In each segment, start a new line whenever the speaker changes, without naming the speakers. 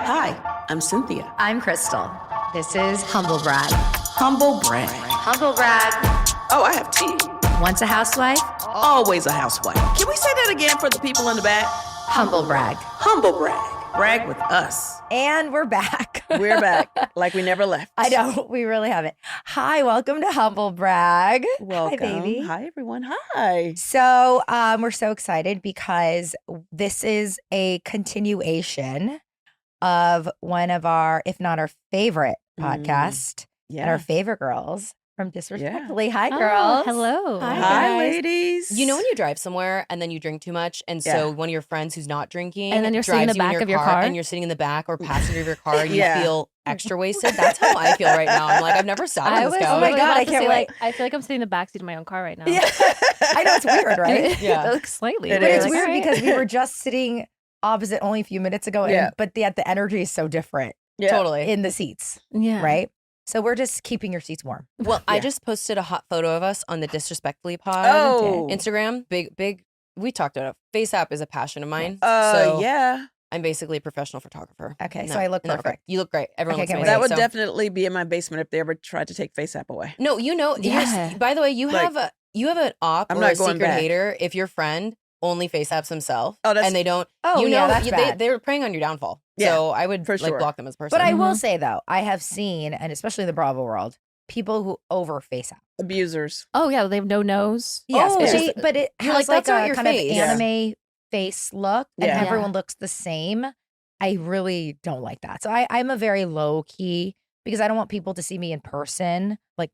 Hi, I'm Cynthia.
I'm Crystal. This is Humble Brag.
Humble brag.
Humble Brag.
Oh, I have tea.
Once a housewife,
Always a housewife. Can we say that again for the people in the back?
Humble Brag.
Humble brag. Brag with us.
And we're back.
We're back like we never left.
I know, we really haven't. Hi, welcome to Humble Brag.
Welcome.
Hi, baby.
Hi, everyone. Hi.
So we're so excited because this is a continuation of one of our, if not our favorite podcast, and our favorite girls from Disrespectfully. Hi, girls.
Hello.
Hi, ladies.
You know when you drive somewhere and then you drink too much, and so one of your friends who's not drinking
and then you're sitting in the back of your car,
and you're sitting in the back or passenger of your car, and you feel extra wasted. That's how I feel right now. I'm like, I've never sat on this couch.
Oh my God, I can't wait.
I feel like I'm sitting in the backseat of my own car right now.
Yeah. I know, it's weird, right?
Yeah.
Like slightly.
But it's weird because we were just sitting opposite only a few minutes ago, but the energy is so different
Totally.
in the seats,
Yeah.
right? So we're just keeping your seats warm.
Well, I just posted a hot photo of us on the Disrespectfully pod Instagram. Big. We talked about it. Faceapp is a passion of mine. So
yeah.
I'm basically a professional photographer.
Okay, so I look perfect.
You look great. Everyone looks
can't
amazing.
That would
So-
definitely be in my basement if they ever tried to take Faceapp away.
No, you know.
Yeah.
By the way, you have an op
I'm
or
not
a
going
secret
back.
hater if your friend only Faceapps himself
that's-
and they don't.
Oh,
you
yeah,
know,
that's bad.
they're preying on your downfall.
Yeah,
so I would
for sure.
block them as a person.
But I will say though, I have seen, and especially in the Bravo world, people who over face out.
Abusers.
Oh yeah, they have no nose.
Yes,
Oh,
but,
it's
but it
you're
has
like, that's
like
not
a
your
kind
face.
of anime face look, and
Yeah.
everyone looks the same. I really don't like that. So I'm a very low key because I don't want people to see me in person, like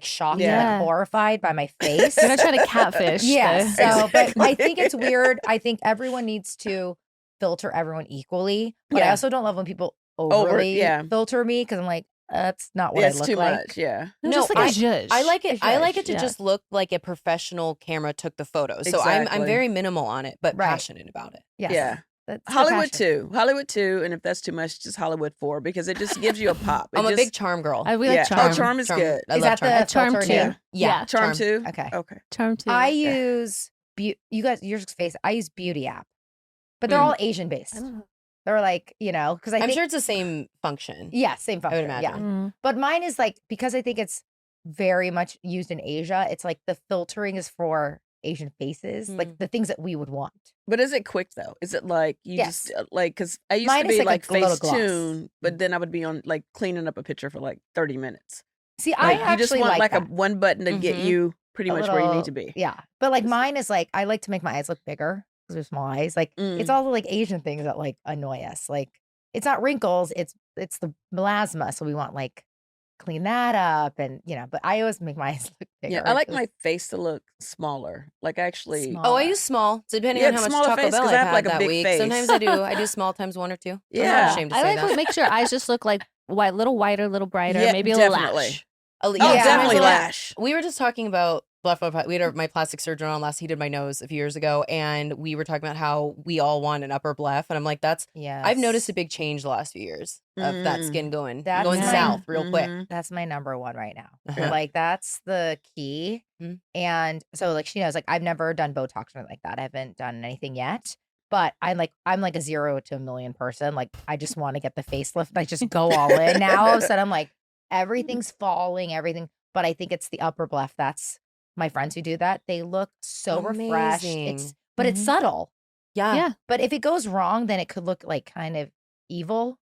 shocked
Yeah.
and horrified by my face.
You're not trying to catfish.
Yes.
the-
So, but I think it's weird. I think everyone needs to filter everyone equally. But I
Yeah.
also don't love when people overly
yeah.
filter me because I'm like, that's not what
It's
I look
too
like.
much. Yeah.
No,
No,
just like a zhuzh.
I like it. I like it to
Yeah.
just look like a professional camera took the photo. So I'm
Exactly.
very minimal on it, but
Right.
passionate about it.
Yes.
Yeah.
That's the
Hollywood
passion.
Hollywood 2, and if that's too much, just Hollywood 4 because it just gives you a pop. It
I'm a
just-
big charm girl.
We like charm.
Oh, Charm is good.
I
Is
love
that
charm.
the
Charm
filter
too.
too?
Yeah,
Charm 2?
Okay.
Okay.
Charm too.
I use you guys yours face. I use Beauty app, but they're all Asian based.
I don't know.
They're like because I
I'm
think
sure it's the same function.
yeah, same function.
imagine.
Yeah,
Mm.
but mine is like because I think it's very much used in Asia. It's like the filtering is for Asian faces, like the things that we would want.
But is it quick though? Is it like you
Yes.
just because I used
Mine
to
is
be
like
like
a little gloss.
Facetune, but then I would be on like cleaning up a picture for like 30 minutes.
See,
Like,
I
you just
actually
want
like
a
that.
one button to get
Mhm.
you pretty
A
much where you
little-
need to be.
Yeah, but like mine is like I like to make my eyes look bigger because they're small eyes. Like it's all the like Asian things that like annoy us. Like it's not wrinkles, it's the melasma. So we want like clean that up and but I always make my eyes look bigger.
Yeah, I like
'cause-
my face to look smaller. Like actually,
Small.
Oh, I use small, depending
Yeah,
on how much
smaller
Taco
face,
Bell
'cause
I've
I have,
had
like, a
that
big
week.
face.
Sometimes I do. I do small times 1 or 2. I'm
Yeah.
not ashamed to
I
say
like
that.
to make sure eyes just look like little whiter, a little brighter,
Yeah,
maybe a little
definitely.
lash.
Oh,
Yeah, sometimes
definitely
a lot.
lash.
We were just talking about we had my plastic surgeon on last. He did my nose a few years ago, and we were talking about how we all want an upper bleph, and I'm like, I've noticed a big change the last few years of that skin going
That's
going
mine.
south real quick.
That's my number one right now.
Uh-huh.
Like that's the key.
Mhm.
And so like she knows like I've never done Botox or anything like that. I haven't done anything yet. But I'm like a 0 to a million person. Like I just want to get the facelift. I just go all in. Now all of a sudden I'm like everything's falling, everything. But I think it's the upper bleph. That's my friends who do that. They look so refreshed.
Amazing.
But it's subtle.
Yeah.
Yeah.
But if it goes wrong, then it could look like kind of evil.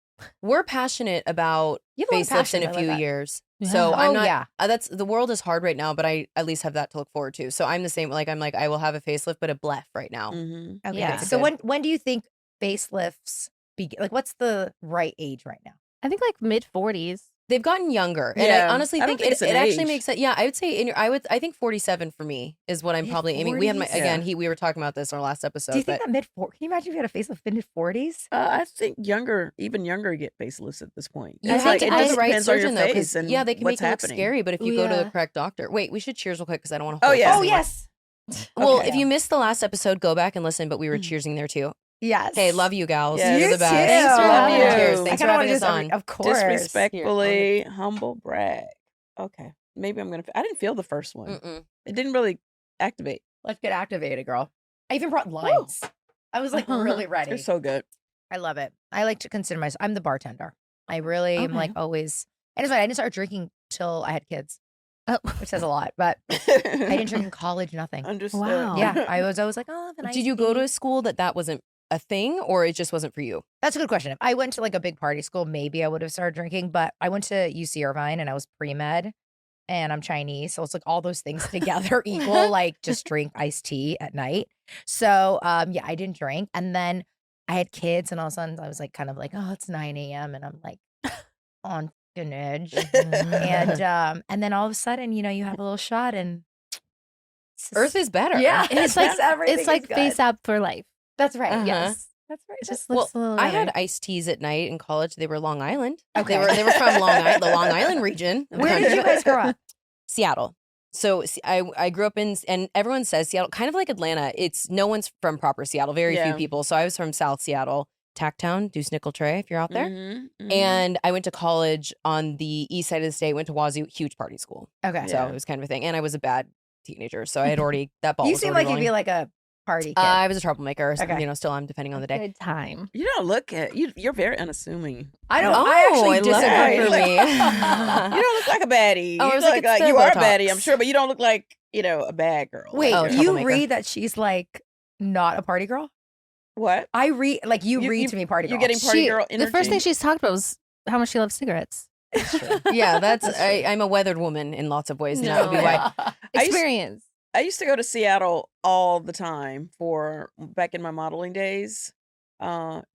We're passionate about
You have a lot of
facelifts
passion.
in
I
a
love
few
that.
years.
Yeah.
So I'm
Oh,
not.
yeah.
That's the world is hard right now, but I at least have that to look forward to. So I'm the same. Like I'm like I will have a facelift, but a bleph right now.
Mm-hmm.
Okay.
Yeah.
So
Good.
when do you think facelifts begin? Like, what's the right age right now?
I think like mid 40s.
They've gotten younger, and
Yeah.
I honestly
I don't
think
think it's
it
an
actually
age.
makes sense. Yeah, I would say I think 47 for me is what I'm probably aiming. We had my
Mid-40s?
we were talking about this in our last episode.
Do you think
but
that mid-40s? Can you imagine if you had a facelift in mid-40s?
I think even younger get facelifts at this point.
you
It's
have
like,
to
it
go to
just
the right
depends on your
surgeon though,
face
because
and
yeah, they can
what's
make it look
happening.
scary. But if you go to the
Yeah.
correct doctor, wait, we should cheers real quick because I don't want to.
Oh, yeah.
Oh, yes.
Well,
Okay.
if you missed the last episode, go back and listen. But we were cheersing there too.
Yes.
Okay, love you gals.
Yes.
You're
You
the best.
too.
Thanks for
having us.
Cheers.
I
Thanks
I
for
kinda
having
wanna
us
do this
on.
of course.
Disrespectfully humble brag. Okay, maybe I'm gonna. I didn't feel the first one.
Mm-mm.
It didn't really activate.
Let's get activated, girl. I even brought lines. I was like really ready.
You're so good.
I love it. I like to consider myself. I'm the bartender. I really am like always. And it's funny, I didn't start drinking till I had kids, which says a lot. But I didn't drink in college. Nothing.
Understood.
Wow.
Yeah, I was always like, oh,
Did you go to a school that wasn't a thing, or it just wasn't for you?
That's a good question. If I went to like a big party school, maybe I would have started drinking. But I went to UC Irvine, and I was pre-med, and I'm Chinese, so it's like all those things together equal like just drink iced tea at night. So yeah, I didn't drink, and then I had kids, and all of a sudden I was like, kind of like, oh, it's 9 a.m. and I'm like on an edge, and then all of a sudden, you know, you have a little shot, and
Earth is better.
Yeah,
It's like Faceapp for life.
That's right.
Uh-huh.
Yes, that's right.
It just
Well,
looks a little
I had
better.
iced teas at night in college. They were Long Island.
Okay.
They were from the Long Island region. of the
Where did
country.
you guys grow up?
Seattle. So I grew up in, and everyone says Seattle, kind of like Atlanta. No one's from proper Seattle. Very few
Yeah.
people. So I was from South Seattle, Tacktown, Deuce Nickel Tray, if you're out there.
Mhm.
And I went to college on the east side of the state. Went to Wazoo, huge party school.
Okay.
So it was kind of a thing. And I was a bad teenager, so I had already that ball.
You
was
seem
already
like you'd be
rolling.
like a party kid.
I was a troublemaker. So,
Okay.
you know, still am depending on the day.
Good time.
You don't look at you. You're very unassuming.
I don't.
Oh,
I actually
I love that
disagree.
for me.
You don't look like a baddie.
Oh, I
you
was
look
like,
like
it's
you
the
are a
Botox.
baddie, I'm sure, but you don't look like, you know, a bad girl.
Wait,
Oh,
you
troublemaker.
read that she's like not a party girl?
What?
I read like you
You-
read
you-
to me party girl.
You're getting party
She-
girl energy.
The first thing she's talked about was how much she loves cigarettes.
It's true.
Yeah, I'm a weathered woman in lots of ways, and that would be why.
I used-
Experience.
I used to go to Seattle all the time for back in my modeling days.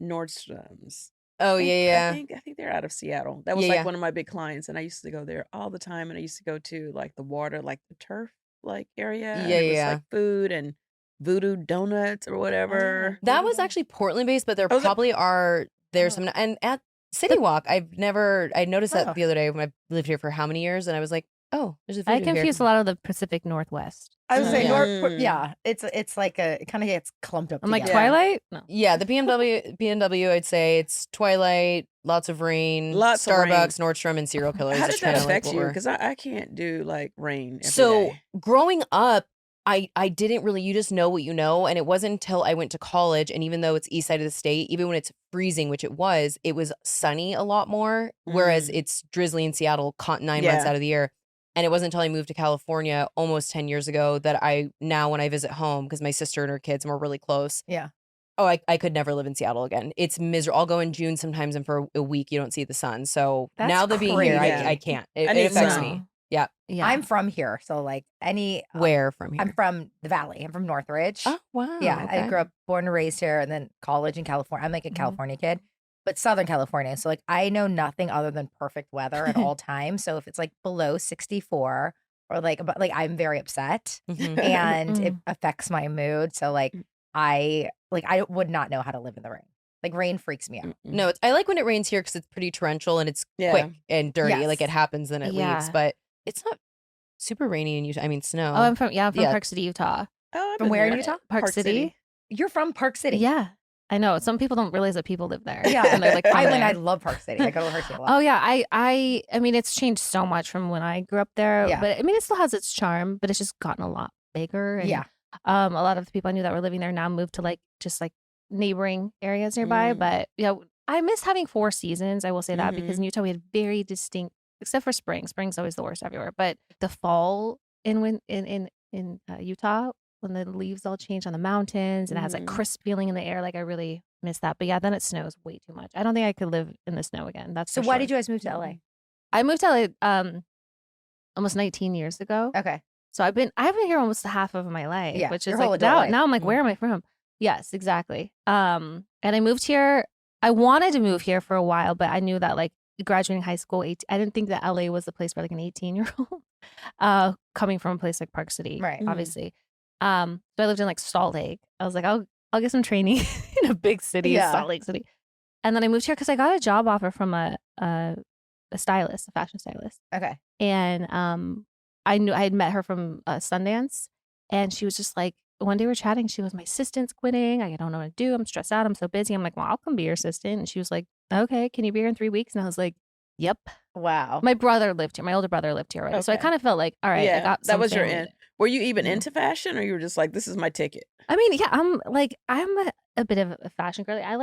Nordstrom's.
Oh
I think-
yeah.
I think they're out of Seattle. That was
Yeah,
like
yeah.
one of my big clients, and I used to go there all the time. And I used to go to like the water, like the turf, like area. and
Yeah,
it was
yeah.
like food and voodoo donuts or whatever.
That was actually Portland based, but there
Oh, is it?
probably are there's some, and at City Walk, I noticed
Oh.
that the other day when I lived here for how many years, and I was like, oh, there's a
I
voodoo here.
confuse a lot of the Pacific Northwest.
I was saying,
Mm.
yeah, it's like it kind of gets clumped up.
I'm like
together.
Twilight. No.
Yeah, the BMW, I'd say it's Twilight, lots of rain,
Lots of rain.
Starbucks, Nordstrom, and serial killers.
How
That's
did that
kinda like
affect
what
you?
we're-
Because I can't do like rain. Every
So
day.
growing up, I didn't really, you just know what you know. And it wasn't until I went to college, and even though it's east side of the state, even when it's freezing, which it was sunny a lot more, whereas it's drizzly in Seattle 9 months
Yeah.
out of the year. And it wasn't until I moved to California almost 10 years ago that now when I visit home, because my sister and her kids, and we're really close.
Yeah.
Oh, I could never live in Seattle again. It's miserable. I'll go in June sometimes, and for a week you don't see the sun. So
That's
now that being here,
crazy.
I can't. It
I need
affects
sun.
me. Yeah.
Yeah.
I'm from here, so like
Where from here?
I'm from the Valley. I'm from Northridge.
Oh, wow.
Yeah, I
okay.
grew up, born and raised here, and then college in California. I'm like a California kid, but Southern California. So like I know nothing other than perfect weather at all times. So if it's like below 64 or like I'm very upset,
Mhm.
and it
Mm.
affects my mood. So like I would not know how to live in the rain. Like rain freaks me out.
No, I like when it rains here because it's pretty torrential and it's
Yeah.
quick and dirty.
Yes.
Like it happens, then it leaves.
Yeah.
But it's not super rainy in Utah. I mean, snow.
Oh, I'm from
Yeah.
Park City, Utah.
Oh, I've
From
been
where in
there.
Utah?
Park City.
You're from Park City.
Yeah, I know. Some people don't realize that people live there.
Yeah.
and they're like, from
I
there.
love Park City. I go to Hershey a lot.
Oh yeah, I mean, it's changed so much from when I grew up there.
Yeah.
But I mean, it still has its charm, but it's just gotten a lot bigger. And,
Yeah.
a lot of the people I knew that were living there now moved to like just like neighboring areas nearby.
Mm.
But yeah, I miss having 4 seasons. I will say that because in Utah we had very distinct, except for spring. Spring's always the worst everywhere. But the fall in Utah, when the leaves all change on the mountains and it has like
Mhm.
crisp feeling in the air, like I really miss that. But yeah, then it snows way too much. I don't think I could live in the snow again. That's
So
for
why
sure.
did you guys move to LA?
I moved to LA almost 19 years ago.
Okay.
So I've been here almost half of my life,
Yeah,
which
your
is
whole
like
adult life.
now I'm like,
Mhm.
where am I from? Yes, exactly. And I moved here. I wanted to move here for a while, but I knew that like graduating high school, I didn't think that LA was the place for like an 18-year-old. Coming from a place like Park City,
Right.
Mhm.
obviously. So I lived in like Salt Lake. I was like, I'll get some training in a big city,
Yeah.
Salt Lake City. And then I moved here because I got a job offer from a stylist, a fashion stylist.
Okay.
And I knew I had met her from Sundance, and she was just like, one day we're chatting. She goes, "My assistant's quitting. I don't know what to do. I'm stressed out. I'm so busy." I'm like, "Well, I'll come be your assistant." And she was like, "Okay, can you be here in 3 weeks?" And I was like, "Yep."
Wow.
My brother lived here. My older brother lived here already, so I
Okay.
kind of felt like, all right, I
Yeah,
got
that was your
something.
end. Were you even
Yeah.
into fashion, or you were just like, "This is my ticket"?
I mean, yeah, I'm a bit of a fashion girly. I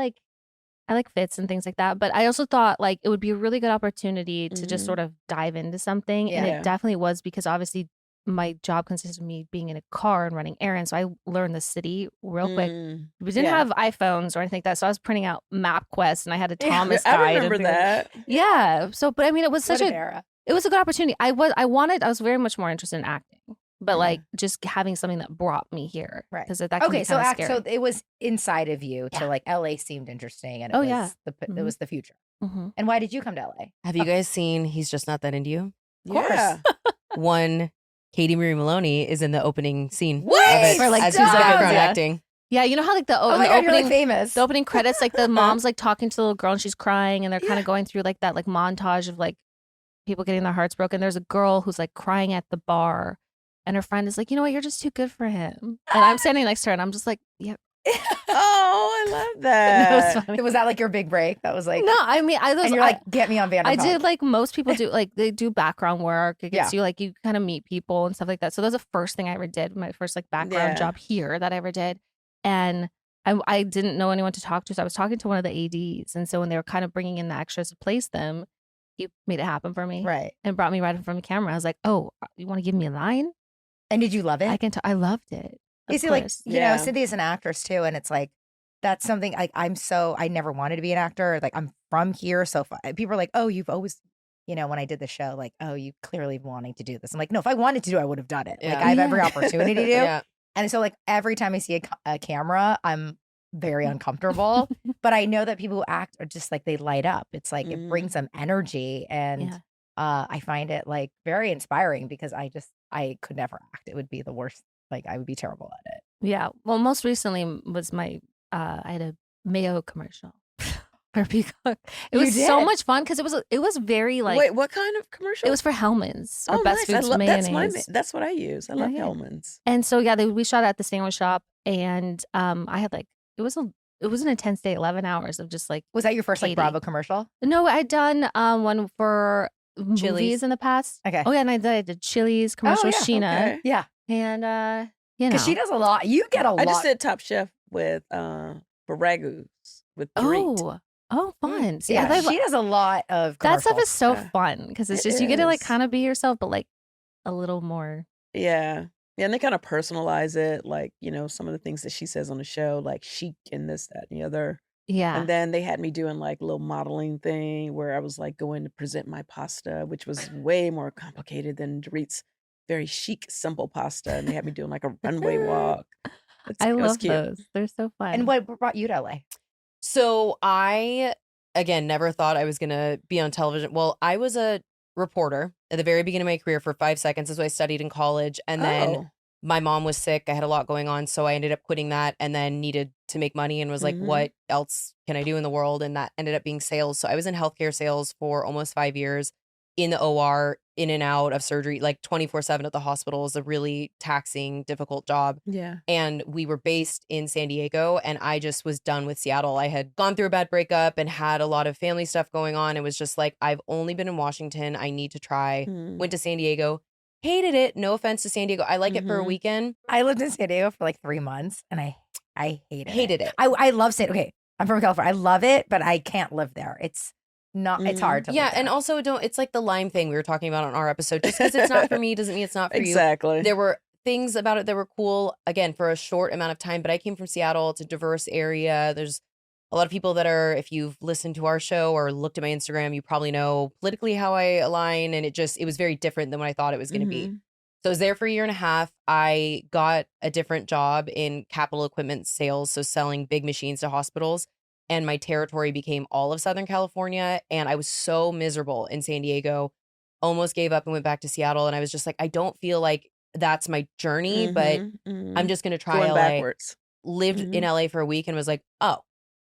I like fits and things like that. But I also thought like it would be a really good opportunity to just sort of dive into something. And it definitely was, because obviously my job consisted of me being in a car and running errands. So I learned the city real quick. We didn't have iPhones or anything like that. So I was printing out MapQuest and I had a Thomas guide.
I remember that.
Yeah. So, but I mean, it was such
era.
It was a good opportunity. I was very much more interested in acting. But like just having something that brought me here.
Right.
Because that can be scary.
So it was inside of you to like LA seemed interesting and it was the future. And why did you come to LA?
Have you guys seen He's Just Not That Into You?
Of course.
One, Katie Marie Maloney is in the opening scene.
What?
For like as she's background acting.
Yeah, you know how like the
God,
opening,
you're like famous.
The opening credits, like the mom's like talking to the little girl and she's crying and they're kind of going through like that like montage of like people getting their hearts broken. There's a girl who's like crying at the bar. And her friend is like, you know what, you're just too good for him. And I'm standing next to her and I'm just like, yeah.
Oh, I love that.
Was funny.
Was that like your big break? That was like,
no, I mean,
and you're like, get me on Vanderpump.
I did like most people do, like they do background work. It gets you like, you kind of meet people and stuff like that. So that was the first thing I ever did, my first like background job here that I ever did. And I didn't know anyone to talk to. So I was talking to one of the ADs. And so when they were kind of bringing in the extras to place them, he made it happen for me.
Right.
And brought me right in front of the camera. I was like, oh, you want to give me a line?
And did you love it?
I loved it.
You see, like, you know, Cynthia's an actress too. And it's like, that's something I never wanted to be an actor. Like, I'm from here. So people are like, oh, you've always, you know, when I did the show, like, oh, you clearly wanting to do this. I'm like, no, if I wanted to do it, I would have done it. Like, I have every opportunity to. And so, like, every time I see a camera, I'm very uncomfortable. But I know that people who act are just like, they light up. It's like, it brings them energy. And I find it like very inspiring because I could never act. It would be the worst. Like, I would be terrible at it.
Yeah. Well, most recently was my, I had a Mayo commercial for Peacock. It was so much fun because it was very like.
Wait, what kind of commercial?
It was for Hellman's or Best
nice.
Foods Mayonnaise.
That's what I use. I love Hellman's.
And so we shot at the sandwich shop, and I had like it was an intense day, 11 hours of just like.
Was that your first like Bravo commercial?
No, I'd done one for movies in the past.
Okay.
Oh yeah, and I did Chili's commercial with Sheena.
Okay.
Yeah.
And you know,
because she does a lot. You get a lot.
I just did Top Chef with for Ragus with Dorit.
Oh, fun. See,
yeah, she does a lot of
that stuff is so fun because it's just you get to like kind of be yourself, but like a little more.
Yeah. Yeah, and they kind of personalize it, like, you know, some of the things that she says on the show, like chic and this, that, and the other.
Yeah.
And then they had me doing like a little modeling thing where I was like going to present my pasta, which was way more complicated than Dorit's very chic, simple pasta. And they had me doing like a runway walk.
I love those. They're so fun.
And what brought you to LA?
So I, again, never thought I was going to be on television. Well, I was a reporter at the very beginning of my career for 5 seconds. That's what I studied in college. And then my mom was sick. I had a lot going on. So I ended up quitting that and then needed to make money and was like, what else can I do in the world? And that ended up being sales. So I was in healthcare sales for almost 5 years in the OR, in and out of surgery, like 24/7 at the hospital is a really taxing, difficult job.
Yeah.
And we were based in San Diego and I just was done with Seattle. I had gone through a bad breakup and had a lot of family stuff going on. It was just like, I've only been in Washington. I need to try. Went to San Diego. Hated it. No offense to San Diego. I like it for a weekend.
I lived in San Diego for like 3 months and I hated it.
it.
I love San Diego. Okay, I'm from California. I love it, but I can't live there. It's not. It's hard to.
Yeah,
live there.
and also it's like the Lime thing we were talking about on our episode. Just because it's not for me doesn't mean it's not for you.
Exactly.
There were things about it that were cool. Again, for a short amount of time. But I came from Seattle. It's a diverse area. There's a lot of people that are. If you've listened to our show or looked at my Instagram, you probably know politically how I align, and it was very different than what I thought it was going to be. So I was there for a year and a half. I got a different job in capital equipment sales, so selling big machines to hospitals. And my territory became all of Southern California. And I was so miserable in San Diego, almost gave up and went back to Seattle. And I was just like, I don't feel like that's my journey, but I'm just going to try
going
LA.
backwards.
Lived in LA for a week and was like, oh,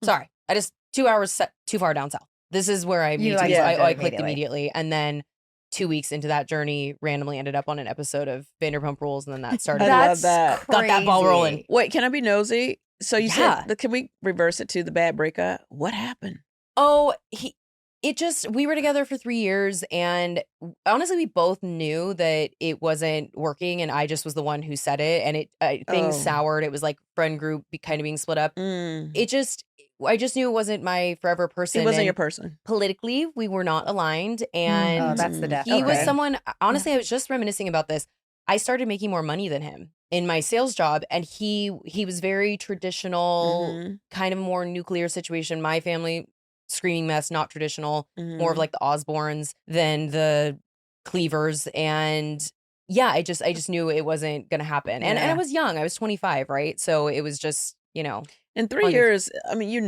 sorry. I just 2 hours too far down south. This is where I need to be. I clicked immediately. And then 2 weeks into that journey, randomly ended up on an episode of Vanderpump Rules. And then that started.
I love that.
Got that ball rolling.
Wait, can I be nosy? So you said, can we reverse it to the bad breakup? What happened?
Oh, we were together for 3 years. And honestly, we both knew that it wasn't working. And I just was the one who said it. And things soured. It was like friend group kind of being split up. I just knew it wasn't my forever person.
He wasn't
and
your person.
Politically, we were not aligned. And
that's the death.
he was someone, honestly, I was just reminiscing about this. I started making more money than him in my sales job. And he was very traditional, kind of more nuclear situation. My family, screaming mess, not traditional, more of like the Osbournes than the Cleavers. And yeah, I just knew it wasn't going to happen. And I was young. I was 25, right? So it was just,
in 3 years, I mean,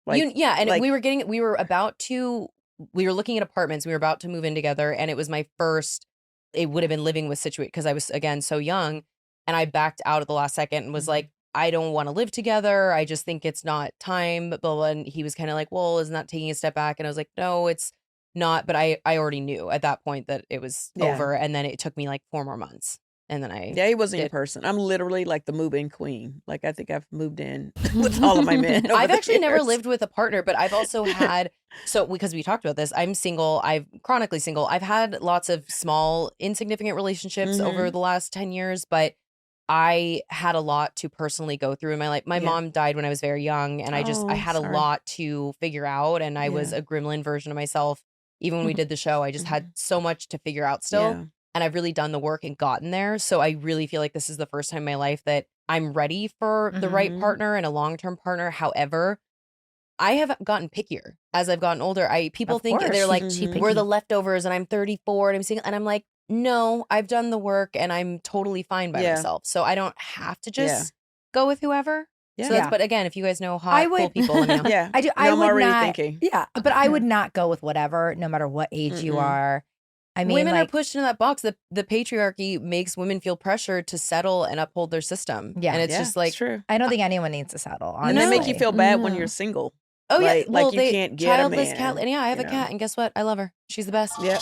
like,
and
like,
we were looking at apartments. We were about to move in together, and it was my first, it would have been living with situation because I was, again, so young, and I backed out at the last second and was like, I don't want to live together. I just think it's not time, blah, blah. And he was kind of like, well, isn't that taking a step back? And I was like, no, it's not. But I already knew at that point that it was over. And then it took me like 4 more months. And then
he wasn't your person. I'm literally like the move-in queen. Like, I think I've moved in with all of my men.
I've actually never lived with a partner, but I've also had, because we talked about this, I'm single. I'm chronically single. I've had lots of small, insignificant relationships over the last 10 years, but I had a lot to personally go through in my life. My mom died when I was very young, and I had a lot to figure out, and I was a gremlin version of myself. Even when we did the show, I just had so much to figure out still. Yeah. And I've really done the work and gotten there. So I really feel like this is the first time in my life that I'm ready for the right partner and a long-term partner. However, I have gotten pickier as I've gotten older. People think they're like, we're the leftovers and I'm 34 and I'm single. And I'm like, no, I've done the work and I'm totally fine by myself. So I don't have to just go with whoever. Yeah. So that's, but again, if you guys know cool people, let me know.
Yeah,
I do.
I'm already thinking.
Yeah, but I would not go with whatever, no matter what age you are. I mean,
women are pushed into that box. The patriarchy makes women feel pressure to settle and uphold their system.
Yeah,
and it's just like,
true.
I don't think anyone needs to settle. Honestly.
And they make you feel bad when you're single.
Oh yeah,
like you can't get a man.
Cat. And I have a cat, and guess what? I love her. She's the best.
Yeah.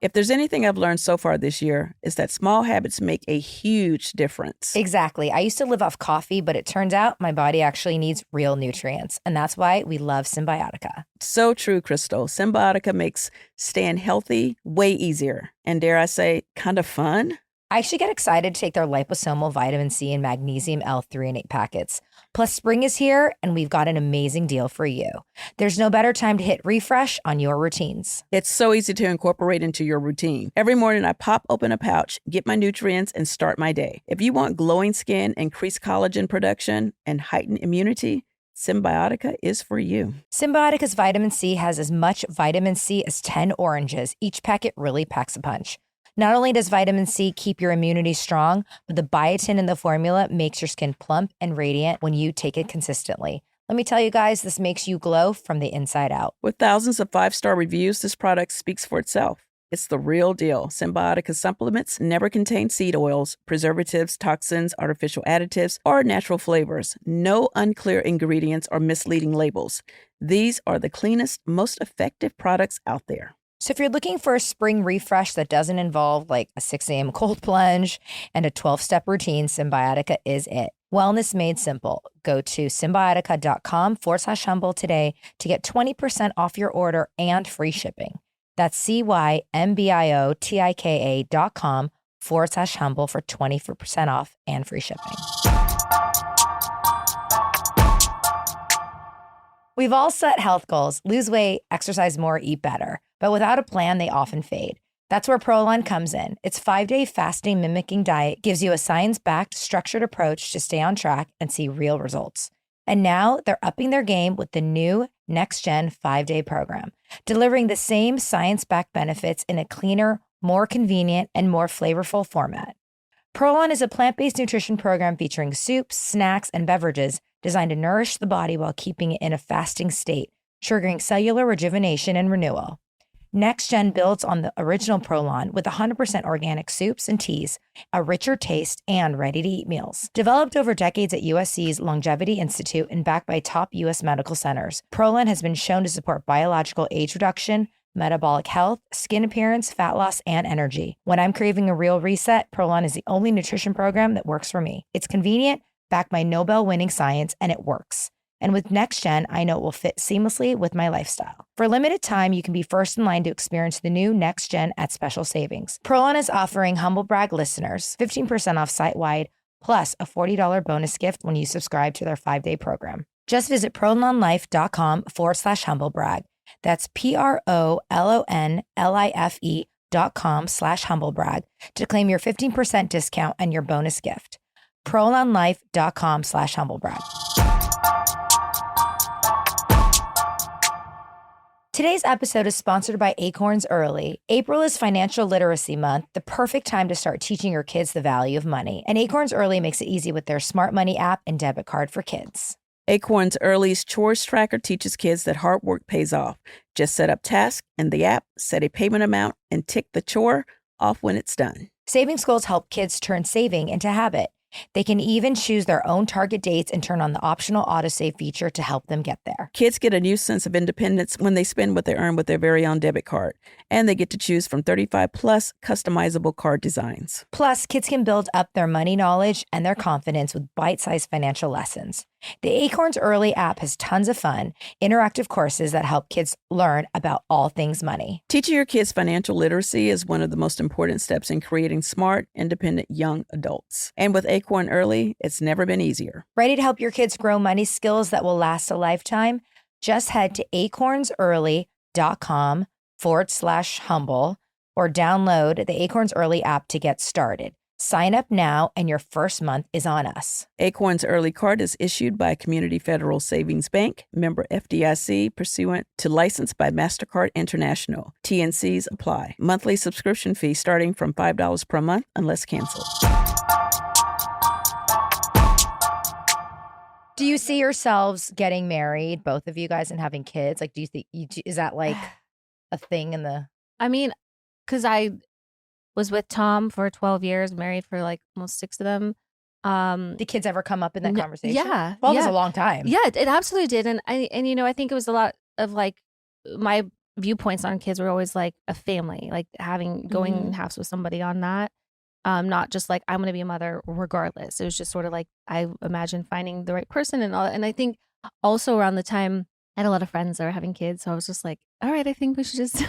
If there's anything I've learned so far this year, is that small habits make a huge difference.
Exactly. I used to live off coffee, but it turns out my body actually needs real nutrients. And that's why we love Cymbiotika.
So true, Crystal. Cymbiotika makes staying healthy way easier. And dare I say, kind of fun.
I actually get excited to take their liposomal vitamin C and magnesium L3 and 8 packets. Plus, spring is here, and we've got an amazing deal for you. There's no better time to hit refresh on your routines.
It's so easy to incorporate into your routine. Every morning, I pop open a pouch, get my nutrients, and start my day. If you want glowing skin, increased collagen production, and heightened immunity, Cymbiotika is for you.
Cymbiotika's vitamin C has as much vitamin C as 10 oranges. Each packet really packs a punch. Not only does vitamin C keep your immunity strong, but the biotin in the formula makes your skin plump and radiant when you take it consistently. Let me tell you guys, this makes you glow from the inside out.
With thousands of 5-star reviews, this product speaks for itself. It's the real deal. Cymbiotika supplements never contain seed oils, preservatives, toxins, artificial additives, or natural flavors. No unclear ingredients or misleading labels. These are the cleanest, most effective products out there.
So if you're looking for a spring refresh that doesn't involve like a 6 a.m. cold plunge and a 12-step routine, Cymbiotika is it. Wellness made simple. Go to cymbiotika.com/humble today to get 20% off your order and free shipping. That's cymbiotika.com/humble for 20% off and free shipping. We've all set health goals: lose weight, exercise more, eat better. But without a plan, they often fade. That's where Prolon comes in. Its 5-day fasting mimicking diet gives you a science-backed, structured approach to stay on track and see real results. And now they're upping their game with the new next-gen 5-day program, delivering the same science-backed benefits in a cleaner, more convenient, and more flavorful format. Prolon is a plant-based nutrition program featuring soups, snacks, and beverages designed to nourish the body while keeping it in a fasting state, triggering cellular rejuvenation and renewal. Next Gen builds on the original Prolon with 100% organic soups and teas, a richer taste, and ready-to-eat meals. Developed over decades at USC's Longevity Institute and backed by top U.S. medical centers, Prolon has been shown to support biological age reduction, metabolic health, skin appearance, fat loss, and energy. When I'm craving a real reset, Prolon is the only nutrition program that works for me. It's convenient, backed by Nobel-winning science, and it works. And with Next Gen, I know it will fit seamlessly with my lifestyle. For a limited time, you can be first in line to experience the new Next Gen at special savings. Prolon is offering Humble Brag listeners 15% off site-wide plus a $40 bonus gift when you subscribe to their 5-day program. Just visit prolonlife.com/humblebrag. That's PROLONLIFE.com/humblebrag to claim your 15% discount and your bonus gift. prolonlife.com/humblebrag. Today's episode is sponsored by Acorns Early. April is Financial Literacy Month, the perfect time to start teaching your kids the value of money. And Acorns Early makes it easy with their Smart Money app and debit card for kids.
Acorns Early's Chores Tracker teaches kids that hard work pays off. Just set up tasks in the app, set a payment amount, and tick the chore off when it's done.
Savings goals help kids turn saving into habit. They can even choose their own target dates and turn on the optional autosave feature to help them get there.
Kids get a new sense of independence when they spend what they earn with their very own debit card. And they get to choose from 35 plus customizable card designs.
Plus, kids can build up their money knowledge and their confidence with bite-sized financial lessons. The Acorns Early app has tons of fun, interactive courses that help kids learn about all things money.
Teaching your kids financial literacy is one of the most important steps in creating smart, independent young adults. And with Acorn Early, it's never been easier.
Ready to help your kids grow money skills that will last a lifetime? Just head to acornsearly.com/humble or download the Acorns Early app to get started. Sign up now and your first month is on us.
Acorns Early Card is issued by Community Federal Savings Bank, member FDIC, pursuant to license by MasterCard International. TNCs apply. Monthly subscription fee starting from $5 per month unless canceled.
Do you see yourselves getting married, both of you guys, and having kids? Like, do you think, is that like a thing in the...
I mean, because I was with Tom for 12 years, married for like almost 6 of them.
Did kids ever come up in that conversation?
Yeah.
12 is a long time.
Yeah, it absolutely did. And I think it was a lot of like my viewpoints on kids were always like a family, like going in halves with somebody on that. Not just like I'm going to be a mother regardless. It was just sort of like I imagine finding the right person and all. And I think also around the time I had a lot of friends that were having kids, so I was just like, all right, I think we should just,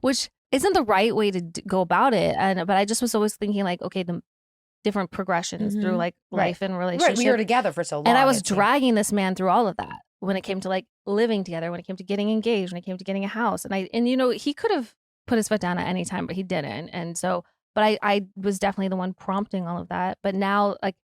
which isn't the right way to go about it. But I just was always thinking like, okay, the different progressions through like life and relationship.
Right, we were together for so long.
And I was dragging this man through all of that when it came to like living together, when it came to getting engaged, when it came to getting a house. And he could have put his foot down at any time, but he didn't. And so, but I was definitely the one prompting all of that. But now, like,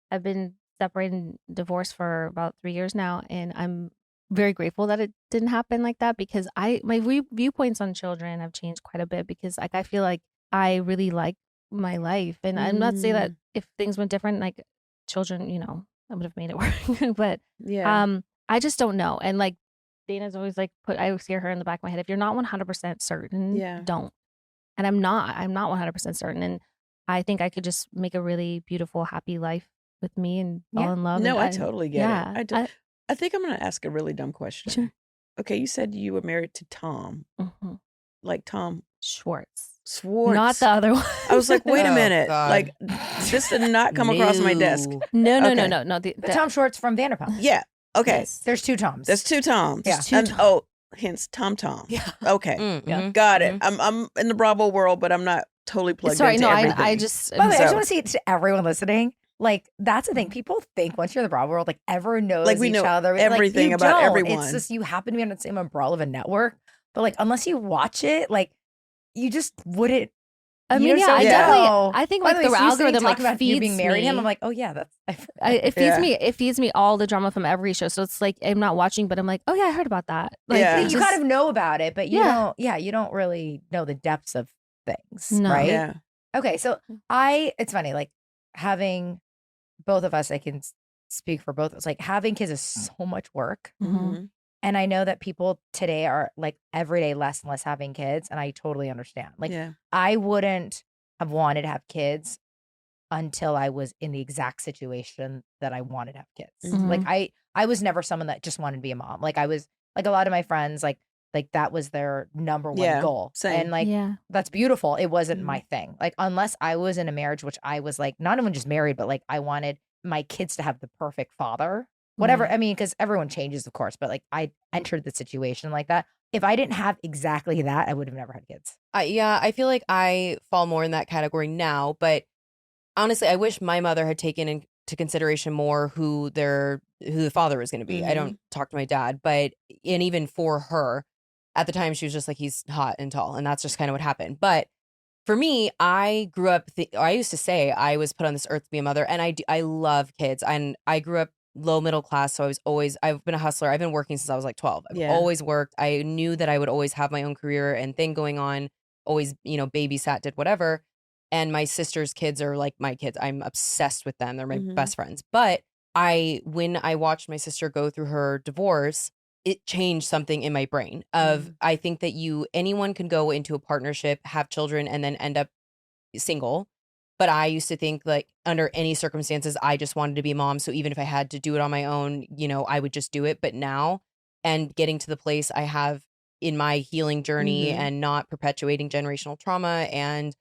I've been separated and divorced for about 3 years now, and I'm very grateful that it didn't happen like that, because my viewpoints on children have changed quite a bit, because like I feel like I really like my life, and I'm not saying that if things went different, like children, I would have made it work, but I just don't know. And like Dayna's always like I always hear her in the back of my head, if you're not 100% certain, don't. And I'm not 100% certain, and I think I could just make a really beautiful, happy life with me and fall in love.
No, I totally get it. I think I'm going to ask a really dumb question.
Sure.
Okay, you said you were married to Tom.
Mm-hmm.
Like Tom
Schwartz.
Not
the other one.
I was like, wait a minute.
God.
Like, this did not come across my desk.
No.
The Tom Schwartz from Vanderpump.
Yeah. Okay.
Yes. There's 2 Toms.
There's 2 Toms.
Yeah.
Hence Tom.
Yeah.
Okay.
Yeah.
Got it. I'm in the Bravo world, but I'm not totally plugged into everything.
I just...
By the way, I just want to say to everyone listening, like, that's the thing. People think once you're in the Bravo world, like, everyone knows
like we
each
know
other.
everything
like,
about
don't.
everyone.
It's just you happen to be on the same umbrella of a network. But, like, unless you watch it, like, you just wouldn't.
I mean, yeah, I definitely. I think like the algorithm like
about
feeds
you being married
me.
to him. I'm like, oh yeah, that's.
It feeds me. It feeds me all the drama from every show. So it's like I'm not watching, but I'm like, oh yeah, I heard about that. Like,
you kind of know about it, but you don't. Yeah, you don't really know the depths of things, right?
Yeah.
Okay, so it's funny, like having both of us. I can speak for both of us. Like having kids is so much work.
Mm-hmm.
And I know that people today are like every day less and less having kids. And I totally understand. Like I wouldn't have wanted to have kids until I was in the exact situation that I wanted to have kids.
Mm-hmm.
Like I was never someone that just wanted to be a mom. Like I was like a lot of my friends, like that was their number one goal.
Same.
And like, that's beautiful. It wasn't my thing. Like unless I was in a marriage, which I was like, not even just married, but like I wanted my kids to have the perfect father. Whatever. I mean, because everyone changes, of course, but like I entered the situation like that. If I didn't have exactly that, I would have never had kids.
I feel like I fall more in that category now, but honestly, I wish my mother had taken into consideration more who the father was going to be. I don't talk to my dad, and even for her at the time, she was just like, he's hot and tall. And that's just kind of what happened. But for me, I grew up, I used to say I was put on this earth to be a mother, and I love kids. And I grew up low middle class. So I've been a hustler. I've been working since I was like 12. I've always worked. I knew that I would always have my own career and thing going on, always, babysat, did whatever. And my sister's kids are like my kids. I'm obsessed with them. They're my best friends. But when I watched my sister go through her divorce, it changed something in my brain I think that anyone can go into a partnership, have children, and then end up single. But I used to think like under any circumstances, I just wanted to be a mom. So even if I had to do it on my own, I would just do it. But now, and getting to the place I have in my healing journey and not perpetuating generational trauma, and,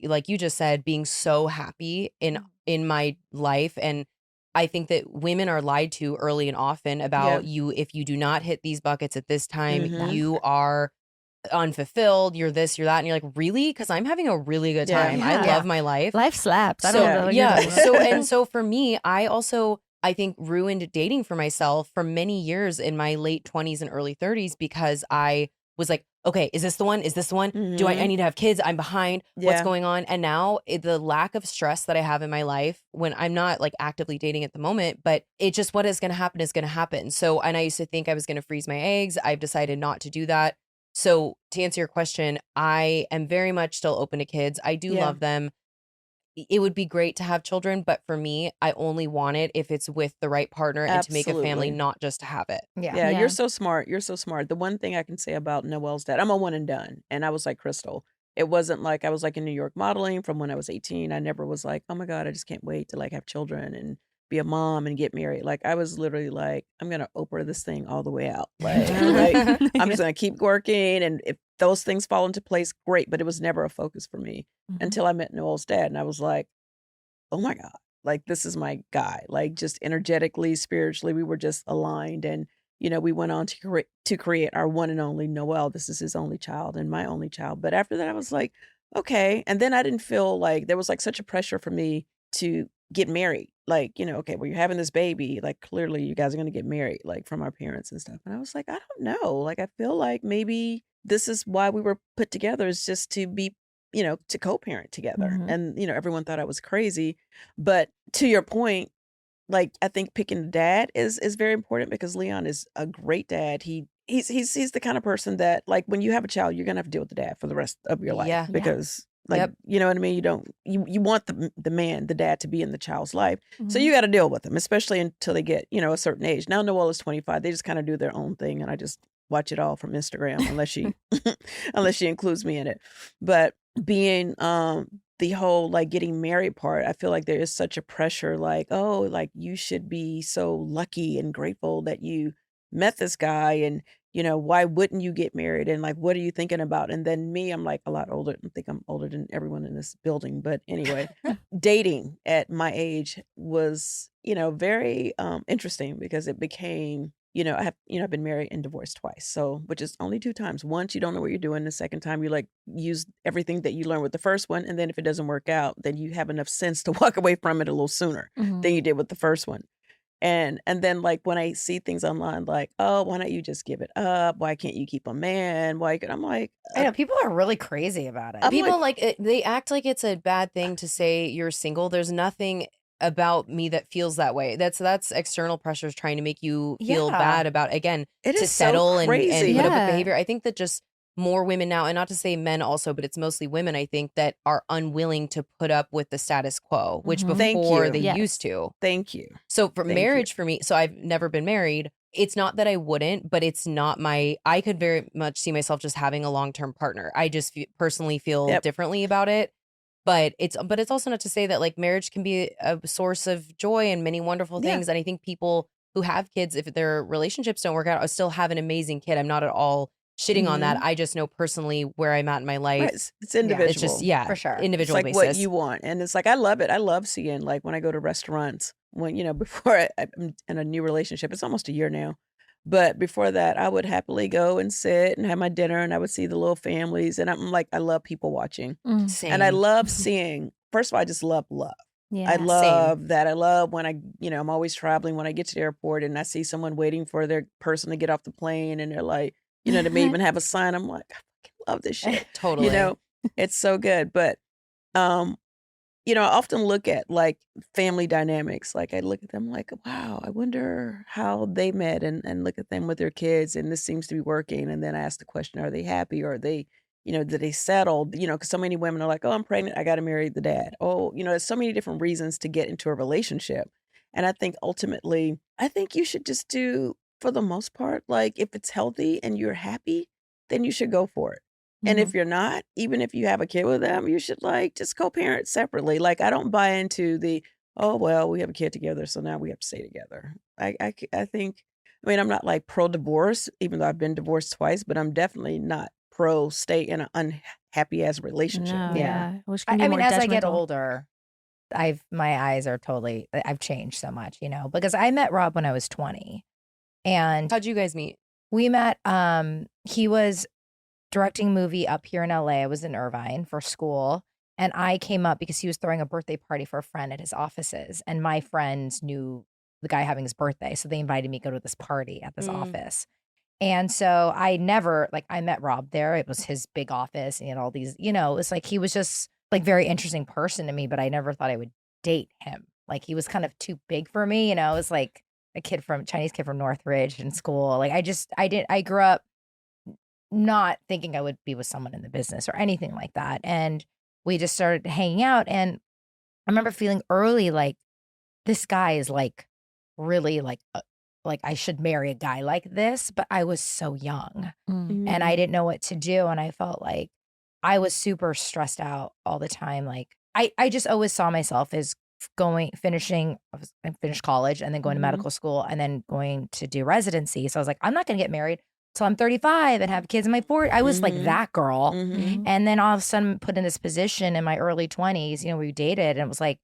like you just said, being so happy in my life. And I think that women are lied to early and often about if you do not hit these buckets at this time, you are unfulfilled, you're this, you're that, and you're like, really? Because I'm having a really good time. I love my life.
Life slaps. I don't know.
So for me, I think ruined dating for myself for many years in my late 20s and early 30s because I was like, okay, is this the one? Is this the one? Do I need to have kids? I'm behind. What's going on? And now the lack of stress that I have in my life when I'm not like actively dating at the moment, but it just, what is going to happen is going to happen. So, and I used to think I was going to freeze my eggs. I've decided not to do that. So to answer your question, I am very much still open to kids. I do love them. It would be great to have children, but for me, I only want it if it's with the right partner and to make a family, not just to have it.
Yeah, you're so smart. You're so smart. The one thing I can say about Noelle's dad, I'm a one and done. And I was like Crystal. It wasn't like I was like in New York modeling from when I was 18. I never was like, oh my God, I just can't wait to like have children and be a mom and get married. Like I was literally like, I'm going to Oprah this thing all the way out. Like, I'm just going to keep working. And if those things fall into place, great. But it was never a focus for me until I met Noelle's dad. And I was like, oh my God, like this is my guy. Like just energetically, spiritually, we were just aligned. And, we went on to create our one and only Noelle. This is his only child and my only child. But after that, I was like, okay. And then I didn't feel like there was like such a pressure for me to get married. Like, okay, well, you're having this baby. Like, clearly you guys are going to get married, like from our parents and stuff. And I was like, I don't know. Like, I feel like maybe this is why we were put together, is just to be, to co-parent together. And, everyone thought I was crazy. But to your point, like, I think picking a dad is very important because Leon is a great dad. He's the kind of person that, like, when you have a child, you're going to have to deal with the dad for the rest of your life. Because like, you know what I mean? You want the dad to be in the child's life. So you got to deal with them, especially until they get, a certain age. Now Noelle is 25. They just kind of do their own thing. And I just watch it all from Instagram unless she includes me in it. But being, the whole like getting married part, I feel like there is such a pressure, like, oh, like you should be so lucky and grateful that you met this guy, and why wouldn't you get married, and like what are you thinking about? And then me, I'm like a lot older. I think I'm older than everyone in this building, but anyway, dating at my age was very interesting because it became I've been married and divorced twice. So, which is only 2 times. Once, you don't know what you're doing. The second time, you like use everything that you learned with the first one. And then if it doesn't work out, then you have enough sense to walk away from it a little sooner than you did with the first one. And then like when I see things online, like, oh, why don't you just give it up? Why can't you keep a man? I'm like,
I know people are really crazy about it.
People they act like it's a bad thing to say you're single. There's nothing about me that feels that way. That's external pressures trying to make you feel bad about, again,
it
to
is
settle
so
and
crazy.
put up with behavior. I think that just more women now, and not to say men also, but it's mostly women, I think, that are unwilling to put up with the status quo, which before they used to.
Thank you.
So for marriage, for me, so I've never been married. It's not that I wouldn't, but it's not I could very much see myself just having a long-term partner. I just personally feel differently about it. But it's also not to say that like marriage can be a source of joy and many wonderful things. And I think people who have kids, if their relationships don't work out, still have an amazing kid. I'm not at all shitting on that. I just know personally where I'm at in my life.
Right. It's individual.
It's just, for sure. Individual
it's like
basis.
What you want. And it's like, I love it. I love seeing, like, when I go to restaurants, when, before I'm in a new relationship, it's almost a year now. But before that, I would happily go and sit and have my dinner, and I would see the little families. And I'm like, I love people watching.
Same.
And I love seeing first of all, I just love love.
Yeah.
I love that. I love when I'm always traveling, when I get to the airport and I see someone waiting for their person to get off the plane and they're like, they may even have a sign. I'm like, I fucking love this shit.
Totally.
It's so good. But, I often look at like family dynamics. Like I look at them like, wow, I wonder how they met and look at them with their kids. And this seems to be working. And then I ask the question, are they happy or are they, did they settle? Because so many women are like, oh, I'm pregnant. I got to marry the dad. Oh, there's so many different reasons to get into a relationship. And I think ultimately, you should just do, for the most part, like if it's healthy and you're happy, then you should go for it. And if you're not, even if you have a kid with them, you should like just co-parent separately. Like I don't buy into the, oh, well, we have a kid together, so now we have to stay together. I think, I'm not like pro-divorce, even though I've been divorced twice, but I'm definitely not pro stay in an unhappy ass relationship.
No,
Yeah.
Which
I
can be more
mean, as I get
detrimental.
older, my eyes are totally, I've changed so much, because I met Rob when I was 20. And
how'd you guys meet?
We met, he was directing a movie up here in LA. I was in Irvine for school. And I came up because he was throwing a birthday party for a friend at his offices. And my friends knew the guy having his birthday. So they invited me to go to this party at this office. And so I met Rob there. It was his big office and he had all these, it was like, he was just like very interesting person to me, but I never thought I would date him. Like he was kind of too big for me. It was like a Chinese kid from Northridge in school. Like I grew up not thinking I would be with someone in the business or anything like that. And we just started hanging out. And I remember feeling early, like this guy is like really like I should marry a guy like this, but I was so young and I didn't know what to do. And I felt like I was super stressed out all the time. Like I just always saw myself as I finished college and then going to medical school and then going to do residency. So I was like, I'm not going to get married till I'm 35 and have kids in my 40s. I was like that girl. And then all of a sudden put in this position in my early 20s, we dated and it was like,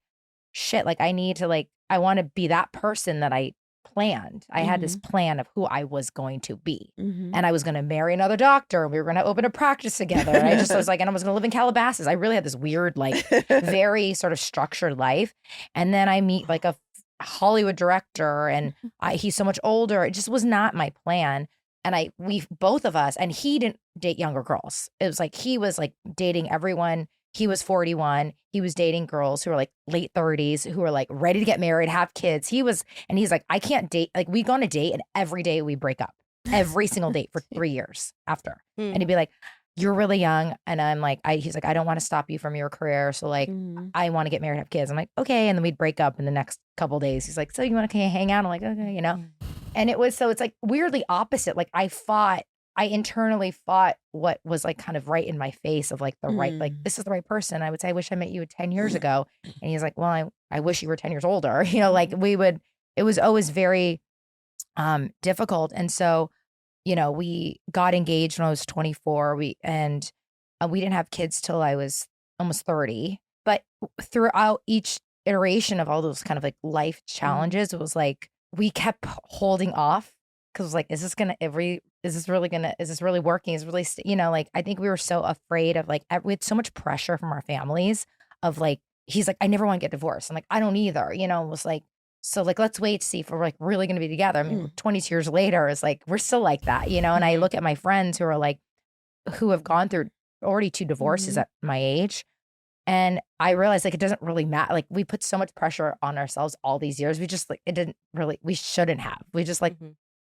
shit, like I need to I want to be that person that I planned. I had this plan of who I was going to be. And I was going to marry another doctor and we were going to open a practice together. And I was like, and I was going to live in Calabasas. I really had this weird, very sort of structured life. And then I meet like a Hollywood director and he's so much older. It just was not my plan. And both of us, and he didn't date younger girls. It was like, he was like dating everyone. He was 41. He was dating girls who were like late 30s, who were like ready to get married, have kids. He's like, I can't date. Like we go on a date and every day we break up, every single date for 3 years after. And he'd be like, you're really young. And I'm like, he's like, I don't want to stop you from your career. So like, I want to get married, have kids. I'm like, okay. And then we'd break up in the next couple of days. He's like, so you want to hang out? I'm like, okay, And it's like weirdly opposite. Like I internally fought what was like kind of right in my face of like the right, like this is the right person. I would say, I wish I met you 10 years ago. And he's like, well, I wish you were 10 years older. Like it was always very difficult. And so, we got engaged when I was 24. We didn't have kids till I was almost 30. But throughout each iteration of all those kind of like life challenges, it was like, we kept holding off because it was like, is this really working? Is it really, like, I think we were so afraid of like, we had so much pressure from our families of like, he's like, I never want to get divorced. I'm like, I don't either, it was like, so like, let's wait to see if we're like really going to be together. I mean, 22 years later, it's like, we're still like that, and I look at my friends who have gone through already 2 divorces at my age. And I realized like, it doesn't really matter. Like we put so much pressure on ourselves all these years. We just like, we shouldn't have. We just like,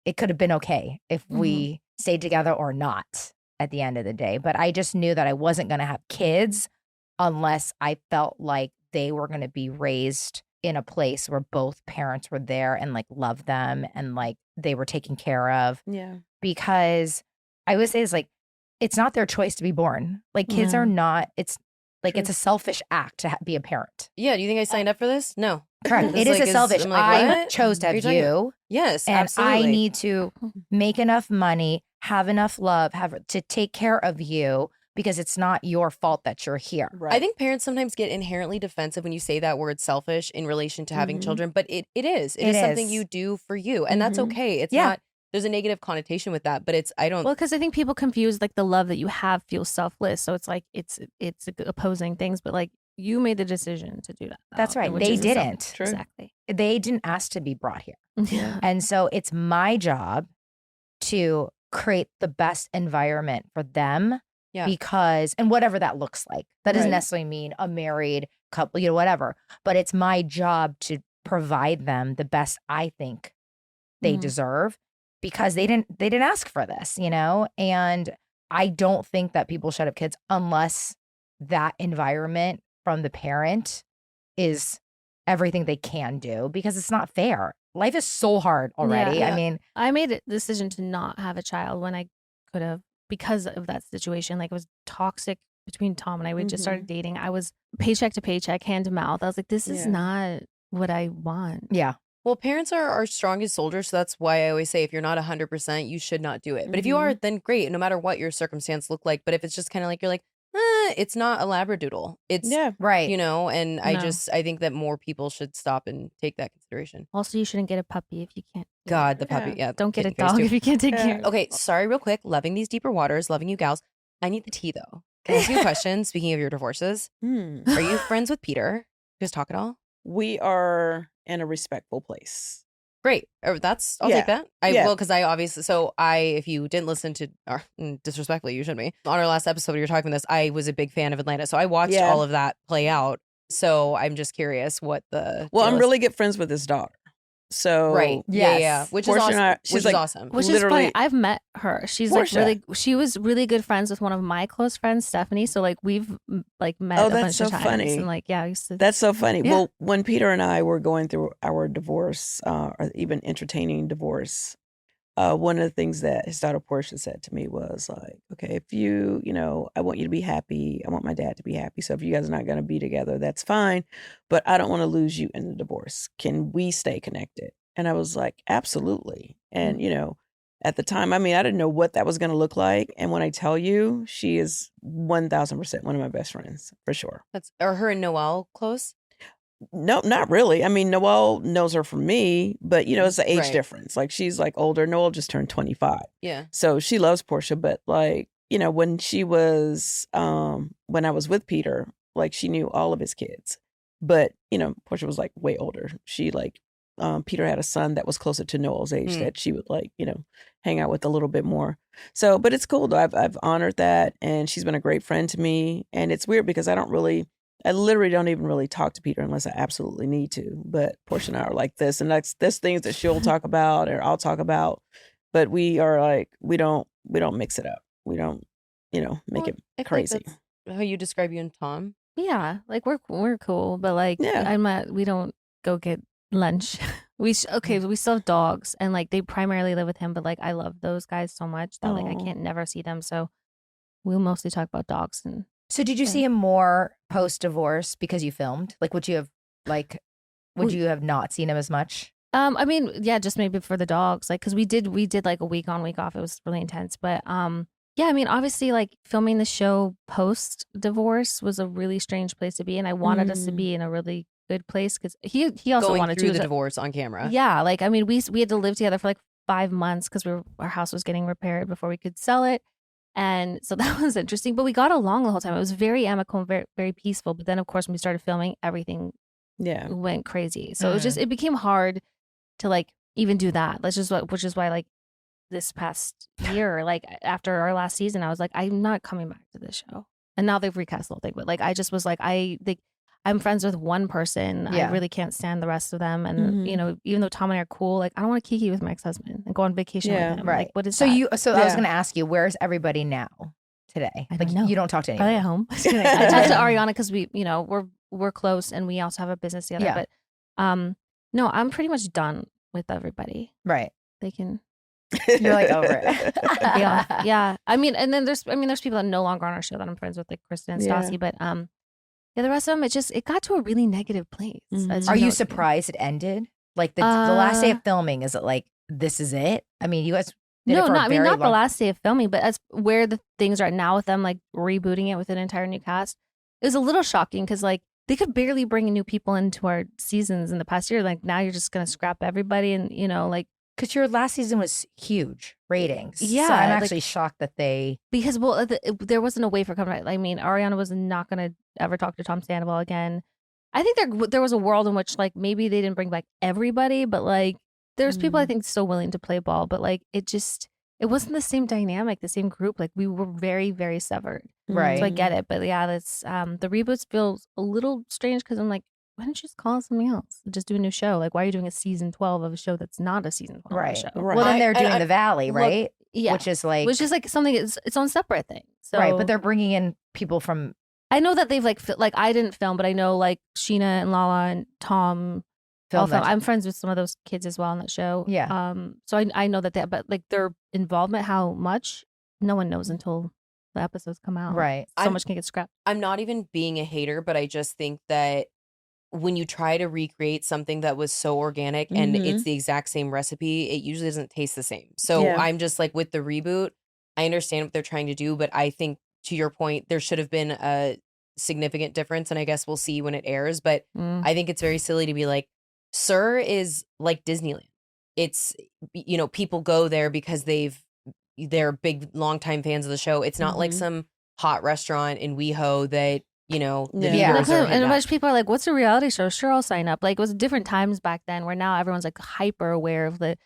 it could have been okay if we stayed together or not at the end of the day. But I just knew that I wasn't going to have kids unless I felt like they were going to be raised in a place where both parents were there and like loved them and like they were taken care of. Yeah. Because I would say it's not their choice to be born. Like kids are not, it's a selfish act to be a parent.
Yeah. Do you think I signed up for this? No.
Correct. It is a selfish. I chose to have you.
Yes,
and
absolutely.
I need to make enough money, have enough love, to take care of you because it's not your fault that you're here.
Right. I think parents sometimes get inherently defensive when you say that word selfish in relation to having children, but it is. It is something you do for you, and that's okay. It's not. There's a negative connotation with that, but well,
because I think people confuse like the love that you have feels selfless. So it's like it's opposing things, but like you made the decision to do that.
That's right.
which
They
is
didn't.
True.
Exactly.
They didn't ask to be brought here.
Yeah.
And so it's my job to create the best environment for them because, and whatever that looks like, that doesn't necessarily mean a married couple, whatever, but it's my job to provide them the best I think they deserve because they didn't ask for this, and I don't think that people should have kids unless that environment from the parent is everything they can do because it's not fair. Life is so hard already.
Yeah.
I mean,
I made a decision to not have a child when I could have because of that situation. Like, it was toxic between Tom and I. We just started dating. I was paycheck to paycheck, hand to mouth. I was like, this is not what I want.
Yeah.
Well, parents are our strongest soldiers. So that's why I always say if you're not 100%, you should not do it. But if you are, then great, no matter what your circumstance look like. But if it's just kind of like, you're like, it's not a labradoodle. It's
right.
And I think that more people should stop and take that consideration.
Also, you shouldn't get a puppy if you can't.
God, the puppy. Yeah.
Don't get a
kitten phase
dog
too.
if you can't take care of it.
Okay, sorry, real quick. Loving these deeper waters, loving you gals. I need the tea though. Can I ask you a question? Speaking of your divorces, are you friends with Peter? Just talk it all.
We are in a respectful place.
Great. I'll take that. I will, because I obviously, if you didn't listen to, or disrespectfully, you shouldn't be. On our last episode, we were talking about this. I was a big fan of Atlanta. So I watched all of that play out. So I'm just curious what the.
Well, I'm really good friends with his daughter. So
right.
Yes.
Yeah. Which is
Portia
awesome.
and I-
Which
she's
is
like-
awesome.
Which is
Literally-
funny. I've met her. She's
Portia.
like she was really good friends with one of my close friends, Stephanie. So like we've like met a
that's
bunch
so
of times.
funny.
And like, I used to.
That's so funny.
Yeah.
Well, when Peter and I were going through our divorce, or even entertaining divorce, one of the things that his daughter Portia said to me was like, okay, if you, I want you to be happy. I want my dad to be happy. So if you guys are not going to be together, that's fine. But I don't want to lose you in the divorce. Can we stay connected? And I was like, absolutely. And, at the time, I didn't know what that was going to look like. And when I tell you, she is 1000% one of my best friends, for sure.
Are her and Noelle close?
No, not really. Noelle knows her from me, but it's the age difference. Like, she's like older. Noelle just turned 25.
Yeah.
So she loves Portia, but like, when she was, when I was with Peter, like, she knew all of his kids, but Portia was like way older. She like, Peter had a son that was closer to Noel's age that she would like, hang out with a little bit more. So, but it's cool though. I've honored that, and she's been a great friend to me. And it's weird because I literally don't even really talk to Peter unless I absolutely need to. But Portia and I are like this, and there's things that she'll talk about or I'll talk about, but we are like, we don't mix it up. We don't, make it crazy.
How you describe you and Tom?
Yeah, like we're cool, but like we don't go get lunch. We still have dogs, and like they primarily live with him, but like I love those guys so much that like I can't never see them. So we'll mostly talk about dogs. And
so did you see him more post divorce because you filmed? Like, would you have not seen him as much?
Just maybe for the dogs, like, because we did like a week on, week off. It was really intense, but obviously, like, filming the show post divorce was a really strange place to be, and I wanted us to be in a really good place because he also
Going
wanted
through
to
the divorce on camera.
Yeah, like we had to live together for like 5 months because our house was getting repaired before we could sell it, and so that was interesting. But we got along the whole time. It was very amicable, very, very peaceful. But then, of course, when we started filming, everything went crazy. So it became hard to like even do that. Which is why like this past year, like after our last season, I was like, I'm not coming back to this show. And now they've recast the whole thing, but like I just was like, I'm friends with one person. I really can't stand the rest of them. And even though Tom and I are cool, like I don't want to kiki with my ex-husband and go on vacation with him.
Right.
Like, what is
so
that?
I was going to ask you, where's everybody now today?
I don't know.
You don't talk to anyone.
Are they at home? I talked to Ariana because we, we're close and we also have a business together.
Yeah.
But no, I'm pretty much done with everybody.
Right.
They can.
You're like over it.
Yeah. And then there's people that are no longer on our show that I'm friends with, like Kristen and Stassi. But the rest of them, it got to a really negative place.
Are you surprised it ended? Like the last day of filming, is it like, this is it? You guys did it for
not the last day of filming, but as where the things are now with them, like rebooting it with an entire new cast. It was a little shocking because like they could barely bring new people into our seasons in the past year. Like now you're just going to scrap everybody and, like
Because your last season was huge ratings.
Yeah,
so I'm actually shocked that they
because there wasn't a way for coming back. I mean, Ariana was not going to ever talk to Tom Sandoval again. I think there was a world in which like maybe they didn't bring back everybody, but like there's people I think still willing to play ball, but like it wasn't the same dynamic, the same group. Like we were very, very severed.
right.
So I get it, but yeah, that's the reboots feels a little strange because I'm like, why don't you just call it something else? Just do a new show. Like, why are you doing a season 12 of a show that's not a season 12
Right.
of a show?
Well, then they're doing The Valley, right?
Yeah,
which is like
something its own separate thing. So
right, but they're bringing in people from.
I know that they've like I didn't film, but I know like Sheena and Lala and Tom. I'm friends with some of those kids as well on that show.
Yeah.
So I know that but like their involvement, how much, no one knows until the episodes come out.
Right.
So much can get scrapped.
I'm not even being a hater, but I just think that when you try to recreate something that was so organic and it's the exact same recipe, it usually doesn't taste the same. So I'm just like, with the reboot, I understand what they're trying to do, but I think to your point, there should have been a significant difference, and I guess we'll see when it airs. But I think it's very silly to be like, Sir is like Disneyland. It's, people go there because they're big longtime fans of the show. It's not like some hot restaurant in WeHo that the viewers are
and a bunch of people are like, what's a reality show? Sure, I'll sign up. Like, it was different times back then where now everyone's like hyper aware of the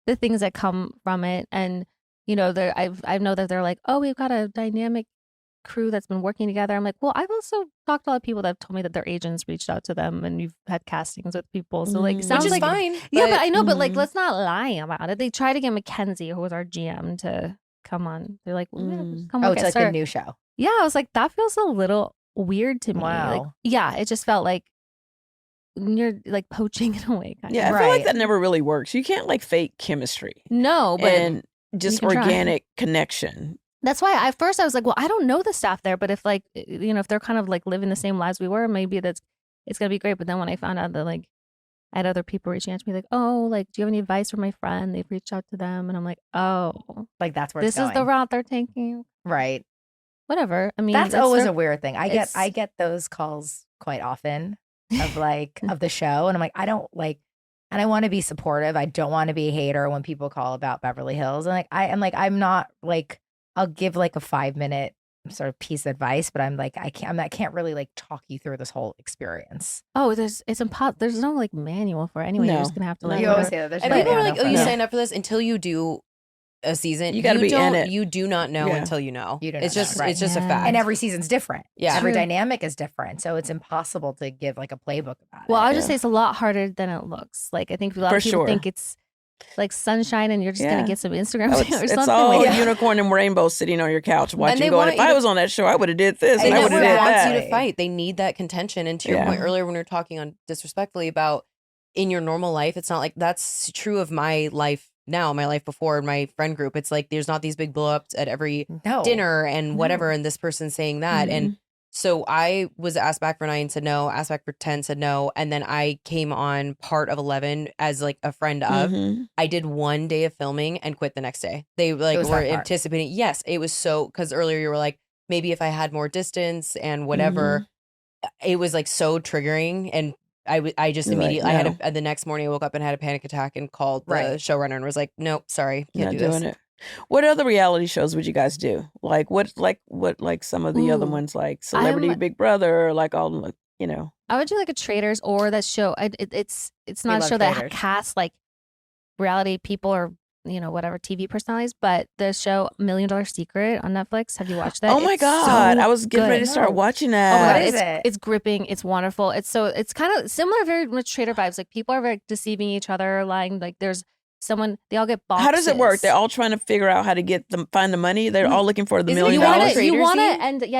things that come from it. And, I know that they're like, oh, we've got a dynamic crew that's been working together. I'm like, well, I've also talked to a lot of people that have told me that their agents reached out to them and you've had castings with people. So like, sounds
which is
like
fine.
Yeah, but I know, but like, let's not lie about it. They tried to get Mackenzie, who was our GM, to come on. They're like, come work
it's
at
like
Sir.
the new show.
Yeah, I was like, that feels a little weird to me.
Wow.
Like, yeah, it just felt like you're like poaching in a way.
I feel like that never really works. You can't like fake chemistry.
No, but
and just organic connection.
That's why at first I was like, well, I don't know the staff there, but if like, if they're kind of like living the same lives we were, maybe it's going to be great. But then when I found out that like I had other people reaching out to me like, oh, like, do you have any advice for my friend? They've reached out to them. And I'm like, oh,
like that's where
this is the route they're taking.
Right.
Whatever. I mean,
that's always a weird thing. I get those calls quite often of like, of the show. And I'm like, I don't like, and I want to be supportive. I don't want to be a hater when people call about Beverly Hills. And like, I'm not like, I'll give like a 5-minute sort of piece of advice, but I'm like, I can't really like talk you through this whole experience.
Oh, it's impossible. There's no like manual for it anyway.
No.
You're just gonna have to like.
You always say that.
And people are like, oh, you signed up for this until you do a season.
You got to be in it.
You do not know until you know.
You don't
it's
know,
just
right.
it's just a fact.
And every season's different.
Yeah.
Every dynamic is different. So it's impossible to give like a playbook about it.
Well, I'll just say it's a lot harder than it looks. Like I think a lot of people think it's like sunshine and you're just gonna get some Instagram or something.
It's all unicorn and rainbow sitting on your couch watching. Going, if I was on that show, I would have did this and I would have did that.
They want you to fight. They need that contention. And to your point earlier, when we were talking on disrespectfully about in your normal life, it's not like that's true of my life now, my life before, my friend group. It's like there's not these big blow ups at every dinner and whatever, and this person's saying that and. So I was asked back for 9, said no, asked back for 10, said no. And then I came on part of 11 as like a friend of. I did 1 day of filming and quit the next day. They like were anticipating. Yes, it was so, because earlier you were like, maybe if I had more distance and whatever, it was like so triggering. And I just immediately, I had the next morning I woke up and had a panic attack and called the showrunner and was like, nope, sorry, can't do this.
It. What other reality shows would you guys do? Like what some of the other ones, like Celebrity Big Brother, or like all
I would do like a Traders or that show. It's not a show that casts like reality people or whatever TV personalities, but the show $1 Million Secret on Netflix. Have you watched that?
Oh my God, I was getting ready to start watching that.
What is it?
It's gripping. It's wonderful. It's kind of similar, very much Trader vibes. Like people are very deceiving each other, lying. Like there's someone, they all get boxes.
How does it work? They're all trying to figure out how to find the money. They're all looking for the $1 million.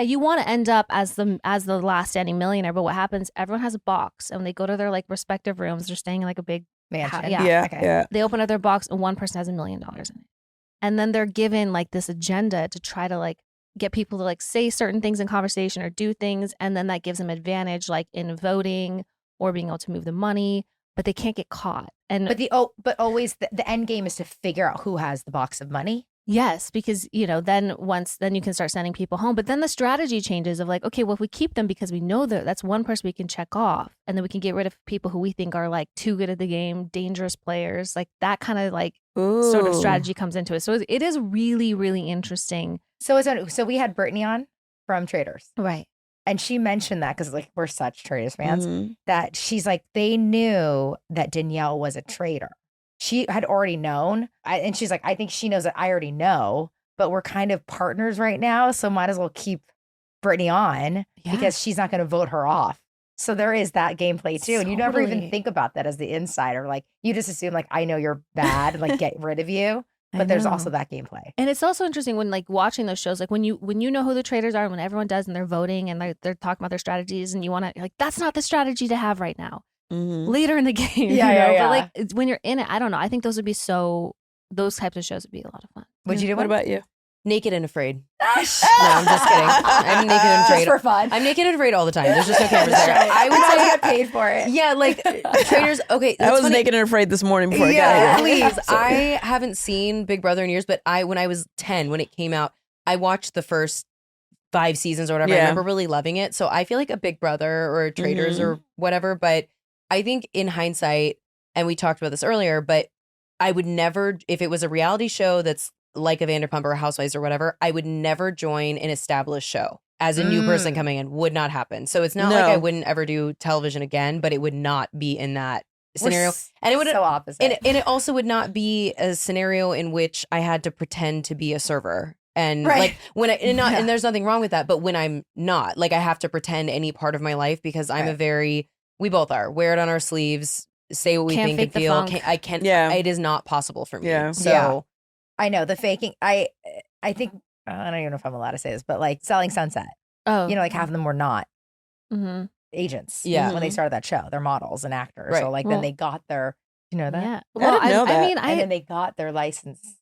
You want to end up as the last standing millionaire. But what happens? Everyone has a box, and they go to their like respective rooms. They're staying in like a big
mansion.
Yeah.
They open up their box, and one person has $1 million in it, and then they're given like this agenda to try to like get people to like say certain things in conversation or do things, and then that gives them advantage like in voting or being able to move the money. But they can't get caught. But always the end game is to figure out who has the box of money. Yes, because, then you can start sending people home. But then the strategy changes of like, okay, well, if we keep them because we know that that's one person we can check off, and then we can get rid of people who we think are like too good at the game, dangerous players, like that kind of like sort of strategy comes into it. So it is really, really interesting.
So we had Brittany on from Traders.
Right.
And she mentioned that because like we're such Traders fans that she's like, they knew that Danielle was a traitor. She had already known. And she's like, I think she knows that I already know, but we're kind of partners right now. So might as well keep Brittany on because she's not going to vote her off. So there is that gameplay too. And you never even think about that as the insider. Like you just assume like, I know you're bad, like get rid of you. But there's also that gameplay.
And it's also interesting when like watching those shows, like when you know who the traders are, when everyone does and they're voting and they're talking about their strategies and you want to like, that's not the strategy to have right now. Later in the game. But like when you're in it, I don't know. I think those types of shows would be a lot of fun.
Would you do?
What about you?
Naked and Afraid. No, I'm just kidding. I'm naked and afraid.
Just for fun.
I'm naked and afraid all the time. There's just no cameras there. I would say
I got paid for it.
Yeah, like Traders. Okay,
I was
funny.
naked and afraid this morning before I got here.
Please. I haven't seen Big Brother in years, but when I was 10, when it came out, I watched the first 5 seasons or whatever. I remember really loving it. So I feel like a Big Brother or a Traders or whatever. But I think in hindsight, and we talked about this earlier, but I would never, if it was a reality show that's like a Vanderpump or a Housewives or whatever, I would never join an established show as a new person coming in. Would not happen. So it's not like I wouldn't ever do television again, but it would not be in that scenario. And it would
so opposite.
And it also would not be a scenario in which I had to pretend to be a server. And like when and there's nothing wrong with that, but when I'm not, like I have to pretend any part of my life because I'm we both are, wear it on our sleeves, say what we think and feel. I can't. It is not possible for me.
Yeah.
So
I know the faking. I think I don't even know if I'm allowed to say this, but like Selling Sunset.
Oh,
like half of them were not agents.
Yeah.
When they started that show, they're models and actors.
Right.
So like then they got their, that.
Yeah.
Well, I didn't know that.
I mean,
and then they got their license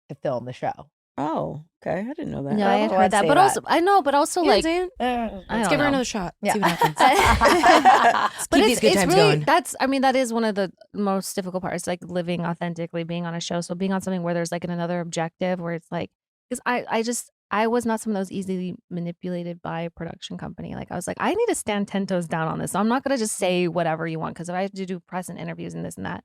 to film the show.
Oh, okay. I didn't know that.
No, I had heard that, but also I know, but also like
let's give her another shot.
Yeah.
See what happens.
But
keep these good times going.
That is one of the most difficult parts, like living authentically, being on a show. So being on something where there's like another objective, where it's like, because I was not someone that was easily manipulated by a production company. Like I was like, I need to stand 10 toes down on this. So I'm not going to just say whatever you want. Because if I have to do press and interviews and this and that,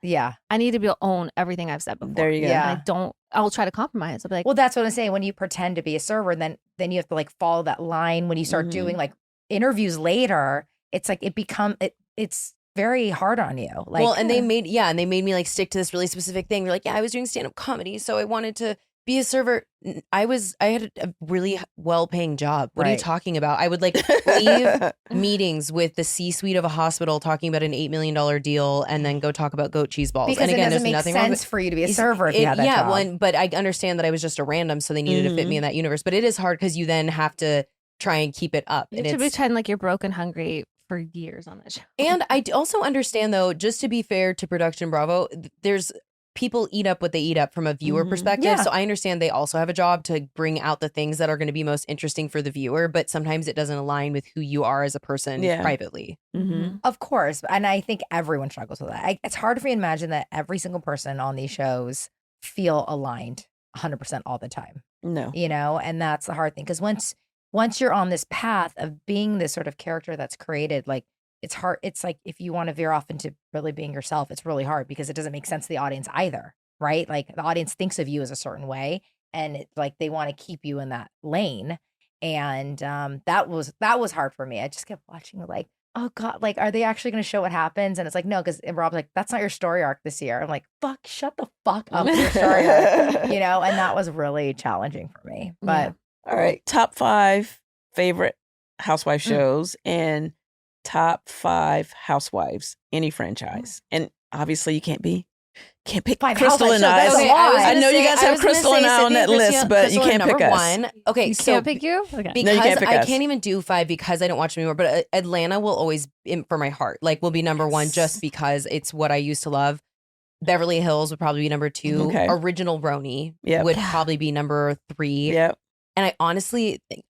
I need to be able to own everything I've said before.
There you go.
Yeah.
And I'll try to compromise. I'll be like,
well, that's what I'm saying. When you pretend to be a server, then you have to like follow that line. When you start doing like interviews later, it's like it's very hard on you. Like,
well, and they made me like stick to this really specific thing. We're like, I was doing stand-up comedy, so I wanted to be a server. I had a really well-paying job. What are you talking about? I would like leave meetings with the C-suite of a hospital talking about an $8 million deal and then go talk about goat cheese balls.
Because
and again,
it doesn't
there's
make
nothing wrong
sense
with
for you to be a server if you have that job.
Well, but I understand that I was just a random, so they needed to fit me in that universe. But it is hard because you then have to try and keep it up.
You have to pretend like you're broke and hungry for years on that show.
And I also understand, though, just to be fair to Production Bravo, there's people eat up what they eat up from a viewer perspective.
Yeah.
So I understand they also have a job to bring out the things that are going to be most interesting for the viewer, but sometimes it doesn't align with who you are as a person privately.
Of course. And I think everyone struggles with that. It's hard for me to imagine that every single person on these shows feel aligned 100% all the time.
No.
And that's the hard thing. Because once you're on this path of being this sort of character that's created, like, it's hard. It's like if you want to veer off into really being yourself, it's really hard because it doesn't make sense to the audience either, right? Like the audience thinks of you as a certain way, and it's like they want to keep you in that lane. And that was hard for me. I just kept watching like, oh God, like are they actually going to show what happens? And it's like no, because Rob's like, that's not your story arc this year. I'm like, fuck, shut the fuck up with your story arc, And that was really challenging for me. But
all right, top 5 favorite housewife shows and top 5 housewives, any franchise. And obviously you can't pick Crystal and I.
Okay,
I know you guys have Crystal and I on that list, but you can't pick us.
One. Okay, so
can't pick you? Okay.
Because
no, you can't pick
I
us.
can't even do 5 because I don't watch them anymore. But Atlanta will always, for my heart, like will be number 1 just because it's what I used to love. Beverly Hills would probably be number 2.
Okay.
Original Roni would probably be number 3.
Yep.
And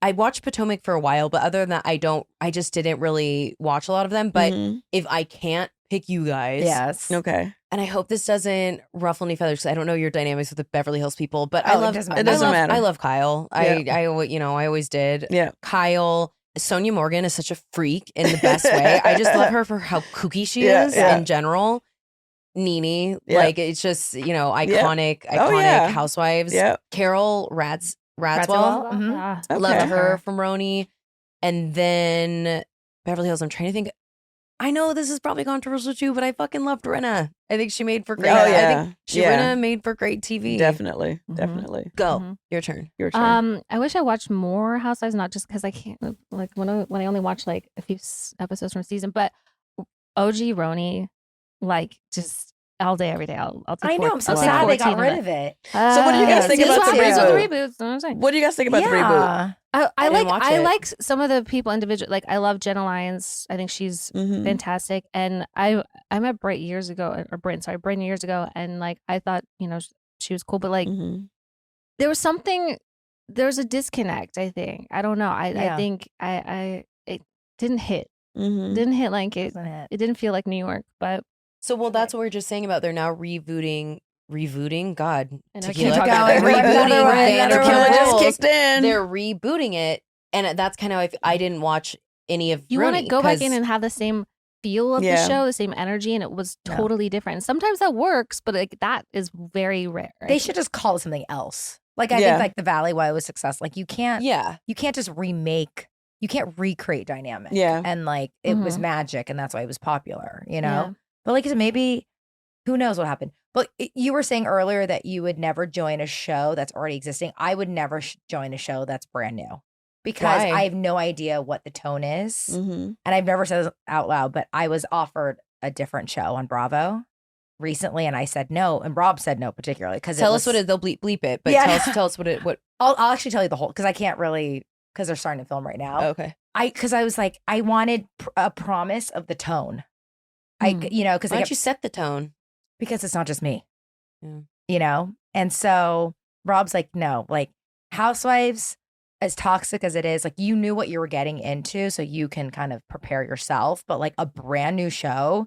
I watched Potomac for a while, but other than that, I just didn't really watch a lot of them. But if I can't pick you guys,
yes,
okay,
and I hope this doesn't ruffle any feathers because I don't know your dynamics with the Beverly Hills people, but I love
it doesn't matter.
I love Kyle.
Yeah.
I always did.
Yeah.
Kyle, Sonia Morgan is such a freak in the best way. I just love her for how kooky she is in general. Nene, like it's just iconic Housewives. Yeah. Carol Radswell, loved her from Roni, and then Beverly Hills. I'm trying to think. I know this is probably controversial too, but I fucking loved Rinna. I think she made for great. I think Rinna made for great TV.
Definitely.
Go. Your turn.
I wish I watched more Housewives, not just because I can't. Like when I only watch like a few episodes from a season, but OG Roni, like just all day, every day. I'll take.
I know. I'm so sad they got rid of it.
So what do you guys think about the
reboot?
What do you guys think about the reboot?
I like some of the people individually. Like I love Jenna Lyons. I think she's fantastic. And I met Brynn years ago, and like I thought she was cool, but like there was a disconnect. I think I don't know. I think it didn't hit. Didn't hit like it. It didn't feel like New York, but.
So, that's what we are just saying about they're now rebooting. God,
Tequila
just kicked in.
They're rebooting it, and that's kind of I didn't watch any of.
You want to go back in and have the same feel of the show, the same energy, and it was totally different. Sometimes that works, but like that is very rare.
They should just call it something else. Like I think like the Valley, why it was successful. Like you can't just remake. You can't recreate dynamic.
Yeah,
and like it was magic, and that's why it was popular. But like I said, maybe who knows what happened. But you were saying earlier that you would never join a show that's already existing. I would never join a show that's brand new because I have no idea what the tone is. And I've never said this out loud, but I was offered a different show on Bravo recently and I said no. And Rob said no particularly.
Tell us what it is. They'll bleep it. But tell us what.
I'll actually tell you the whole because I can't really because they're starting to film right now.
Okay.
Because I was like, I wanted a promise of the tone. Because
why don't you set the tone?
Because it's not just me, and so Rob's like, no, like Housewives, as toxic as it is, like you knew what you were getting into, so you can kind of prepare yourself. But like a brand new show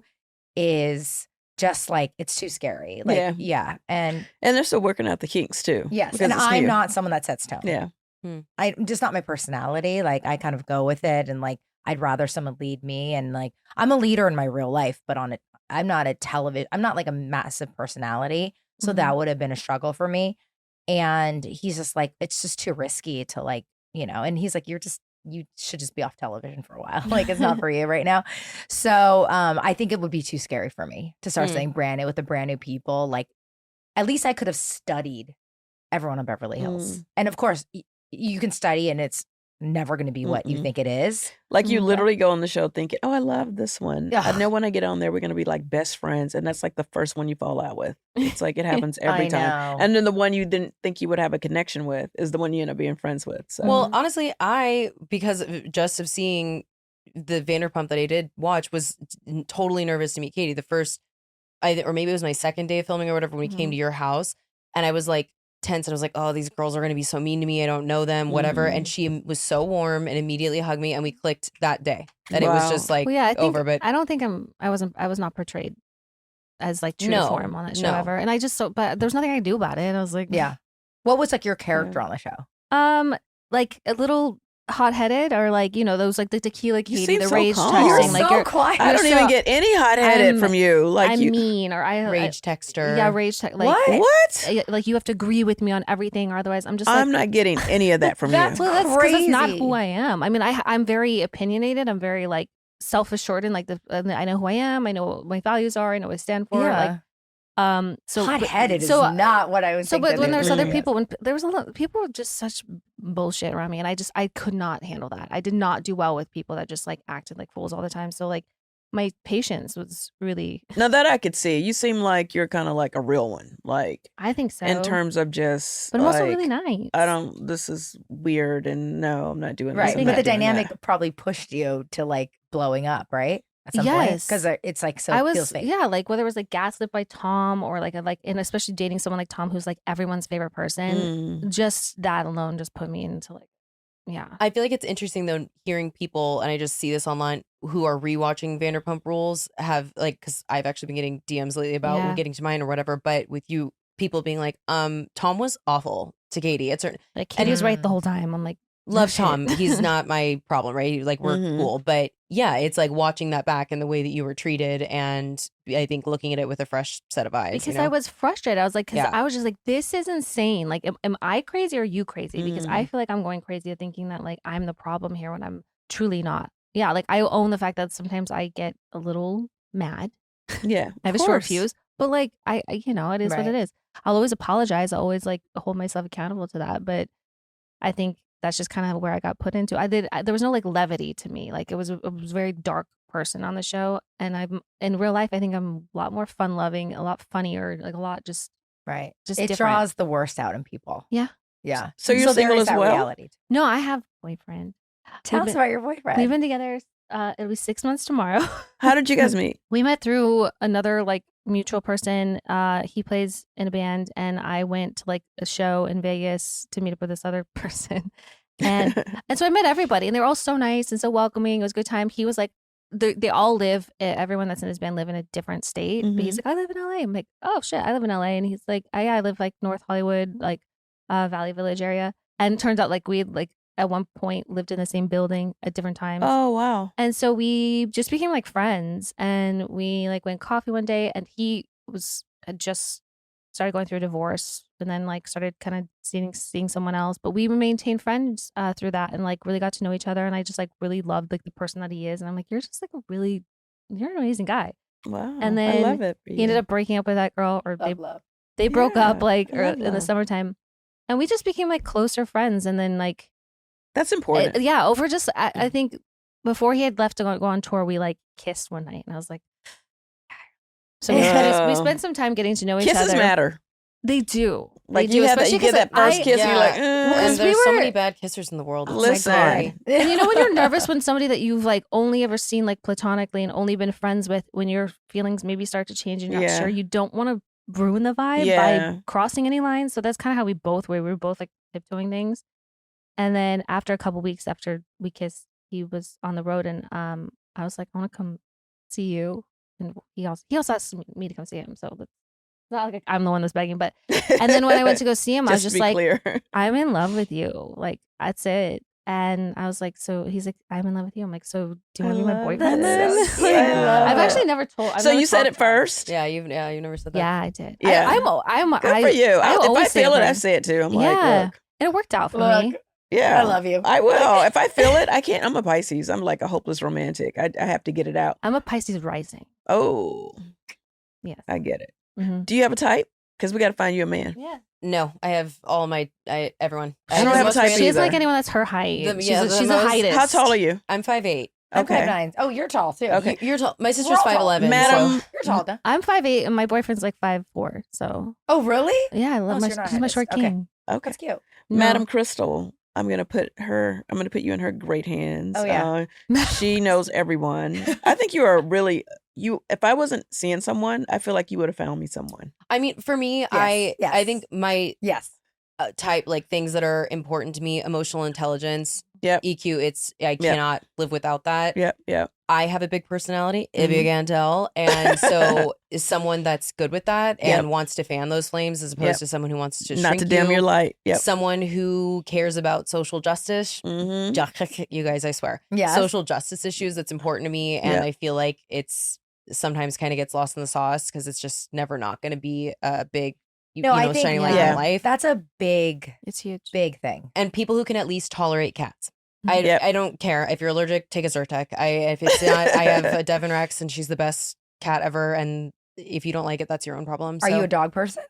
is just like it's too scary. Like, and
they're still working out the kinks too.
Yes, and I'm not someone that sets tone.
Yeah,
I'm just not my personality. Like I kind of go with it, and like. I'd rather someone lead me and like I'm a leader in my real life, but I'm not like a massive personality. So that would have been a struggle for me. And he's just like, it's just too risky to like, and he's like, you should just be off television for a while. Like it's not for you right now. So I think it would be too scary for me to start something brand new with the brand new people. Like at least I could have studied everyone on Beverly Hills. And of course you can study and it's never going to be what you think it is.
Like you literally go on the show thinking, oh, I love this one. I know when I get on there, we're going to be like best friends. And that's like the first one you fall out with. It's like it happens every time. And then the one you didn't think you would have a connection with is the one you end up being friends with. So.
Well, honestly, because of seeing the Vanderpump that I did watch, was totally nervous to meet Katie. The first, or maybe it was my second day of filming or whatever, when we came to your house. And I was like, tense and I was like, oh, these girls are going to be so mean to me. I don't know them, whatever. And she was so warm and immediately hugged me and we clicked that day. And it was just like over. But
I don't think I was not portrayed as like true to form on that show ever. And but there's nothing I can do about it. And I was like,
what was like your character on the show?
Like a little hot-headed or like those like the tequila Katie, the
so
rage
calm.
texting.
You're so quiet.
I don't even get any hot-headed from you. Like
I'm mean or I
rage texter.
Yeah, rage text. Like,
what?
Like you have to agree with me on everything, or otherwise I'm just.
I'm not getting any of that from you.
That's
crazy. That's not who I am. I mean, I'm very opinionated. I'm very like self-assured and like I know who I am. I know what my values are. I know what I stand for. Like. So
hot-headed is not what I was thinking.
But when there's other people, when there was a lot, people were just such bullshit around me, and I could not handle that. I did not do well with people that just like acted like fools all the time. So like my patience was really.
Now that I could see, you seem like you're kind of like a real one. Like
I think so.
In terms of just,
but I'm also really nice.
This is weird, and no, I'm not doing
right.
this.
But the dynamic probably pushed you to like blowing up, right? At some point, because it's like so. It feels fake.
Like whether it was like gaslit by Tom or like and especially dating someone like Tom who's like everyone's favorite person. Just that alone just put me into like,
I feel like it's interesting though hearing people, and I just see this online, who are rewatching Vanderpump Rules have like, because I've actually been getting DMs lately about getting to mine or whatever, but with you, people being like, Tom was awful to Katie. It's
like Katie was right the whole time. I'm like,
love Tom. He's not my problem, right? Like we're cool. But yeah, it's like watching that back and the way that you were treated, and I think looking at it with a fresh set of eyes.
Because I was frustrated. I was like, because I was just like, this is insane. Like, am I crazy or are you crazy? Because I feel like I'm going crazy thinking that like I'm the problem here when I'm truly not. Yeah, like I own the fact that sometimes I get a little mad.
Yeah,
I have a short fuse, but like I you know, it is what it is. I'll always apologize. I'll always like hold myself accountable to that. But I think that's just kind of where I got put into. There was no like levity to me. Like it was a very dark person on the show, and I'm in real life. I think I'm a lot more fun loving, a lot funnier, like a lot just
it
different.
draws the worst out in people.
Yeah.
So you're single as well?
Reality.
No, I have a boyfriend.
Tell us about your boyfriend.
We've been together. It'll be 6 months tomorrow.
How did you guys meet?
We met through another like mutual person. He plays in a band, and I went to like a show in Vegas to meet up with this other person. And so I met everybody, and they were all so nice and so welcoming. It was a good time. He was like, they all live, everyone that's in his band live in a different state. But he's like, I live in LA. I'm like, oh shit, I live in LA. And he's like, I live like North Hollywood, like Valley Village area. And it turns out like we like at one point lived in the same building at different times.
Oh wow.
And so we just became like friends, and we like went coffee one day, and he had just started going through a divorce, and then like started kind of seeing someone else. But we maintained friends through that, and like really got to know each other. And I just like really loved like the person that he is. And I'm like, you're just like you're an amazing guy.
Wow.
And then
I love it.
He ended up breaking up with that girl, or they broke up like in the summertime, and we just became like closer friends. And then like
that's important.
Over just I think before he had left to go on tour, we like kissed one night, and I was like, so we spent some time getting to know each other.
Kisses matter.
They do.
Like you get that first kiss, and you're like,
and there's so many bad kissers in the world.
Listen,
and you know when you're nervous when somebody that you've like only ever seen like platonically and only been friends with, when your feelings maybe start to change and you're not sure, you don't want to ruin the vibe by crossing any lines. So that's kind of how we both were. We were both like tiptoeing things. And then after a couple weeks after we kissed, he was on the road, and I was like, I want to come see you. And he also asked me to come see him. So it's not like I'm the one that's begging, but and then when I went to go see him, I was just like, clear. I'm in love with you. Like that's it. And I was like, so he's like, I'm in love with you. I'm like, so do you want to be my boyfriend then? I've actually never told.
So you said it first?
Yeah, you never said that.
Yeah, I did.
Yeah,
I'm
good for you. If I feel it, I say it too. I'm like, look.
And it worked out for me.
Yeah,
I love you.
I will. If I feel it, I can't. I'm a Pisces. I'm like a hopeless romantic. I have to get it out.
I'm a Pisces rising.
Oh,
yes,
I get it. Mm-hmm. Do you have a type? Because we got to find you a man.
Yeah.
No, I have all my everyone.
I don't have a type either.
She's like anyone that's her height. She's a heightist.
How tall are you?
I'm 5'8".
I'm 5'9". Oh, you're tall too.
Okay, you're tall. My sister's 5'11".
Madam,
so.
You're tall.
I'm 5'8", and my boyfriend's like 5'4". So.
Oh really?
Yeah, I love he's my short king.
Okay,
that's cute.
Madam Crystal. I'm gonna put you in her great hands.
Oh yeah,
she knows everyone. I think you are really if I wasn't seeing someone, I feel like you would have found me someone.
I mean, for me, I think my type, like things that are important to me, emotional intelligence, EQ. I cannot live without that.
Yep.
I have a big personality, if you can tell, and so is someone that's good with that and wants to fan those flames, as opposed to someone who wants to
not to dim your light. Yep.
Someone who cares about social justice.
Mm-hmm.
You guys, I swear.
Yeah.
Social justice issues. That's important to me, and I feel like it's sometimes kind of gets lost in the sauce because it's just never not going to be a big. I think shining light in life.
That's a
it's huge,
big thing.
And people who can at least tolerate cats. I don't care if you're allergic. Take a Zyrtec. If it's not, I have a Devon Rex, and she's the best cat ever. And if you don't like it, that's your own problem.
Are you a dog person?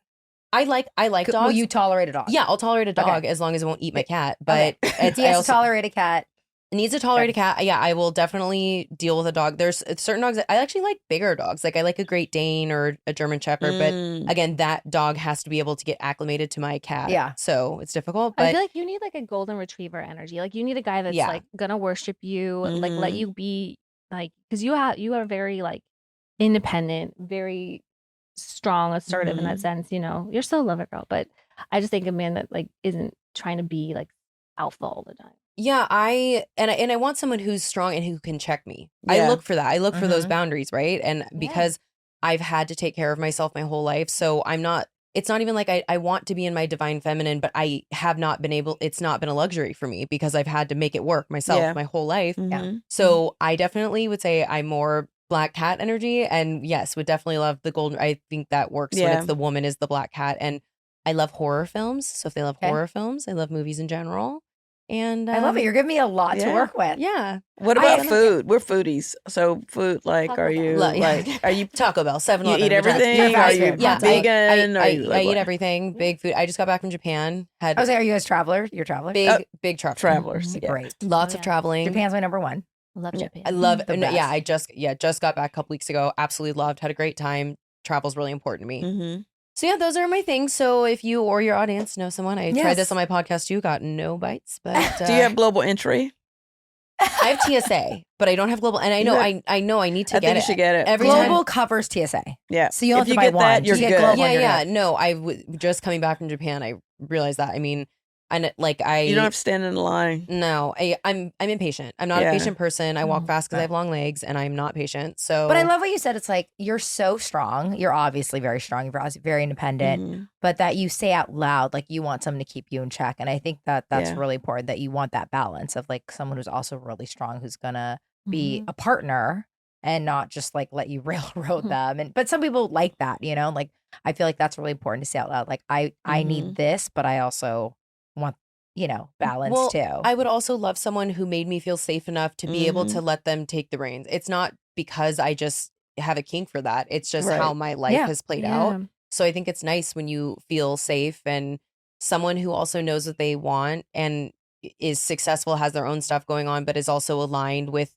I like dogs.
Will you tolerate a dog?
Yeah, I'll tolerate a dog as long as it won't eat my cat. But
he has to tolerate a cat.
Needs to tolerate a cat. Yeah, I will definitely deal with a dog. There's certain dogs that I actually like bigger dogs. Like I like a Great Dane or a German Shepherd. But again, that dog has to be able to get acclimated to my cat.
Yeah.
So it's difficult. But
I feel like you need like a golden retriever energy. Like you need a guy that's like gonna worship you, like let you be like, because you are very like independent, very strong, assertive in that sense. You know, you're still a lover girl, but I just think a man that like isn't trying to be like alpha all the time.
Yeah, I want someone who's strong and who can check me. I
Yeah.
look for that. I look for those boundaries, right? And because I've had to take care of myself my whole life, so it's not even like I want to be in my divine feminine, but I have not been able, it's not been a luxury for me because I've had to make it work myself my whole life.
Mhm.
So I definitely would say I'm more black cat energy, and yes, would definitely love the golden. I think that works when it's the woman is the black cat. And I love horror films. So if they love horror films, I love movies in general. And
I love it. You're giving me a lot to work with.
Yeah.
What about food? We're foodies. So food, like,
Taco
are you
Bell.
are you
Taco Bell, 7-Eleven?
You eat everything?
Are
Are
you
you
vegan?
I
eat everything. Big food. I just got back from Japan.
I was like, are you guys traveler? You're a traveler?
Big
travelers. Yeah.
Great.
Lots of traveling.
Japan's my number one.
Love Japan.
I love it.
The
No,
best.
I just got back a couple weeks ago. Absolutely loved. Had a great time. Travel's really important to me.
Mm-hmm.
So yeah, those are my things. So if you or your audience know someone, I tried this
Yes.
on my podcast too. Got no bites, but
Do you have global entry?
I have TSA, but I don't have global. And I know I know I need to
I
get
think
it.
you should get it.
Every
Global
time.
covers TSA.
Yeah.
So you don't
if
have
you
to buy
get
one.
that, you're
You get
good.
global.
Yeah. No, just coming back from Japan, I realized that. I mean, you
don't have to stand in the line.
No, I'm impatient. I'm not a patient person. I walk fast because I have long legs, and I'm not patient. So,
But I love what you said. It's like, you're so strong. You're obviously very strong. You're obviously very independent.
Mhm.
But that you say out loud, like, you want someone to keep you in check. And I think that that's
Yeah.
really important, that you want that balance of like someone who's also really strong, who's gonna be
Mhm.
a partner and not just like let you railroad them. But some people like that, you know, like, I feel like that's really important to say out loud. Like, I need this, but I also want, balance too.
I would also love someone who made me feel safe enough to be able to let them take the reins. It's not because I just have a kink for that. It's just how my life has played out. So I think it's nice when you feel safe and someone who also knows what they want and is successful, has their own stuff going on, but is also aligned with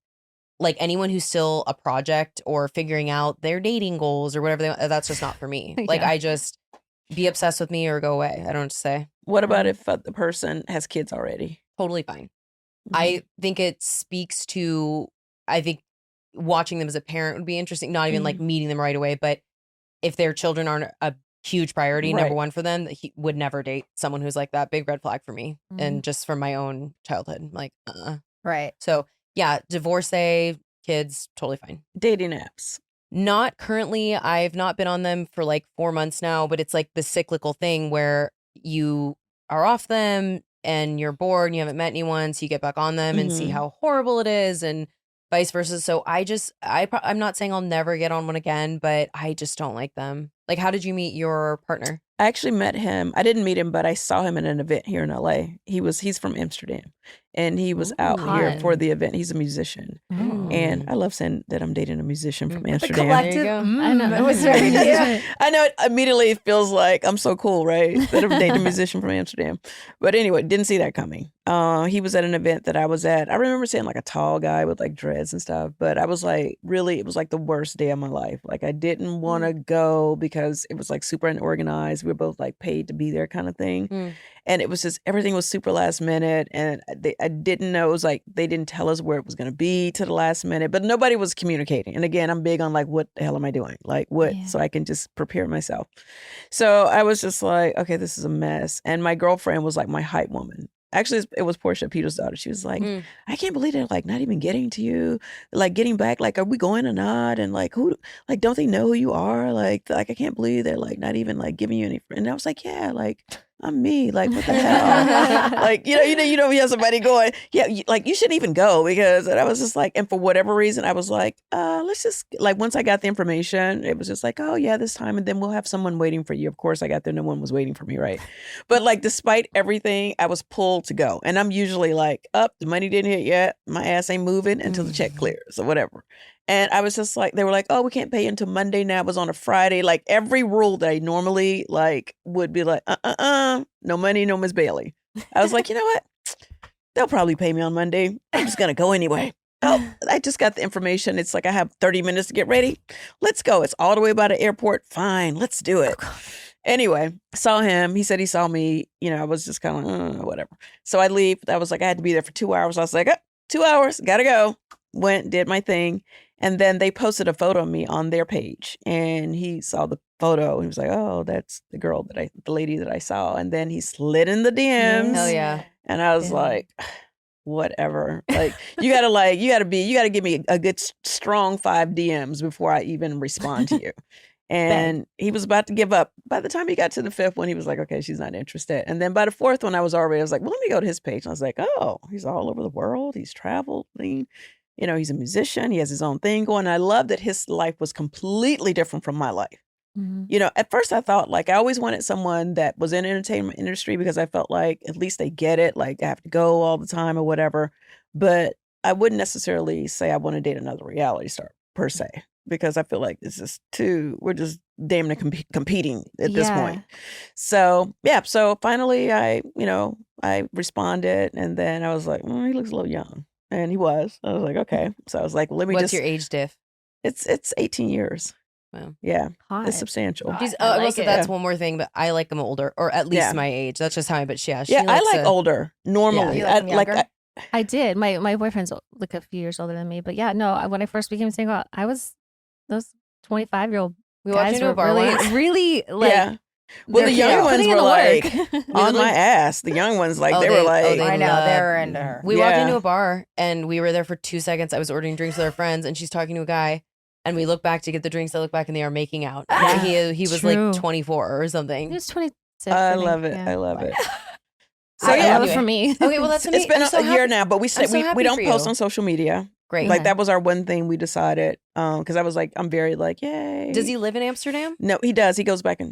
like anyone who's still a project or figuring out their dating goals or whatever. That's just not for me. Like, I just be obsessed with me or go away. I don't know what to say.
What about if the person has kids already?
Totally fine.
Mhm.
I think it speaks to, I think watching them as a parent would be interesting. Not even like meeting them right away, but if their children aren't a huge priority, number one for them, he would never date someone who's like that. Big red flag for me. And just from my own childhood, like,
Right.
So yeah, divorcee, kids, totally fine.
Dating apps.
Not currently. I've not been on them for like 4 months now, but it's like the cyclical thing where you are off them and you're bored and you haven't met anyone. So you get back on them and see how horrible it is and vice versa. So I'm not saying I'll never get on one again, but I just don't like them. Like, how did you meet your partner?
I actually met him. I didn't meet him, but I saw him at an event here in LA. He's from Amsterdam, and he was out here for the event. He's a musician, and I love saying that I'm dating a musician from Amsterdam.
Collective.
I know.
That was very good.
I know it immediately feels like I'm so cool, right? That I'm dating a musician from Amsterdam. But anyway, didn't see that coming. He was at an event that I was at. I remember seeing like a tall guy with like dreads and stuff, but I was like, really, it was like the worst day of my life. Like, I didn't want to go because it was like super unorganized. We were both like paid to be there kind of thing. And it was just, everything was super last minute. And I didn't know, it was like, they didn't tell us where it was going to be to the last minute, but nobody was communicating. And again, I'm big on like, what the hell am I doing? Like what? So I can just prepare myself. So I was just like, okay, this is a mess. And my girlfriend was like my hype woman. Actually, it was Portia, Peter's daughter. She was like, I can't believe they're like not even getting to you, like getting back. Like, are we going or not? And like, don't they know who you are? Like I can't believe they're like not even like giving you any. And I was like, yeah, like I'm me. Like, what the hell? Like, you know, you have somebody going, yeah, like you shouldn't even go because. And I was just like, and for whatever reason, I was like, let's just like once I got the information, it was just like, oh yeah, this time, and then we'll have someone waiting for you. Of course, I got there, no one was waiting for me, right? But like, despite everything, I was pulled to go, and I'm usually like, the money didn't hit yet, my ass ain't moving until the check clears or whatever. And I was just like, they were like, oh, we can't pay you until Monday. Now it was on a Friday. Like every rule that I normally like would be like, no money, no Miss Bailey. I was like, you know what? They'll probably pay me on Monday. I'm just going to go anyway. Oh, I just got the information. It's like I have 30 minutes to get ready. Let's go. It's all the way by the airport. Fine, let's do it. Anyway, saw him. He said he saw me. You know, I was just kind of whatever. So I leave. I was like, I had to be there for 2 hours. I was like, 2 hours, gotta go. Went, did my thing. And then they posted a photo of me on their page. And he saw the photo. He was like, oh, that's the lady that I saw. And then he slid in the DMs.
Hell yeah.
And I was like, whatever. Like you gotta give me a good strong 5 DMs before I even respond to you. And he was about to give up. By the time he got to the 5th one, he was like, okay, she's not interested. And then by the 4th one, I was like, well, let me go to his page. And I was like, oh, he's all over the world. He's traveling. You know, he's a musician. He has his own thing going. And I love that his life was completely different from my life.
Mm-hmm.
You know, at first I thought like I always wanted someone that was in the entertainment industry because I felt like at least they get it. Like I have to go all the time or whatever. But I wouldn't necessarily say I want to date another reality star per se. Because I feel like this is we're just damn near competing at this point. So, yeah. So finally I responded and then I was like, he looks a little young. And he was. I was like, okay. So I was like,
What's your age diff?
It's 18 years.
Wow.
Yeah.
Hot.
It's substantial.
I will say that's one more thing, but I like him older or at least my age. That's just how
I like older normally.
You like him younger?
I did. My boyfriend's like a few years older than me. But yeah, no, when I first became single, those 25-year-old guys were really like,
well, the young ones were like on my ass. The young ones, like they were like,
I know they were into her.
We walked into a bar and we were there for 2 seconds. I was ordering drinks with our friends and she's talking to a guy. And we look back to get the drinks. I look back and they are making out. He was like 24 or something.
He was 26.
I love it. Yeah. I love it.
So I love it for me.
Okay, well that's
it's been a year now, but we don't post on social media.
Great.
Like that was our one thing we decided. Because I was like, I'm very like, yay.
Does he live in Amsterdam?
No, he does. He comes back and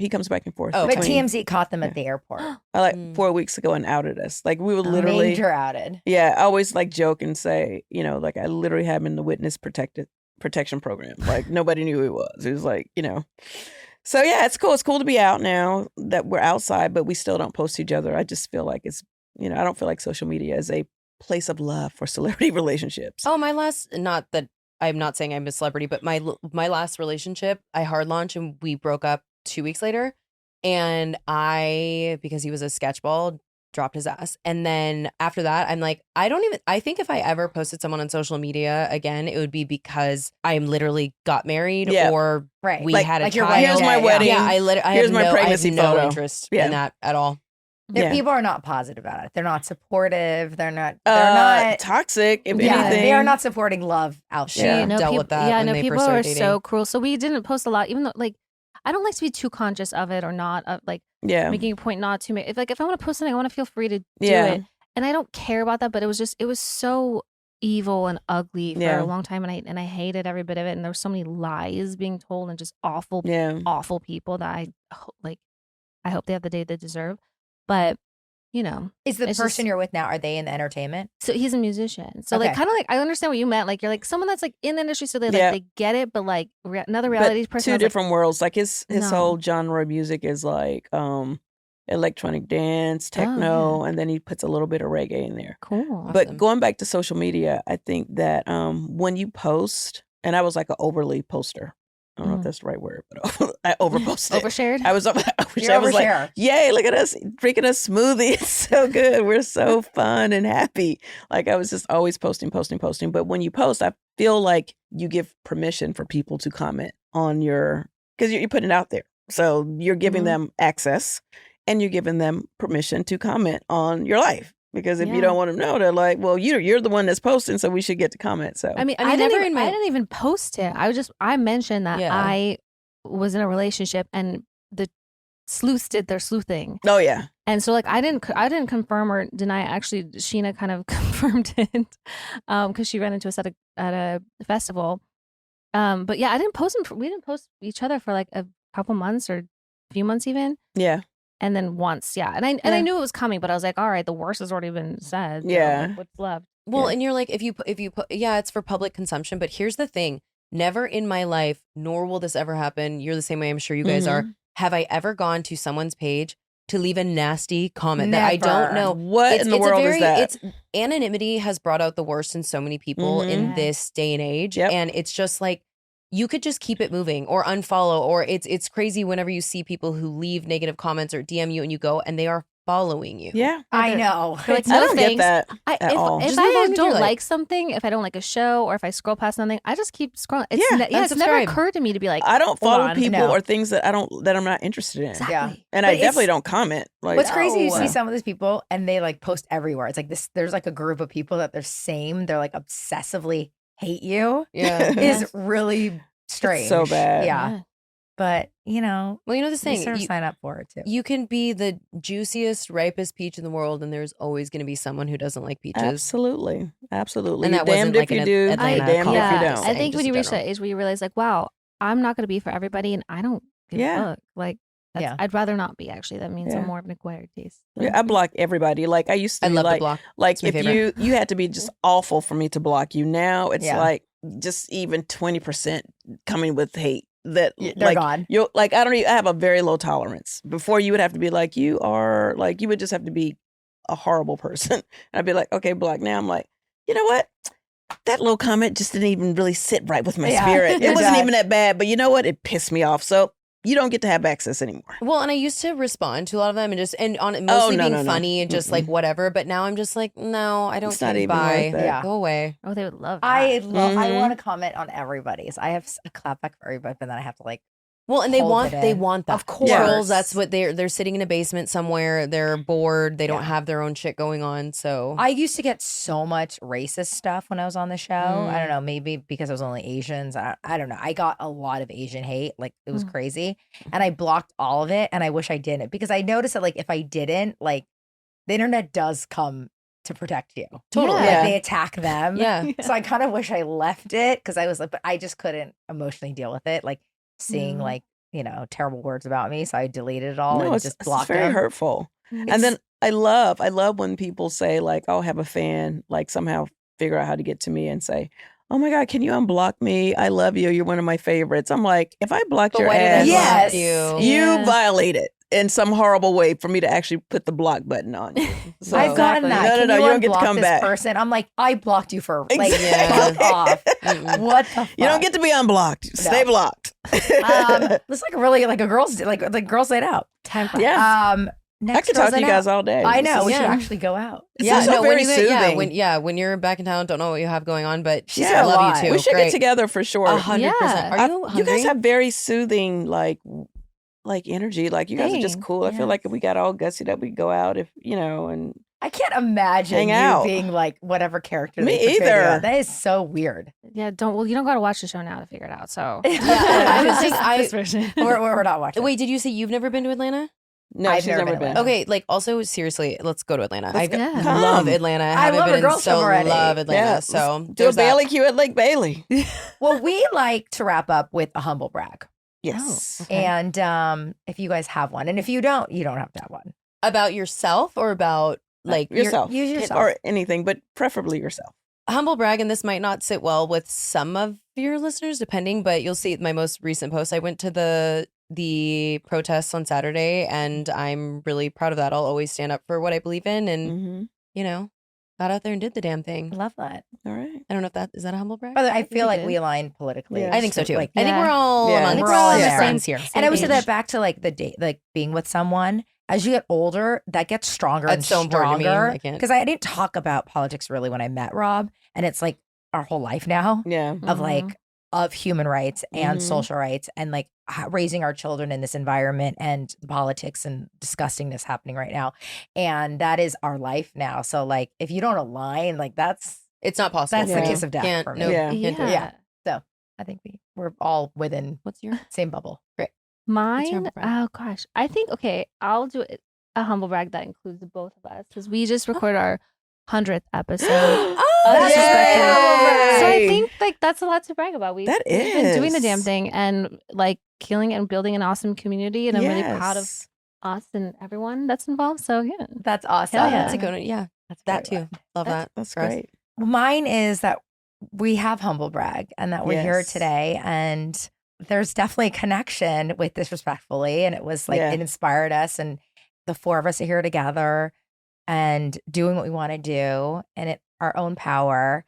forth.
Oh, but TMZ caught them at the airport.
Like 4 weeks ago and outed us. Like we would literally
major outed.
Yeah, I always like joke and say, like I literally had him in the witness protection program. Like nobody knew who he was. It was like, So yeah, it's cool. It's cool to be out now that we're outside, but we still don't post each other. I just feel like it's, I don't feel like social media is a place of love for celebrity relationships.
Oh, not that I'm not saying I'm a celebrity, but my last relationship, I hard launched and we broke up 2 weeks later. And because he was a sketchball, dropped his ass. And then after that, I'm like, I think if I ever posted someone on social media again, it would be because I literally got married or we had a child.
Here's my wedding.
Yeah,
here's my pregnancy
I have no
photo.
interest in that at all.
People are not positive about it. They're not supportive. They're not
toxic. If anything,
they are not supporting love out there.
Dealt with that.
Yeah,
when they
people
first
are
started
so cruel. So we didn't post a lot, even though like I don't like to be too conscious of it or not. Making a point not to make. If I want to post something, I want to feel free to do it, and I don't care about that. But it was so evil and ugly for a long time, and I hated every bit of it. And there were so many lies being told and just awful people that I hope they have the day they deserve. But
is the person you're with now, are they in the entertainment?
So he's a musician. So kind of I understand what you meant. Like you're like someone that's like in the industry, so they they get it. But like another reality person,
two different worlds. Like his whole genre of music is like electronic dance, techno, and then he puts a little bit of reggae in there.
Cool.
But going back to social media, I think that when you post, and I was like an overly poster. I don't know if that's the right word, but I overposted.
Overshared?
I was like, yay, look at us drinking a smoothie. It's so good. We're so fun and happy. Like I was just always posting. But when you post, I feel like you give permission for people to comment on because you're putting it out there. So you're giving them access and you're giving them permission to comment on your life. Because if you don't want to know, they're like, well, you're the one that's posting, so we should get to comment. So
I didn't even post it. I mentioned that I was in a relationship and the sleuths did their sleuthing.
Oh yeah.
And so like I didn't confirm or deny. Actually, Sheena kind of confirmed it because she ran into us at a festival. But yeah, I didn't post them. We didn't post each other for like a couple months or a few months even.
Yeah.
And then once, and I knew it was coming, but I was like, all right, the worst has already been said.
Yeah.
So what's left?
Well, and you're like, if you put, it's for public consumption. But here's the thing: never in my life, nor will this ever happen. You're the same way. I'm sure you guys are. Have I ever gone to someone's page to leave a nasty comment that I don't know?
What in the world is that?
Anonymity has brought out the worst in so many people in this day and age, and it's just like. you could just keep it moving or unfollow, or it's crazy whenever you see people who leave negative comments or DM you and you go and they are following you.
Yeah.
I know.
They're like,
I
no
don't get
thanks.
that at all.
If
Just move on
I
with your
don't
life.
like something, if I don't like a show, or if I scroll past something, I just keep scrolling. It's
Yeah,
it's never
unsubscribe.
occurred to me to be like,
I don't
hold
follow
on.
people
No.
or things that I'm not interested in.
Exactly.
Yeah.
And
But
I
it's-
definitely don't comment. Like,
What's crazy, you
No.
see some of these people and they like post everywhere. It's like this, there's like a group of people that they're like obsessively hate you
Yeah.
is really strange.
so bad.
Yeah. But,
Well, you know the
you
thing.
sort of
You,
sign up for it too.
you can be the juiciest, ripest peach in the world, and there's always going to be someone who doesn't like peaches.
Absolutely. Absolutely.
And
You're
that wasn't
damned
like
if you
an
do, you're
Atlanta
damned if you
comment.
don't.
I
saying,
think
just
when you
in
reach that
general.
age where you realize, like, wow, I'm not going to be for everybody, and I don't give
Yeah.
a fuck. Like,
Yeah.
I'd rather not be. Actually, that means
Yeah.
I'm more of an acquired taste.
Yeah, I block everybody. Like I used to
I
be
love
like,
the block.
like
It's my
if
favorite.
you had to be just awful for me to block you. Now it's
Yeah.
like just even 20% coming with hate. That
They're
like
gone.
you like I don't even I have a very low tolerance. Before you would have to be like you are like you would just have to be a horrible person. And I'd be like, okay, block. Now I'm like, you know what? That little comment just didn't even really sit right with my
Yeah,
spirit.
you're
It wasn't
done.
even that bad, but you know what? It pissed me off. So you don't get to have access anymore.
Well, and I used to respond to a lot of them and on mostly
no,
being
no, no.
funny and just like whatever. But now I'm just like, no, I don't
It's not
get
even
by.
worth it.
Yeah.
Go away.
Oh, they would love that.
I
Mhm.
want to comment on everybody's. I have a clapback for everybody, but then I have to like,
Well, and they
Hold
want
it
they
in.
want that.
Of course.
Trolls, that's what they're sitting in a basement somewhere. They're bored. They don't
Yeah.
have their own shit going on. So
I used to get so much racist stuff when I was on the show. I
Mm.
don't know, maybe because I was only Asians. I don't know. I got a lot of Asian hate. Like it was
Mm.
crazy. And I blocked all of it. And I wish I didn't because I noticed that like if I didn't, like the internet does come to protect you.
Totally.
Like
Yeah.
they attack them.
yeah.
So I kind of wish I left it because I was like, but I just couldn't emotionally deal with it. Like seeing
Yeah.
like, terrible words about me. So I deleted it all
No,
and
it's,
just
it's
blocked
very
them.
hurtful.
Mm.
And then I love when people say like, "I'll have a fan," like somehow figure out how to get to me and say, "Oh my God, can you unblock me? I love you. You're one of my favorites." I'm like, if I blocked
But
your
why did I
ass,
Yes.
block you?
you
Yeah.
violated in some horrible way for me to actually put the block button on you. So,
I've gotten that.
No,
Can
no,
you
you don't get to
unblock
come
this
back.
person? I'm like, I blocked you for like
Exactly.
fuck off.
Mm-mm.
What the fuck?
You don't get to be unblocked. Stay blocked.
It's like really like a girls like girls night out.
Time for
Yeah.
Um,
I
next
could talk
girls
to you
night
guys
out.
all day.
I
This
know
is-
we should
yeah.
actually go out.
It's
Yeah,
also
no,
very
when you
soothing.
when you're back in town, don't know what you have going on, but
She's
I
here a
love
lot.
you too.
We should
Great.
get together for sure.
100%. Are you hungry?
You guys have very soothing like energy. Like you guys are just
Thanks.
cool. I feel like if we got all gutsy that we go out if and
I can't imagine
Hang
you
out.
being like whatever character.
Me
they portray you
either.
as. That is so weird.
Yeah, you don't got to watch the show now to figure it out. So
Yeah,
I was
Just
saying,
this version.
we're not watching.
Wait, did you say you've never been to Atlanta?
no,
I've
she's
never
never
been to
been.
Atlanta.
Okay, like also seriously, let's go to Atlanta. I
go. Yeah.
love
Come.
Atlanta. I
I
haven't
love
been
a
in
girls'
so
trip already.
love Atlanta.
Yeah,
So
do a
there's that.
Bailey Q at Lake Bailey.
Well, we like to wrap up with a humble brag,
Yes.
Okay.
and if you guys have one, and if you don't have to have one.
About yourself or about like
yourself.
use yourself.
Or anything, but preferably yourself.
humble brag, and this might not sit well with some of your listeners, depending, but you'll see my most recent post. I went to the protests on Saturday, and I'm really proud of that. I'll always stand up for what I believe in, and
Mm-hmm.
Mm.
got out there and did the damn
I
thing.
love that.
All right.
I don't know if is that a humble brag?
By the way, I feel like
did.
we align politically.
Yeah.
I think so too.
Like,
I think we're all
Yeah.
amongst
We're all in
the
there.
friends here.
and I would say
page.
that back to like the date, like being with someone. As you get older, that gets stronger and
That's so important to me.
stronger.
I can't-
Because I didn't talk about politics really when I met Rob, and it's like our whole life now
Yeah.
of like of human rights and
Mhm.
social rights and like raising our children in this environment and the politics and disgustingness happening right now, and that is our life now. So like if you don't align, like
It's not possible.
that's
Yeah.
the kiss of death
Can't-
for me.
nope.
Yeah.
Can't do it.
Yeah. I think we're all within
What's your
same bubble.
Mine,
humble brag?
oh gosh, I think I'll do a humble brag that includes the both of us because we just recorded our 100th episode.
That's
Yay!
So I think like that's a lot to brag about. We've
That
been doing the damn
is.
thing and like killing it and building an awesome community, and I'm really proud of
Yes.
us and everyone that's involved. So yeah,
That's awesome.
Hell yeah.
That's a good one. Yeah,
That's a
that
great
too.
one.
Love that.
That's
for us.
great.
Mine is that we have humble brag and that we're here
Yes.
today, and there's definitely a connection with Disrespectfully, and it was like
Yeah.
it inspired us, and the four of us are here together and doing what we want to do and at our own power.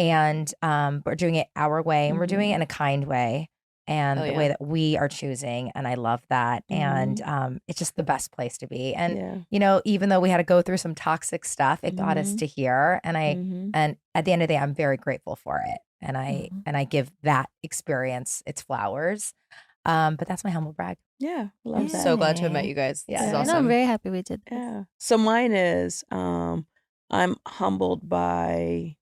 And we're doing it our way, and we're doing it in a kind way, and the way that we are choosing. And I love that. And it's just the best place to be. And, you know, even though we had to go through some toxic stuff, it got us to here. And and at the end of the day, I'm very grateful for it. And I give that experience its flowers. But that's my humble brag.
Yeah, love that.
So glad to have met you guys.
Yeah,
This is
I
awesome.
know, I'm very happy we did this.
Yeah. So mine is I'm humbled by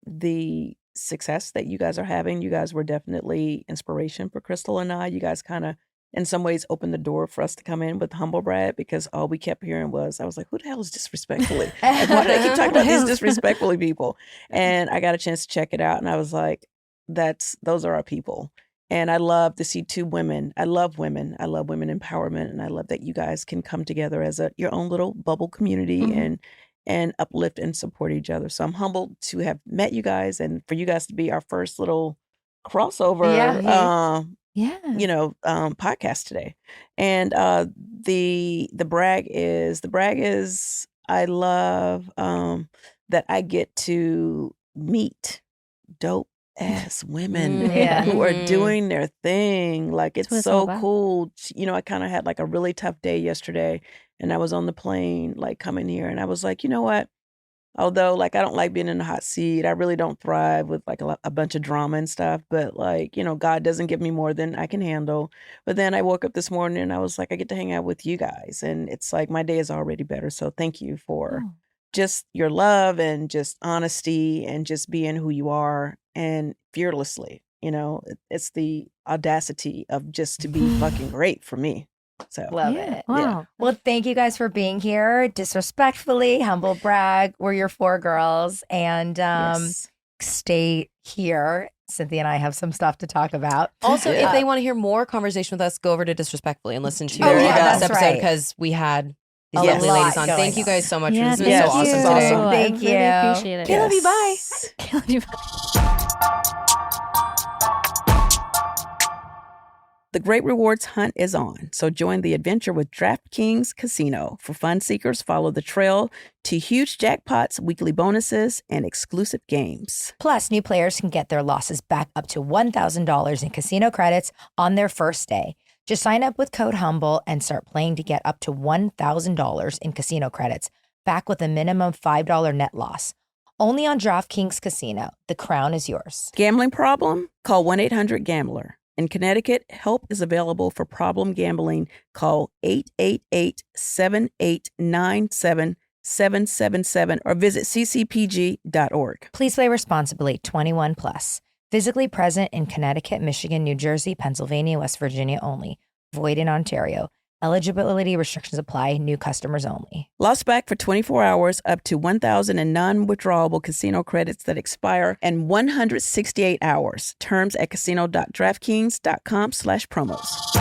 the success that you guys are having. You guys were definitely inspiration for Crystal and I. You guys kind of, in some ways, opened the door for us to come in with humble brag, because all we kept hearing was, I was like, who the hell is disrespectfully? Like, why did I keep talking about these disrespectfully people? And I got a chance to check it out, and I was like, those are our people. And I love to see two women. I love women. I love women empowerment, and I love that you guys can come together as your own little bubble community and uplift and support each other. So I'm humbled to have met you guys, and for you guys to be our first little crossover, podcast today. And the brag is I love that I get to meet dope ass women who are doing their thing. Like, it's so cool. You know, I kind of had like a really tough day yesterday, and I was on the plane like coming here, and I was like, you know what? Although like I don't like being in the hot seat, I really don't thrive with like a bunch of drama and stuff. But like, you know, God doesn't give me more than I can handle. But then I woke up this morning and I was like, I get to hang out with you guys, and it's like my day is already better. So thank you for just your love and just honesty and just being who you are and fearlessly. You know, it's the audacity of just to be fucking great for me. So
love it.
Wow.
Yeah. Well, thank you guys for being here. Disrespectfully, humble brag. We're your 4 girls, and stay here. Cynthia and I have some stuff to talk about.
Also, if they want to hear more conversation with us, go over to Disrespectfully and listen to this episode, because we had these lovely ladies on. Thank you guys so much.
Yeah,
This has been so awesome today.
Awesome.
Thank you.
I really appreciate it.
Okay, love you. Bye.
Okay, love you. Bye.
the great rewards hunt is on, so join the adventure with DraftKings Casino. For fun seekers, follow the trail to huge jackpots, weekly bonuses, and exclusive games.
Plus, new players can get their losses back up to $1,000 in casino credits on their first day. Just sign up with code HUMBLE and start playing to get up to $1,000 in casino credits, back with a minimum $5 net loss. Only on DraftKings Casino. The crown is yours.
Gambling problem? Call 1-800-GAMBLER. In Connecticut, help is available for problem gambling. Call 888-789-7777 or visit ccpg.org.
Please play responsibly. 21 plus. Physically present in Connecticut, Michigan, New Jersey, Pennsylvania, West Virginia only. Void in Ontario. Eligibility restrictions apply. New customers only.
Lost back for 24 hours, up to 1,000 in non-withdrawable casino credits that expire in 168 hours. Terms at casino.draftkings.com/promos.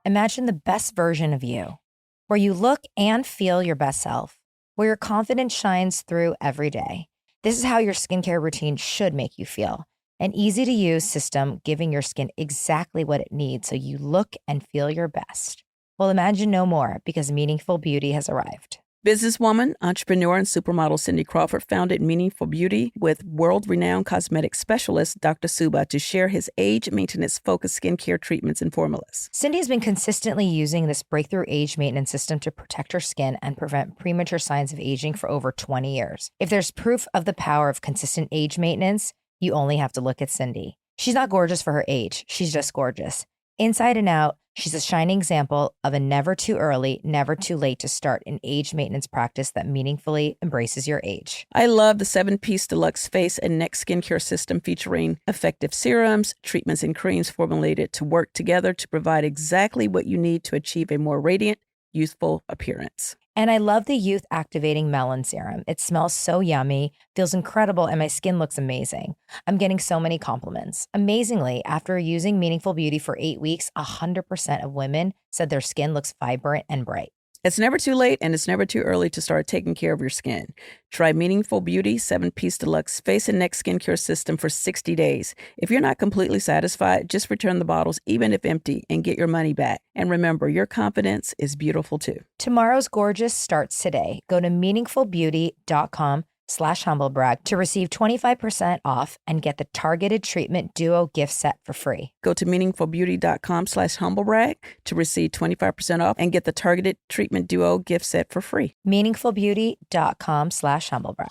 Imagine the best version of you, where you look and feel your best self, where your confidence shines through every day. This is how your skincare routine should make you feel. An easy-to-use system giving your skin exactly what it needs so you look and feel your best. Well, imagine no more, because Meaningful Beauty has arrived.
Businesswoman, entrepreneur, and supermodel Cindy Crawford founded Meaningful Beauty with world-renowned cosmetic specialist Dr. Suba to share his age maintenance-focused skincare treatments and formulas.
Cindy has been consistently using this breakthrough age maintenance system to protect her skin and prevent premature signs of aging for over 20 years. If there's proof of the power of consistent age maintenance, you only have to look at Cindy. She's not gorgeous for her age. She's just gorgeous. Inside and out, she's a shining example of a never too early, never too late to start an age maintenance practice that meaningfully embraces your age.
I love the 7-piece deluxe face and neck skincare system featuring effective serums, treatments, and creams formulated to work together to provide exactly what you need to achieve a more radiant, youthful appearance.
And I love the Youth Activating Melon Serum. It smells so yummy, feels incredible, and my skin looks amazing. I'm getting so many compliments. Amazingly, after using Meaningful Beauty for 8 weeks, 100% of women said their skin looks vibrant and bright.
It's never too late and it's never too early to start taking care of your skin. Try Meaningful Beauty 7-Piece Deluxe Face and Neck Skincare System for 60 days. If you're not completely satisfied, just return the bottles, even if empty, and get your money back. And remember, your confidence is beautiful too.
Tomorrow's gorgeous starts today. Go to meaningfulbeauty.com/humblebrag to receive 25% off and get the Targeted Treatment Duo gift set for free.
Go to meaningfulbeauty.com/humblebrag to receive 25% off and get the Targeted Treatment Duo gift set for free.
meaningfulbeauty.com/humblebrag.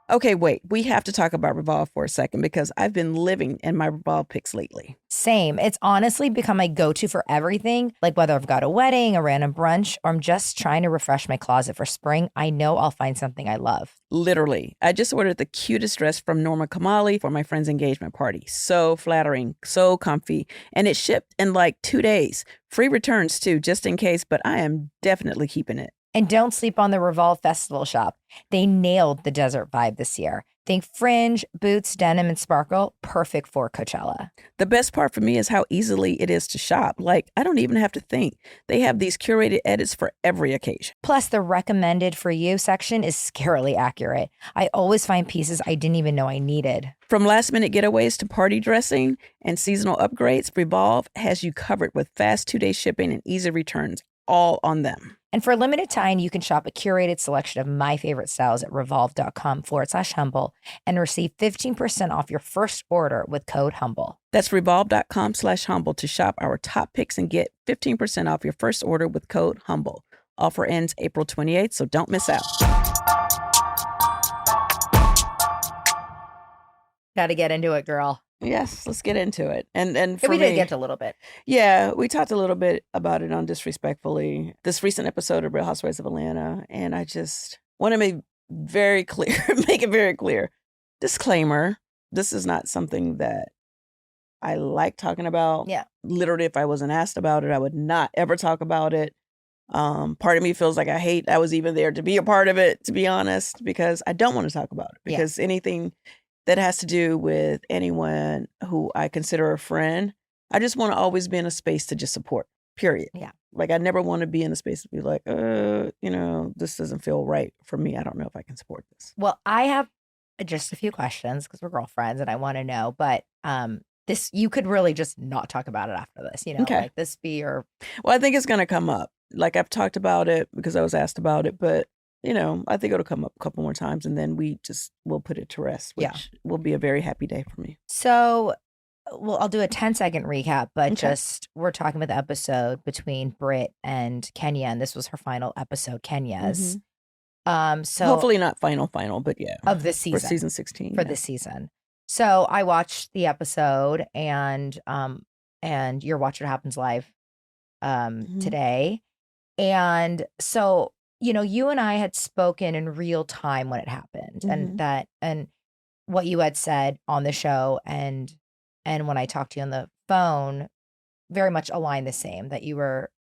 Okay, wait. We have to talk about Revolve for a second because I've been living in my Revolve pics lately.
Same. It's honestly become my go-to for everything. Like whether I've got a wedding, a random brunch, or I'm just trying to refresh my closet for spring, I know I'll find something I love.
Literally. I just ordered the cutest dress from Norma Kamali for my friend's engagement party. So flattering, so comfy, and it shipped in like 2 days. Free returns too, just in case, but I am definitely keeping it.
And don't sleep on the Revolve Festival shop. They nailed the desert vibe this year. Think fringe, boots, denim, and sparkle. Perfect for Coachella.
The best part for me is how easily it is to shop. Like, I don't even have to think. They have these curated edits for every occasion.
Plus, the recommended for you section is scarily accurate. I always find pieces I didn't even know I needed.
From last-minute getaways to party dressing and seasonal upgrades, Revolve has you covered with fast 2-day shipping and easy returns, all on them.
And for a limited time, you can shop a curated selection of my favorite styles at revolve.com/humble and receive 15% off your first order with code HUMBLE.
That's revolve.com/humble to shop our top picks and get 15% off your first order with code HUMBLE. Offer ends April 28th, so don't miss out.
Got to get into it, girl.
Yes, let's get into it. And for
we
me,
did get a little bit.
Yeah, we talked a little bit about it on Disrespectfully, this recent episode of Real Housewives of Atlanta, and I just want to make it very clear. Disclaimer, this is not something that I like talking about.
Yeah.
Literally, if I wasn't asked about it, I would not ever talk about it. Part of me feels like I was even there to be a part of it, to be honest, because I don't want to talk about it. Because anything that has to do with anyone who I consider a friend, I just want to always be in a space to just support, period.
Yeah.
Like, I never want to be in a space to be like, this doesn't feel right for me. I don't know if I can support this.
Well, I have just a few questions because we're girlfriends and I want to know, but this, you could really just not talk about it after this,
Okay.
Like this be your...
Well, I think it's going to come up. Like, I've talked about it because I was asked about it, but I think it'll come up a couple more times and then we'll put it to rest, which will be a very happy day for me.
So, well, I'll do a 10-second recap, but we're talking about the episode between Britt and Kenya, and this was her final episode, Kenya's. So
hopefully not final, but yeah.
Of this season.
For season 16.
For this season. So I watched the episode and you're watching What Happens Live today. And so, you and I had spoken in real time when it happened and what you had said on the show and when I talked to you on the phone very much aligned the same, that you were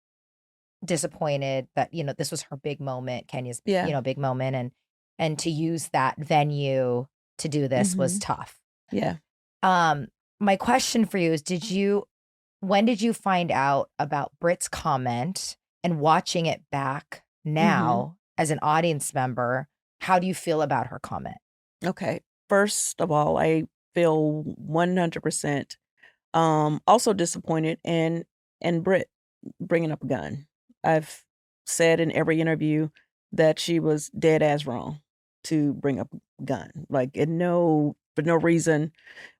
disappointed that, this was her big moment, Kenya's, big moment. And to use that venue to do this was tough.
Yeah.
My question for you is, when did you find out about Britt's comment and watching it back now as an audience member? How do you feel about her comment?
Okay. First of all, I feel 100% also disappointed in Britt bringing up a gun. I've said in every interview that she was dead ass wrong to bring up a gun. Like, for no reason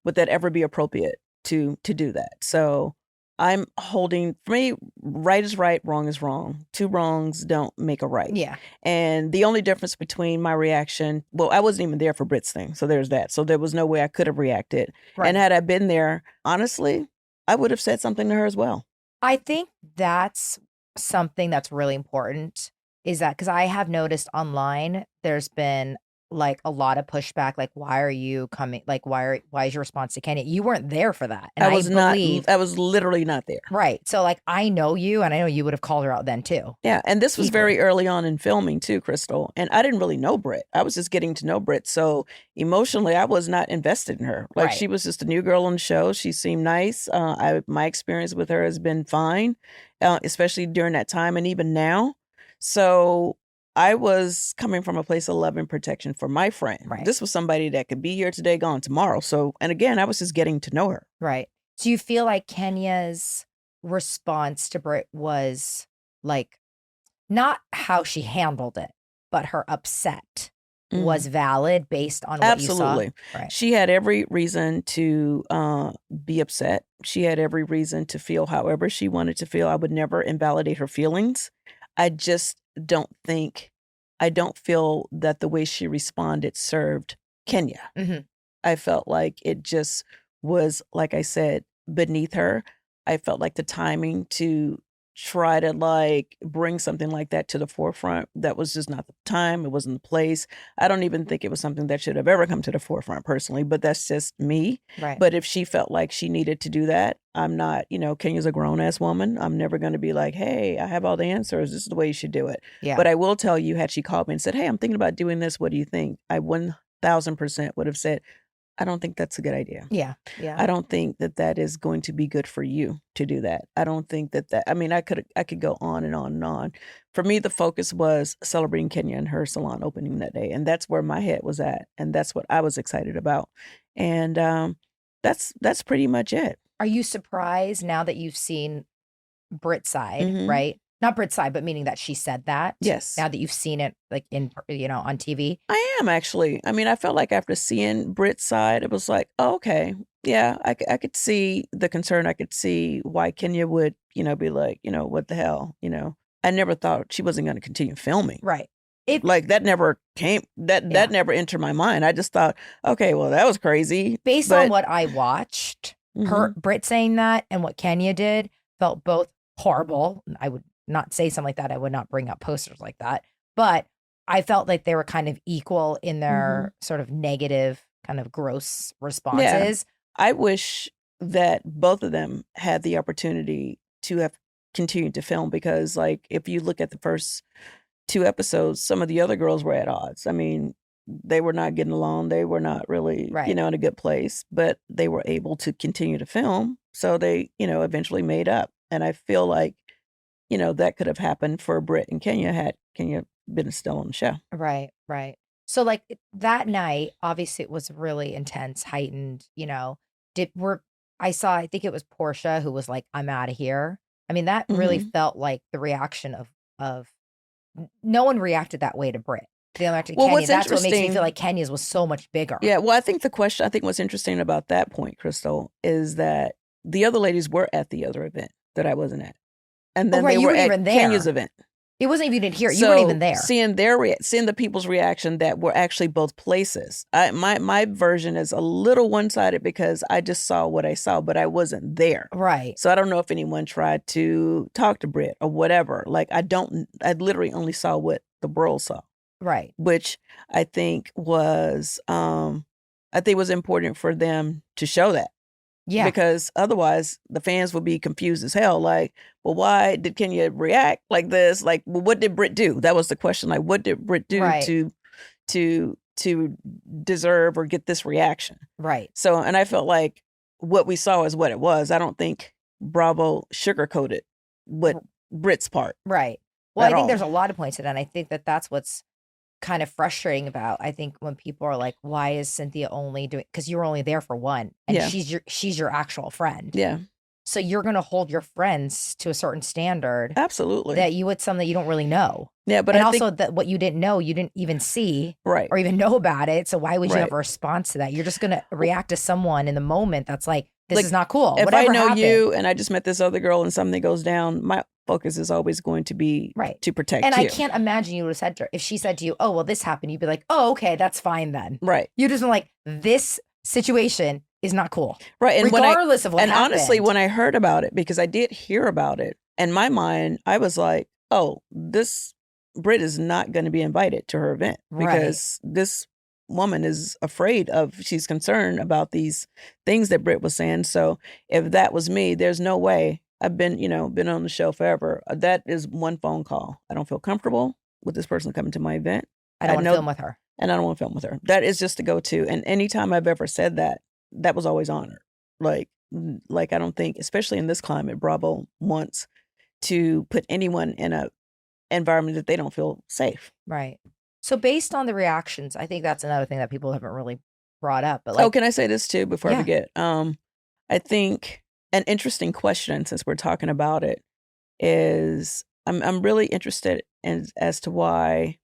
would that ever be appropriate to do that. So I'm holding, for me, right is right, wrong is wrong. Two wrongs don't make a right.
Yeah.
And the only difference between my reaction, well, I wasn't even there for Britt's thing. So there's that. So there was no way I could have reacted. Right. And had I been there, honestly, I would have said something to her as well.
I think that's something that's really important, is that because I have noticed online, there's been like a lot of pushback. Like, why are you coming? Like, why is your response to Kenya? You weren't there for that. And
I was literally not there.
Right. So like, I know you, and I know you would have called her out then too.
Yeah. And this was very early on in filming too, Crystal. And I didn't really know Britt. I was just getting to know Britt. So emotionally, I was not invested in her. Like she was just a new girl on the show. She seemed nice. My experience with her has been fine, especially during that time and even now. So I was coming from a place of love and protection for my friend.
Right.
This was somebody that could be here today, gone tomorrow. So, and again, I was just getting to know her.
Right. Do you feel like Kenya's response to Britt was like, not how she handled it, but her upset was valid based on what you saw?
Absolutely. Right. She had every reason to be upset. She had every reason to feel however she wanted to feel. I would never invalidate her feelings. I don't feel that the way she responded served Kenya. I felt like it just was, like I said, beneath her. I felt like the timing to try to like bring something like that to the forefront, that was just not the time. It wasn't the place. I don't even think it was something that should have ever come to the forefront personally, but that's just me.
Right.
But if she felt like she needed to do that, I'm not, Kenya's a grown ass woman. I'm never going to be like, hey, I have all the answers. This is the way you should do it.
Yeah.
But I will tell you, had she called me and said, hey, I'm thinking about doing this. What do you think? I 1000% would have said, I don't think that's a good idea.
Yeah. Yeah.
I don't think that is going to be good for you to do that. I don't think I mean, I could go on and on and on. For me, the focus was celebrating Kenya and her salon opening that day. And that's where my head was at. And that's what I was excited about. And that's pretty much it.
Are you surprised now that you've seen Britt's side, right? Not Britt's side, but meaning that she said that.
Yes.
Now that you've seen it like on TV.
I am actually. I mean, I felt like after seeing Britt's side, it was like, oh, okay, yeah, I could see the concern. I could see why Kenya would, be like, what the hell, I never thought she wasn't going to continue filming.
Right.
Like that never came, that never entered my mind. I just thought, okay, well, that was crazy.
Based on what I watched, Britt saying that and what Kenya did felt both horrible. I would not say something like that. I would not bring up posters like that. But I felt like they were kind of equal in their sort of negative, kind of gross responses.
Yeah. I wish that both of them had the opportunity to have continued to film, because like if you look at the first 2 episodes, some of the other girls were at odds. I mean, they were not getting along. They were not really, in a good place, but they were able to continue to film. So they, eventually made up. And I feel like, that could have happened for Britt and Kenya had Kenya been still on the show.
Right, right. So like that night, obviously it was really intense, heightened, I think it was Portia who was like, I'm out of here. I mean, that really felt like the reaction of no one reacted that way to Britt. They reacted to Kenya. That's what makes me feel like Kenya's was so much bigger.
Yeah, well, I think what's interesting about that point, Crystal, is that the other ladies were at the other event that I wasn't at. And then they were at Kenya's event.
It wasn't even in here. You weren't even there.
Seeing the people's reaction that were actually both places. My version is a little one-sided because I just saw what I saw, but I wasn't there.
Right.
So I don't know if anyone tried to talk to Britt or whatever. Like I literally only saw what the bros saw.
Right.
Which I think was important for them to show that.
Yeah.
Because otherwise the fans would be confused as hell. Like, well, why did Kenya react like this? Like, well, what did Britt do? That was the question. Like, what did Britt do to deserve or get this reaction?
Right.
So, and I felt like what we saw is what it was. I don't think Bravo sugarcoated what Britt's part.
Right. Well, I think there's a lot of points to that. And I think that's what's kind of frustrating about, I think, when people are like, why is Cynthia only doing, because you were only there for one and she's your actual friend.
Yeah.
So you're going to hold your friends to a certain standard.
Absolutely.
That you would something that you don't really know.
Yeah. But
and also that what you didn't know, you didn't even see.
Right.
Or even know about it. So why would you have a response to that? You're just going to react to someone in the moment that's like, this is not cool.
If
Whatever
I know
happened.
you and I just met this other girl and something goes down, my focus is always going to be to protect
and
you.
I can't imagine you would have said to her, if she said to you, oh, well, this happened, you'd be like, oh, okay, that's fine then.
Right.
You just been like, this situation is not cool.
Right. And
regardless of what happened.
And honestly, when I heard about it, because I did hear about it, in my mind, I was like, oh, this Britt is not going to be invited to her event because this woman is afraid of, she's concerned about these things that Britt was saying. So if that was me, there's no way. I've been, been on the show forever. That is one phone call. I don't feel comfortable with this person coming to my event.
I don't want to film with her.
And I don't want to film with her. That is just to go to. And anytime I've ever said that, that was always honored. Like I don't think, especially in this climate, Bravo wants to put anyone in a environment that they don't feel safe.
Right. So based on the reactions, I think that's another thing that people haven't really brought up. But
can I say this too before I forget? I think an interesting question, since we're talking about it, is I'm really interested in as to why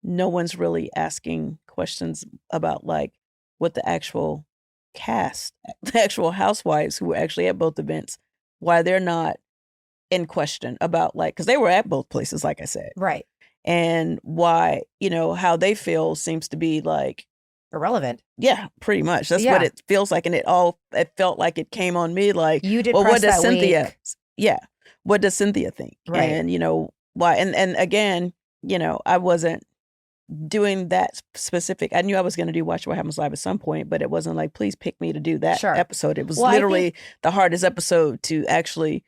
no one's really asking questions about like what the actual cast, the actual housewives who were actually at both events, why they're not in question about like, because they were at both places, like I said.
Right.
And why, how they feel seems to be like
irrelevant.
Yeah, pretty much. That's what it feels like. And it felt like it came on me like,
you did,
well,
press
what does
that
Cynthia,
week.
yeah, what does Cynthia think?
Right.
And, why? And again, I wasn't doing that specific. I knew I was going to do Watch What Happens Live at some point, but it wasn't like, please pick me to do that episode. It was literally the hardest episode to actually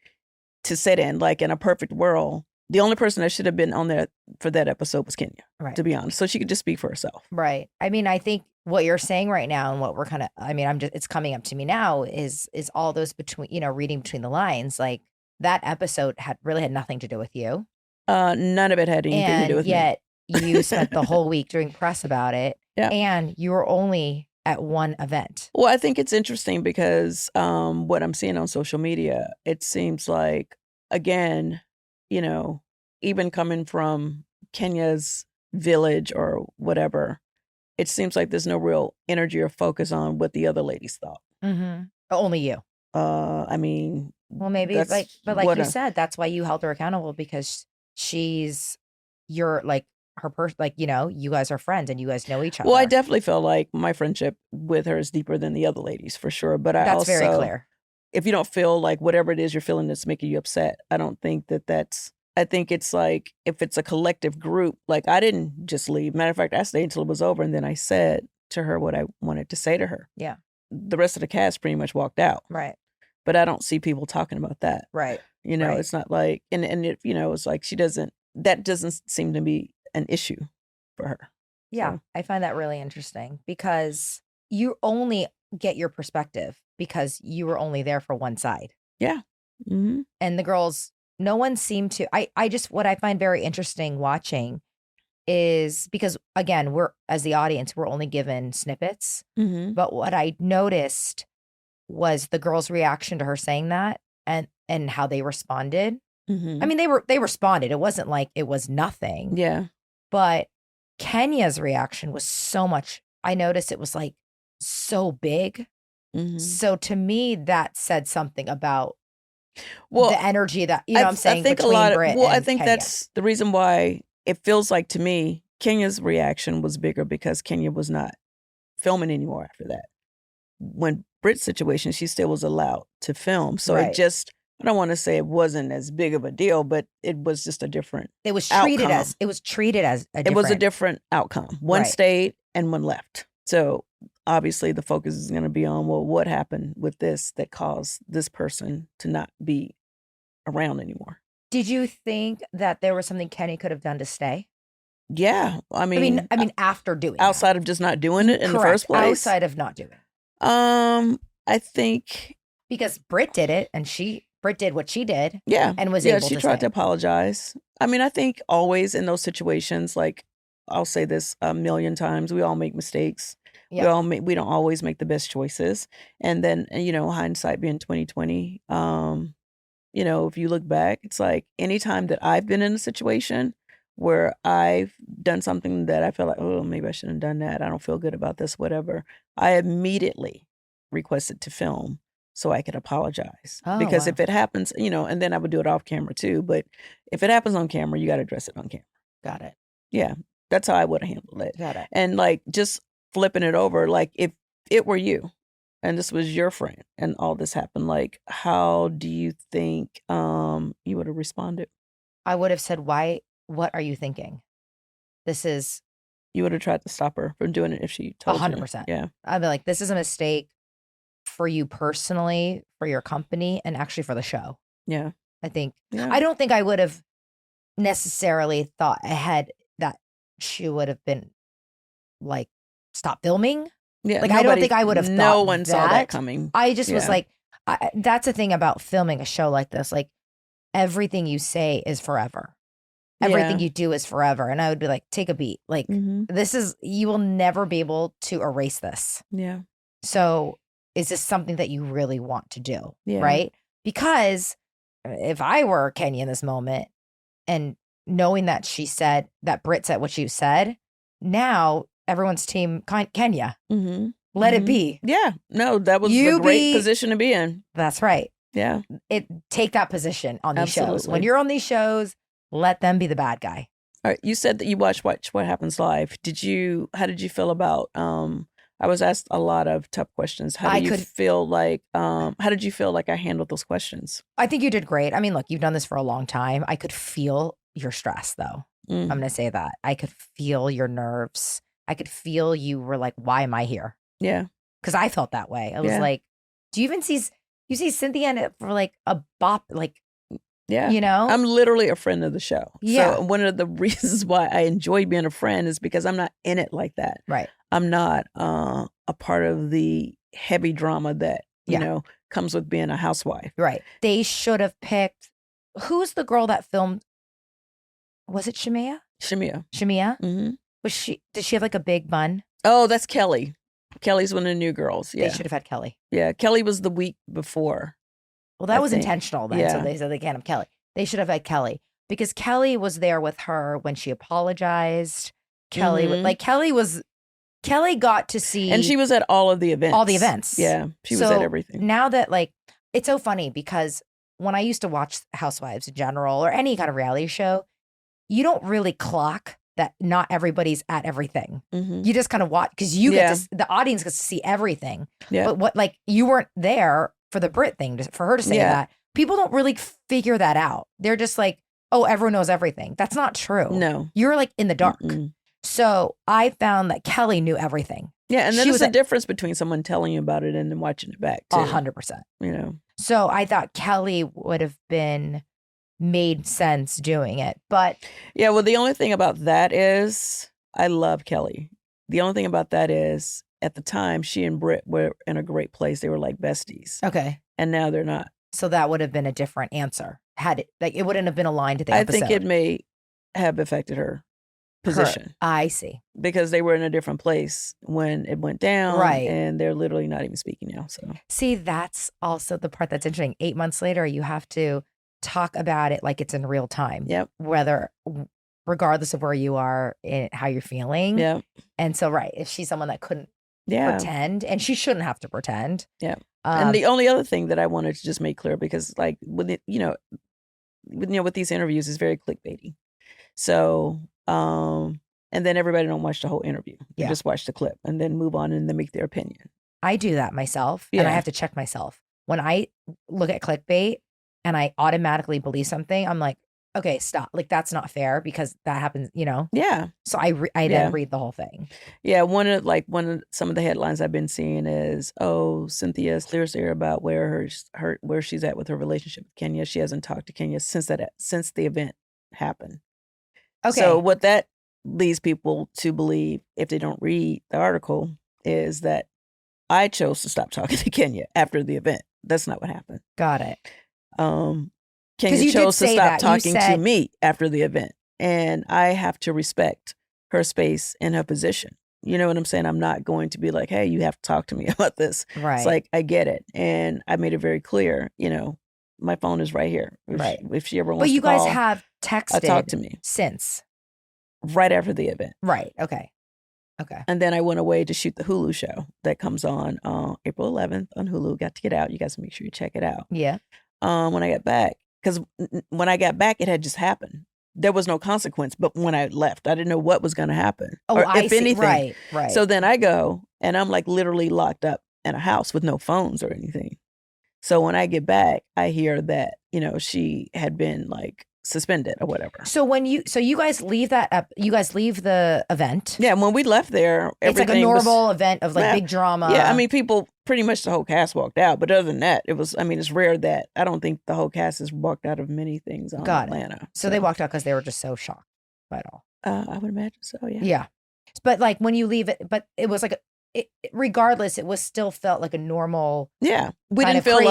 to sit in. Like in a perfect world, the only person that should have been on there for that episode was Kenya, to be honest. So she could just speak for herself.
Right. I mean, I think what you're saying right now and what we're kind of, it's coming up to me now is all those between, reading between the lines, like that episode had nothing to do with you.
None of it had anything to do with me.
And yet you spent the whole week doing press about it.
Yeah.
And you were only at one event.
Well, I think it's interesting because what I'm seeing on social media, it seems like, again, even coming from Kenya's village or whatever, it seems like there's no real energy or focus on what the other ladies thought.
Mm-hmm. Only you.
I mean,
well, maybe like you said, that's why you held her accountable, because you're like her person, like, you guys are friends and you guys know each other.
Well, I definitely feel like my friendship with her is deeper than the other ladies for sure. But that's
very clear.
If you don't feel like whatever it is you're feeling that's making you upset, I don't think I think it's like, if it's a collective group, like I didn't just leave. Matter of fact, I stayed until it was over. And then I said to her what I wanted to say to her.
Yeah.
The rest of the cast pretty much walked out.
Right.
But I don't see people talking about that.
Right.
Right. It's not like, and it, it's like that doesn't seem to be an issue for her.
Yeah.
So.
I find that really interesting because you only get your perspective because you were only there for one side.
Yeah. Mm-hmm.
And the girls, no one seemed to, what I find very interesting watching is because, again, as the audience, we're only given snippets.
Mm-hmm.
But what I noticed was the girls' reaction to her saying that and how they responded.
Mm-hmm.
I mean, they responded. It wasn't like it was nothing.
Yeah.
But Kenya's reaction was so much. I noticed it was like so big.
Mm-hmm.
So to me, that said something about the energy that, I'm saying,
I think
between Britt and
I think
Kenya.
that's the reason why it feels like to me, Kenya's reaction was bigger because Kenya was not filming anymore after that. When Britt's situation, she still was allowed to film. So It just, I don't want to say it wasn't as big of a deal, but it was just a different
It was treated
outcome.
as a different.
It was a different outcome. One stayed and one left. So obviously the focus is going to be on, well, what happened with this that caused this person to not be around anymore.
Did you think that there was something Kenny could have done to stay?
Yeah. I mean,
after doing
outside of just not doing it in the first place.
Outside of not doing it.
I think
because Britt did it and Britt did what she did.
Yeah.
And was able to
she tried to apologize. I mean, I think always in those situations, like I'll say this a million times, we all make mistakes. Yeah. We don't always make the best choices. And then, hindsight being 2020, if you look back, it's like anytime that I've been in a situation where I've done something that I feel like, oh, maybe I shouldn't have done that. I don't feel good about this, whatever. I immediately requested to film so I could apologize. Because if it happens, and then I would do it off camera too. But if it happens on camera, you got to address it on camera.
Got it.
Yeah. That's how I would have handled it.
Got it.
And like just flipping it over, like if it were you and this was your friend and all this happened, like how do you think you would have responded?
I would have said, what are you thinking? This is
you would have tried to stop her from doing it if she told you.
100%.
Yeah.
I'd be like, this is a mistake for you personally, for your company, and actually for the show.
Yeah.
I think.
Yeah.
I don't think I would have necessarily thought ahead that she would have been like, stop filming.
Yeah.
Like, I don't think I would have
No
thought
one saw that coming.
I just was
Yeah.
like, that's the thing about filming a show like this. Like, everything you say is forever. Everything you do is forever. And I would be like, take a beat. Like, this is, you will never be able to erase this.
Yeah.
So is this something that you really want to do?
Yeah.
Right? Because if I were Kenya in this moment and knowing that she said, that Britt said what she said, now everyone's team Kenya. Let it be.
Yeah. No, that was a great position to be in.
That's right.
Yeah.
Take that position on these shows.
Absolutely.
When you're on these shows, let them be the bad guy.
All right. You said that you watched What Happens Live. How did you feel about, I was asked a lot of tough questions. How did you feel like I handled those questions?
I think you did great. I mean, look, you've done this for a long time. I could feel your stress though. I'm going to say that. I could feel your nerves. I could feel you were like, why am I here?
Yeah.
Because I felt that way. I was like, do you even see Cynthia in it for like a bop? Like,
yeah.
You know?
I'm literally a friend of the show.
Yeah.
So one of the reasons why I enjoy being a friend is because I'm not in it like that.
Right.
I'm not a part of the heavy drama that, you know, comes with being a housewife.
Right. They should have picked, who's the girl that filmed? Was it Shamia?
Shamia.
Mm-hmm. Did she have like a big bun?
Oh, that's Kelly. Kelly's one of the new girls. Yeah.
They should have had Kelly.
Yeah. Kelly was the week before.
Well, that was intentional then. So they said they can't have Kelly. They should have had Kelly because Kelly was there with her when she apologized. Kelly got to see.
And she was at all of the events.
All the events.
Yeah. She was at everything.
Now that it's so funny because when I used to watch Housewives in general or any kind of reality show, you don't really clock that not everybody's at everything. You just kind of watch because you get to, the audience gets to see everything.
Yeah.
But you weren't there for the Brit thing, for her to say that. People don't really figure that out. They're just like, oh, everyone knows everything. That's not true.
No.
You're like in the dark. So I found that Kelly knew everything.
Yeah, and then there's a difference between someone telling you about it and then watching it back too.
100%.
You know.
So I thought Kelly would have made sense doing it. But
yeah, well, the only thing about that is I love Kelly. The only thing about that is at the time she and Britt were in a great place. They were like besties.
Okay.
And now they're not.
So that would have been a different answer. It wouldn't have been aligned to the episode.
I think it may have affected her position.
I see.
Because they were in a different place when it went down.
Right.
And they're literally not even speaking now. So
see, that's also the part that's interesting. 8 months later, you have to talk about it like it's in real time.
Yep.
Regardless of where you are and how you're feeling.
Yeah.
And so, right, if she's someone that couldn't pretend, and she shouldn't have to pretend.
Yeah. And the only other thing that I wanted to just make clear, because like with these interviews, it's very clickbaity. So, and then everybody don't watch the whole interview. They just watch the clip and then move on and then make their opinion.
I do that myself, and I have to check myself. When I look at clickbait and I automatically believe something, I'm like, okay, stop. Like, that's not fair because that happens, you know?
Yeah.
So I then read the whole thing.
Yeah. Some of the headlines I've been seeing is, oh, Cynthia clears the air about where she's at with her relationship with Kenya. She hasn't talked to Kenya since the event happened.
Okay.
So what that leads people to believe, if they don't read the article, is that I chose to stop talking to Kenya after the event. That's not what happened.
Got it.
Kenya chose to stop talking to me after the event. And I have to respect her space and her position. You know what I'm saying? I'm not going to be like, hey, you have to talk to me about this.
Right.
It's like, I get it. And I made it very clear, my phone is right here. If she ever wants to call.
But you guys have texted
talk to me
since.
Right after the event.
Right. Okay.
And then I went away to shoot the Hulu show that comes on April 11th on Hulu. Got to get out. You guys make sure you check it out.
Yeah.
When I got back. Because when I got back, it had just happened. There was no consequence. But when I left, I didn't know what was going to happen.
Oh,
if anything.
Right.
So then I go, and I'm like literally locked up in a house with no phones or anything. So when I get back, I hear that, she had been like suspended or whatever.
So you guys leave the event.
Yeah, when we left there,
it's like a normal event of like big drama.
Yeah, I mean, people, pretty much the whole cast walked out. But other than that, it's rare that, I don't think the whole cast has walked out of many things on Atlanta.
So they walked out because they were just so shocked by it all.
I would imagine so, yeah.
Yeah. But like when you leave it, but it was like, regardless, it was still felt like a normal.
Yeah. We didn't feel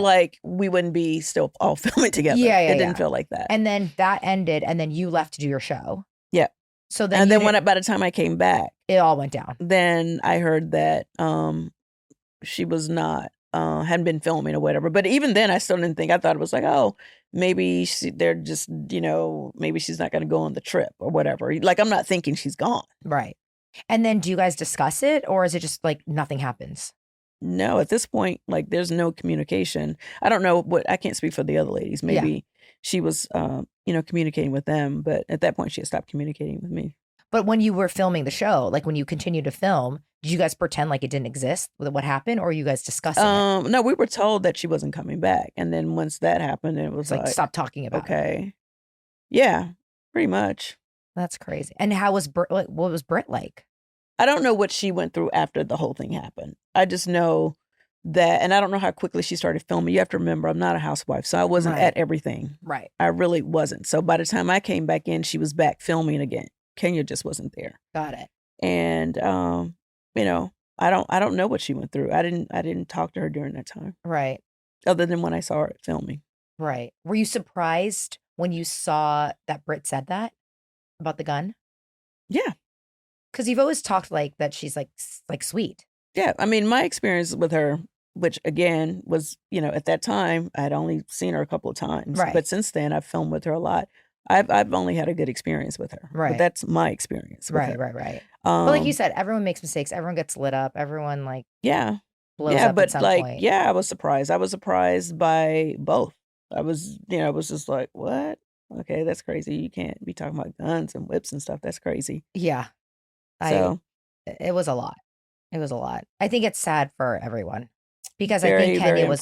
like we wouldn't be still all filming together.
Yeah,
it didn't feel like that.
And then that ended, and then you left to do your show.
Yeah.
So then,
by the time I came back,
it all went down.
Then I heard that she was not hadn't been filming or whatever. But even then, I still didn't think. I thought it was like, oh, maybe they're just, maybe she's not going to go on the trip or whatever. Like, I'm not thinking she's gone.
Right. And then do you guys discuss it, or is it just like nothing happens?
No, at this point, like there's no communication. I don't know I can't speak for the other ladies. Maybe she was, communicating with them, but at that point she had stopped communicating with me.
But when you were filming the show, like when you continued to film, did you guys pretend like it didn't exist with what happened, or are you guys discussing it?
No, we were told that she wasn't coming back. And then once that happened, it was like
stop talking about it.
Okay. Yeah, pretty much.
That's crazy. And how was what was Britt like?
I don't know what she went through after the whole thing happened. I just know that, and I don't know how quickly she started filming. You have to remember, I'm not a housewife, so I wasn't at everything.
Right.
I really wasn't. So by the time I came back in, she was back filming again. Kenya just wasn't there.
Got it.
And I don't know what she went through. I didn't talk to her during that time.
Right.
Other than when I saw her filming.
Right. Were you surprised when you saw that Britt said that about the gun?
Yeah.
Because you've always talked like that she's like sweet.
Yeah. I mean, my experience with her, which again was, at that time, I had only seen her a couple of times.
Right.
But since then, I've filmed with her a lot. I've only had a good experience with her.
Right.
But that's my experience with her.
Right. But like you said, everyone makes mistakes. Everyone gets lit up. Everyone blows up at some point.
Yeah, I was surprised. I was surprised by both. I was just like, what? Okay, that's crazy. You can't be talking about guns and whips and stuff. That's crazy.
Yeah. It was a lot. It was a lot. I think it's sad for everyone because I think Kenya was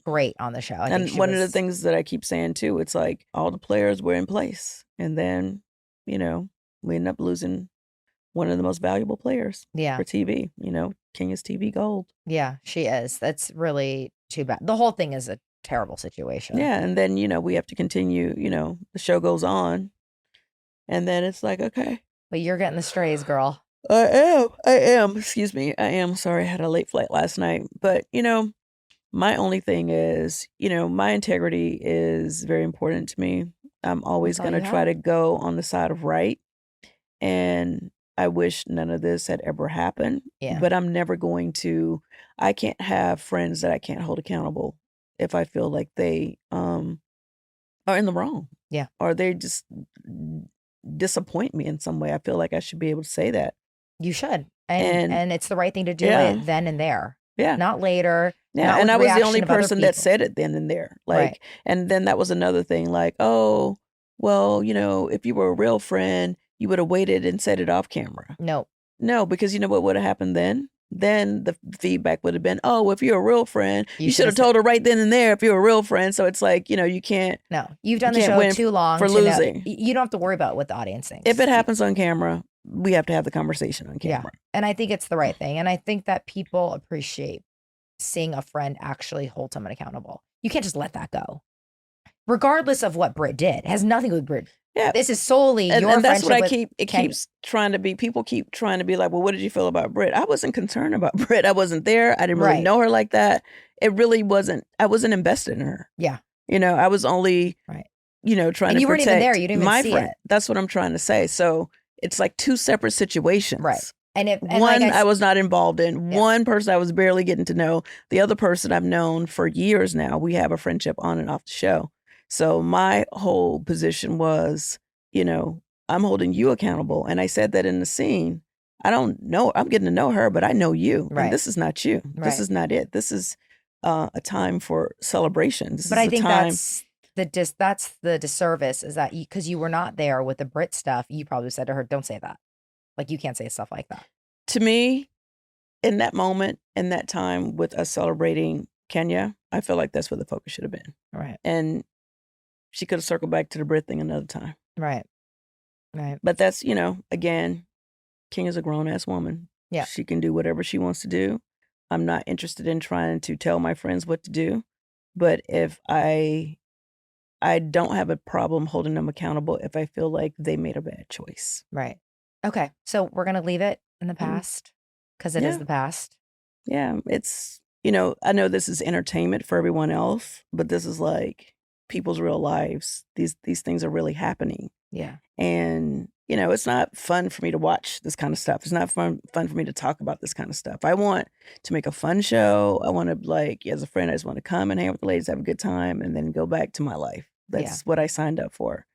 great on the show.
And one of the things that I keep saying too, it's like all the players were in place, and then we ended up losing one of the most valuable players. For TV. Kenya's TV gold.
Yeah, she is. That's really too bad. The whole thing is a terrible situation.
Yeah, and then we have to continue. The show goes on, and then it's like, okay.
But you're getting the strays, girl.
I am. Excuse me. I am. Sorry, I had a late flight last night. But, my only thing is, my integrity is very important to me. I'm always going to try to go on the side of right. And I wish none of this had ever happened.
Yeah.
But I'm never going to, I can't have friends that I can't hold accountable if I feel like they are in the wrong.
Yeah.
Or they just disappoint me in some way. I feel like I should be able to say that.
You should. And it's the right thing to do it then and there.
Yeah.
Not later.
Yeah. And I was the only person that said it then and there. Like, and then that was another thing like, oh, well, if you were a real friend, you would have waited and said it off camera. No, because you know what would have happened then? Then the feedback would have been, oh, if you're a real friend, you should have told her right then and there if you're a real friend. So it's like, you can't.
No, you've done the show too long
for losing.
You don't have to worry about what the audience thinks.
If it happens on camera, we have to have the conversation on camera.
Yeah. And I think it's the right thing. And I think that people appreciate seeing a friend actually hold someone accountable. You can't just let that go. Regardless of what Britt did. It has nothing to do with Britt. Yeah. This is solely your friendship. And that's what
keeps trying to be. People keep trying to be like, well, what did you feel about Britt? I wasn't concerned about Britt. I wasn't there. I didn't really know her like that. It really wasn't. I wasn't invested in her.
Yeah.
I was only, trying to protect
you weren't even there. You didn't even see
friend.
It.
That's what I'm trying to say. So it's like two separate situations.
Right. And
one I was not involved in. Yeah. One person I was barely getting to know. The other person I've known for years now. We have a friendship on and off the show. So my whole position was, I'm holding you accountable. And I said that in the scene. I don't know. I'm getting to know her, but I know you.
Right.
And this is not you.
Right.
This is not it. This is a time for celebration.
But I think that's the disservice is that because you were not there with the Brit stuff, you probably said to her, don't say that. Like, you can't say stuff like that.
To me, in that moment, in that time with us celebrating Kenya, I feel like that's where the focus should have been.
Right.
And she could have circled back to the Brit thing another time.
Right.
But that's, again, King is a grown-ass woman.
Yeah.
She can do whatever she wants to do. I'm not interested in trying to tell my friends what to do. But if I don't have a problem holding them accountable if I feel like they made a bad choice.
Right. Okay. So we're going to leave it in the past because it is the past.
Yeah. It's, I know this is entertainment for everyone else, but this is like people's real lives. These things are really happening.
Yeah.
And, it's not fun for me to watch this kind of stuff. It's not fun for me to talk about this kind of stuff. I want to make a fun show. I want to, as a friend, I just want to come and hang out with the ladies, have a good time, and then go back to my life. That's what I signed up for.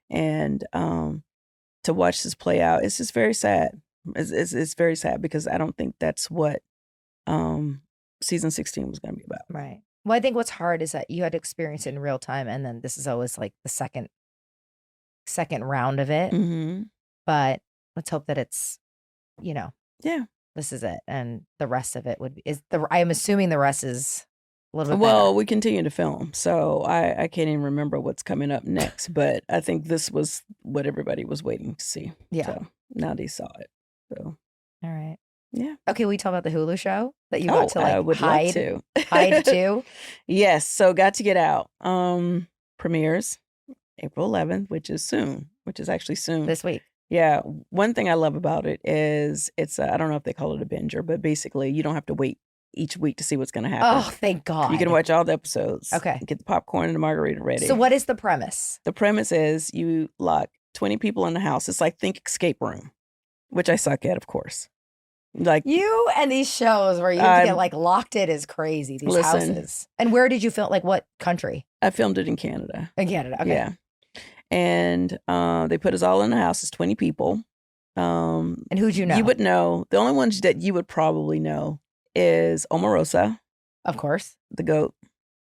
And to watch this play out, it's just very sad. It's very sad because I don't think that's what season 16 was going to be about.
Right. Well, I think what's hard is that you had to experience it in real time, and then this is always like the second round of it.
Mm-hmm.
But let's hope that it's,
yeah,
this is it, and the rest of it I'm assuming the rest is a little bit
well,
better.
we continue to film, so I can't even remember what's coming up next. But I think this was what everybody was waiting to see.
Yeah.
So now they saw it. So
all right.
Yeah.
Okay, we talk about the Hulu show that you got to
I would
hide
love to.
hide to.
Yes, so got to get out. Premieres April 11th, which is actually soon.
This week.
Yeah. One thing I love about it is it's, I don't know if they call it a binger, but basically you don't have to wait each week to see what's going to happen.
Oh, thank God.
You can watch all the episodes.
Okay.
Get the popcorn and the margarita ready.
So what is the premise?
The premise is you lock 20 people in the house. It's like think escape room, which I suck at, of course. Like
you and these shows where you have to get locked in is crazy. These houses. And where did you film? Like what country?
I filmed it in Canada.
In Canada. Okay.
Yeah. And they put us all in the house. It's 20 people.
And who'd you know?
You would know. The only ones that you would probably know is Omarosa.
Of course.
The GOAT.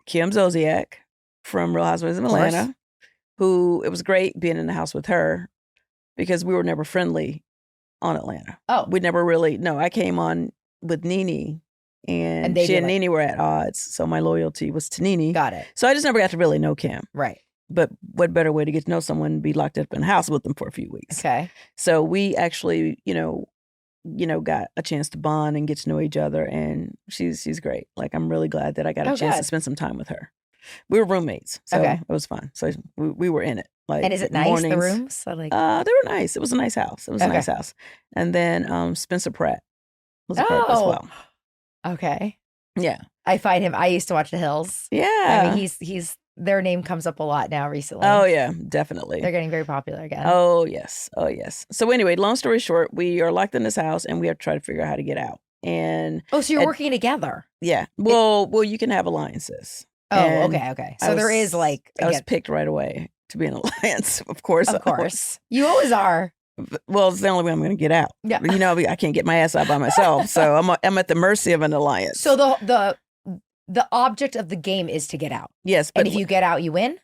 Kim Zolciak from Real Housewives of Atlanta. Who, it was great being in the house with her because we were never friendly on Atlanta.
Oh.
We never really, no, I came on with Nene and she and Nene were at odds. So my loyalty was to Nene.
Got it.
So I just never got to really know Kim.
Right.
But what better way to get to know someone and be locked up in a house with them for a few weeks?
Okay.
So we actually, got a chance to bond and get to know each other, and she's great. Like I'm really glad that I got a chance to spend some time with her. We were roommates, so it was fun. So we were in it. Like,
and is it nice?
Mornings,
the rooms?
they were nice. It was a nice house. It was a nice house. And then Spencer Pratt was a part as well.
Okay.
Yeah.
I find him. I used to watch The Hills.
Yeah.
I mean, he's their name comes up a lot now recently.
Oh yeah, definitely.
They're getting very popular again.
Oh yes. So anyway, long story short, we are locked in this house and we have to try to figure out how to get out. And
so you're working together?
Yeah. Well, you can have alliances.
Oh,
and
okay. So there is I
was picked right away to be an alliance, of course.
Of course. You always are.
Well, it's the only way I'm going to get out. Yeah. I can't get my ass out by myself, so I'm at the mercy of an alliance.
So the object of the game is to get out.
Yes.
But if you get out, you win?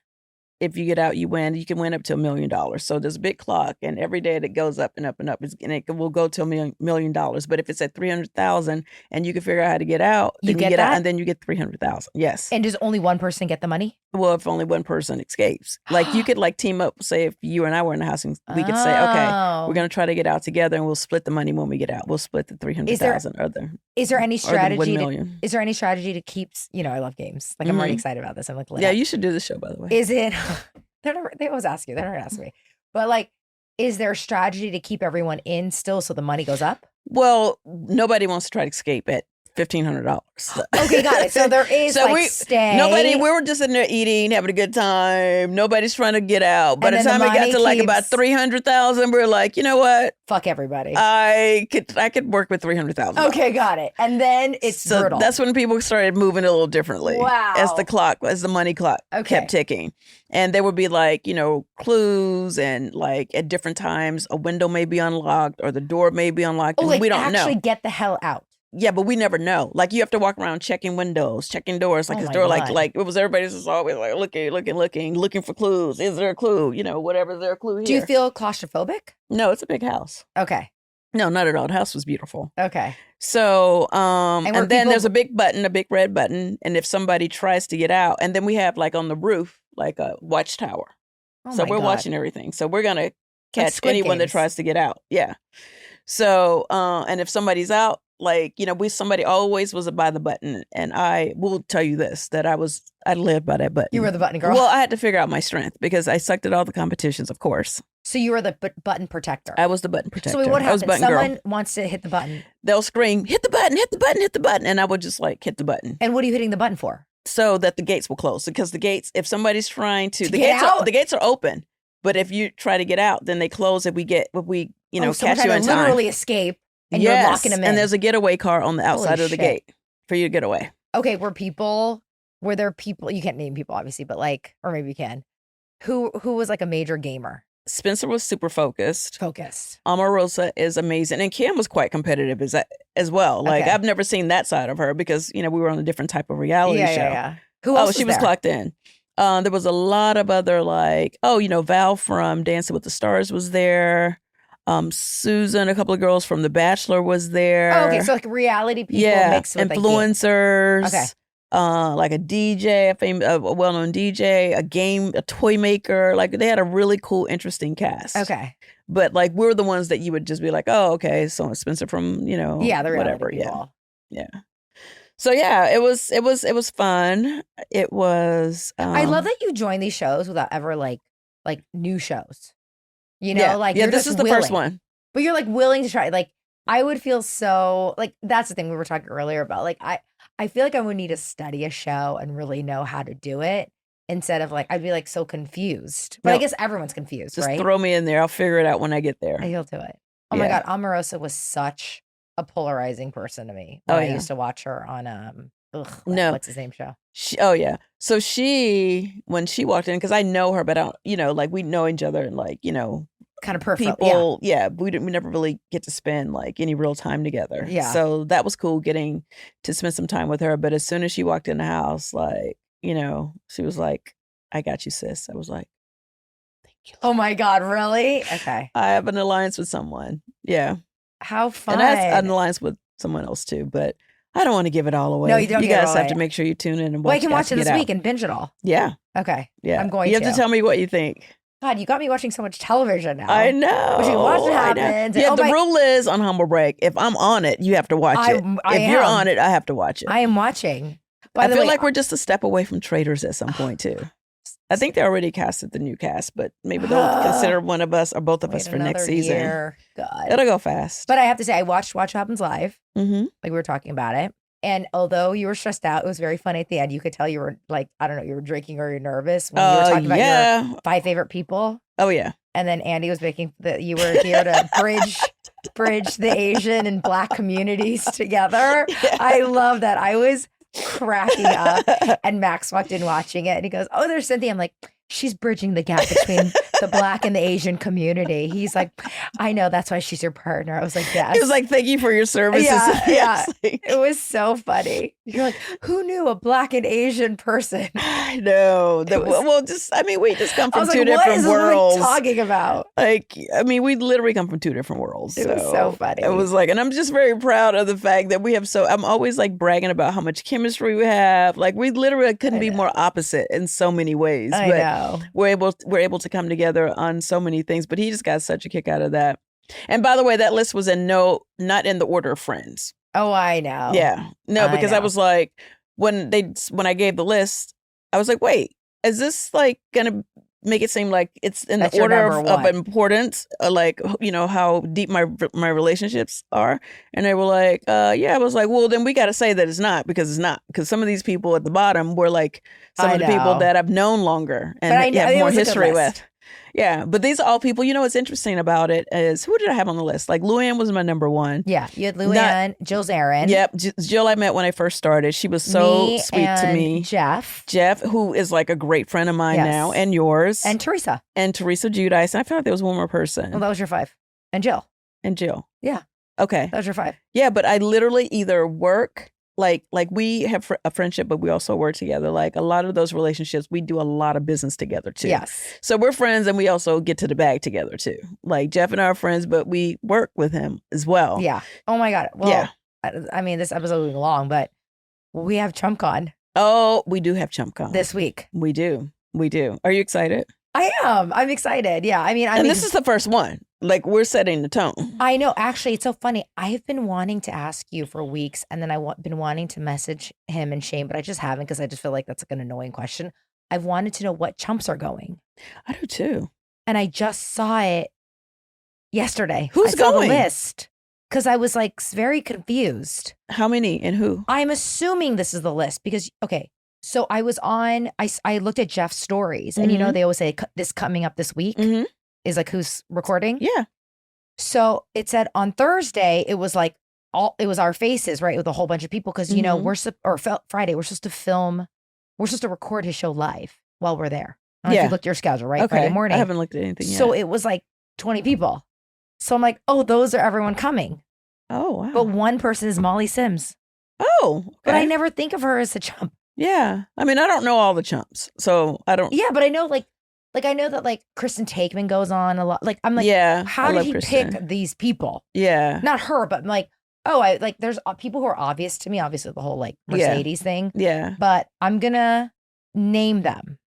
If you get out, you win. You can win up to $1 million. So there's a big clock, and every day that goes up and up and up, and it will go to $1 million. But if it's at 300,000, and you can figure out how to get out,
you
then
get
you get
that?
out, and then you get 300,000. Yes.
And does only one person get the money?
Well, if only one person escapes, like you could team up. Say if you and I were in the house, and we could say, okay, we're going to try to get out together, and we'll split the money when we get out. We'll split the 300,000
Is there any strategy?
Is
there any strategy to keep? I love games. Like I'm already excited about this. I'm like,
yeah, you should do the show. By the way,
is it? They always ask you. They're not gonna ask me. But is there a strategy to keep everyone in still so the money goes up?
Well, nobody wants to try to escape at $1,500.
Okay, got it. So there is stay.
Nobody. We were just in there eating, having a good time. Nobody's trying to get out. By the time it got to about 300,000, we're like, you know what?
Fuck everybody.
I could work with 300,000.
Okay, got it. And then it's brutal.
That's when people started moving a little differently.
Wow.
As the money clock kept ticking, and there would be clues and at different times a window may be unlocked or the door may be unlocked.
Oh,
we don't know.
Actually, get the hell out.
Yeah, but we never know. You have to walk around checking windows, checking doors. This door, it was everybody's just always looking for clues. Is there a clue? Whatever, is there a clue here?
Do you feel claustrophobic?
No, it's a big house.
Okay.
No, not at all. The house was beautiful.
Okay.
So, and then there's a big red button, and if somebody tries to get out, and then we have on the roof, like a watchtower.
Oh
So
my
we're
God.
watching everything. So we're gonna catch
Squid
anyone that
Games.
tries to get out. Yeah. So and if somebody's out, like, somebody always was by the button, and I will tell you this, that I lived by that button.
You were the button girl.
Well, I had to figure out my strength because I sucked at all the competitions, of course.
So you were the button protector.
I was the button protector.
So what
I was
happens?
button
Someone
girl.
wants to hit the button.
They'll scream, hit the button, hit the button, hit the button. And I would just like hit the button.
And what are you hitting the button for?
So that the gates will close. Because the gates, if somebody's trying to, the
get
gates are open. But if you try to get out, then they close if we catch you in time.
Literally escape. And you're locking them in.
And there's a getaway car on the outside
Holy
of the
shit.
gate for you to get away.
Okay, were there people, you can't name people obviously, but like, or maybe you can, who was like a major gamer?
Spencer was super focused.
Focused.
Omarosa is amazing. And Kim was quite competitive as well. Like,
Okay.
I've never seen that side of her because, we were on a different type of reality show.
Yeah. Who else
she was
there?
clocked in. There was a lot of other Val from Dancing with the Stars was there. Susan, a couple of girls from The Bachelor was there.
Oh, okay, so like reality people mixed with
influencers.
Okay.
Like a DJ, a well-known DJ, a toy maker. Like, they had a really cool, interesting cast.
Okay.
But like, we're the ones that you would just be like, oh, okay, so Spencer from,
the reality
whatever.
people.
Yeah. So yeah, it was fun. It was.
I love that you join these shows without ever like new shows. You're
this is the
willing.
first one.
But you're like willing to try. Like, I would feel so like, that's the thing we were talking earlier about. Like, I feel like I would need to study a show and really know how to do it instead of like, I'd be like so confused. But I guess everyone's confused,
Just
right?
throw me in there. I'll figure it out when I get there.
You'll do it. Oh my God. Omarosa was such a polarizing person to me. I used to watch her on, what's his name show?
So when she walked in, because I know her, but I don't, like, we know each other and like,
kind of perfect.
People, we never really get to spend like any real time together.
Yeah.
So that was cool getting to spend some time with her. But as soon as she walked in the house, like, she was like, I got you, sis. I was like, thank you.
Oh my God, really? Okay.
I have an alliance with someone. Yeah.
How fun.
And I have an alliance with someone else too, but I don't want to give it all away.
No, you don't.
You guys have to make sure you tune in and watch.
Well, I can watch it this week and binge it all.
Yeah.
Okay.
Yeah.
I'm going to.
You have to tell me what you think.
God, you got me watching so much television now.
I know.
But you can watch what happens.
Yeah, the rule is on Humble Break, if I'm on it, you have to watch it. If you're on it, I have to watch it.
I am watching.
I feel like we're just a step away from Traitors at some point too. I think they already casted the new cast, but maybe they'll consider one of us or both of us for next season.
Year. God.
It'll go fast.
But I have to say, I watched Watch What Happens Live.
Mm-hmm.
Like we were talking about it. And although you were stressed out, it was very funny at the end. You could tell you were like, I don't know, you were drinking or you're nervous when you were talking about your 5 favorite people.
Oh, yeah.
And then Andy was making that you were here to bridge the Asian and Black communities together. Yeah. I love that. I was cracking up. And Max walked in watching it and he goes, oh, there's Cynthia. I'm like, she's bridging the gap between the Black and the Asian community. He's like, I know, that's why she's your partner. I was like, yes.
He was like, thank you for your services.
Yeah. It was so funny. You're like, who knew a Black and Asian person?
I know. We just come from two different
what is
worlds.
What talking about?
We literally come from two different worlds.
It was so funny.
It was like, and I'm just very proud of the fact that we have I'm always like bragging about how much chemistry we have. Like, we literally couldn't be more opposite in so many ways.
I know.
We're able to come together on so many things, but he just got such a kick out of that. And by the way, that list was not in the order of friends.
Oh, I know.
Yeah. No, because I was like, when I gave the list, I was like, wait, is this like gonna make it seem like it's in the order of importance, how deep my relationships are? And they were like, yeah. I was like, well, then we got to say that it's not, because it's not, because some of these people at the bottom were like some of the people that I've known longer and have more history with. Yeah, but these are all people. What's interesting about it is, who did I have on the list? Like, Luann was my number one.
Yeah, you had Luann, Jill Zarin.
Yep, Jill I met when I first started. She was so sweet to me.
Jeff,
who is like a great friend of mine now, and yours.
And Teresa.
Giudice. And I felt like there was one more person.
Well, that was your 5. And Jill. Yeah.
Okay.
That was your 5.
Yeah, but I literally either work... Like we have a friendship, but we also work together. Like, a lot of those relationships, we do a lot of business together too.
Yes.
So we're friends, and we also get to the bag together too. Like, Jeff and I are friends, but we work with him as well.
Yeah. Oh my God. Well, yeah. I mean, this episode will be long, but we have Chumpcon.
Oh, we do have Chumpcon
this week.
We do. We do. Are you excited?
I am. I'm excited. Yeah. I mean,
this is the first one. Like, we're setting the tone.
I know. Actually, it's so funny. I've been wanting to ask you for weeks, and then I've been wanting to message him and Shane, but I just haven't because I just feel like that's like an annoying question. I've wanted to know what chumps are going.
I do too.
And I just saw it yesterday.
Who's
I saw
going?
the list because I was like very confused.
How many and who?
I'm assuming this is the list because, okay. So I was on, I looked at Jeff's stories, and they always say this coming up this week is like who's recording.
Yeah.
So it said on Thursday, it was like it was our faces, right? With a whole bunch of people. Cause Friday, we're supposed to record his show live while we're there. I don't know if you looked at your schedule, right?
Okay.
Friday morning.
I haven't looked at anything yet.
So it was like 20 people. So I'm like, oh, those are everyone coming.
Oh, wow.
But one person is Molly Sims.
Oh, okay.
But I never think of her as a chump.
Yeah. I mean, I don't know all the chumps, so I don't.
Yeah, but I know I know that like Kristen Takeman goes on a lot. Like, I'm like, how did he
Kristen.
pick these people?
Yeah.
Not her, but I'm like, there's people who are obvious to me, obviously the whole like Mercedes thing.
Yeah.
But I'm going to name them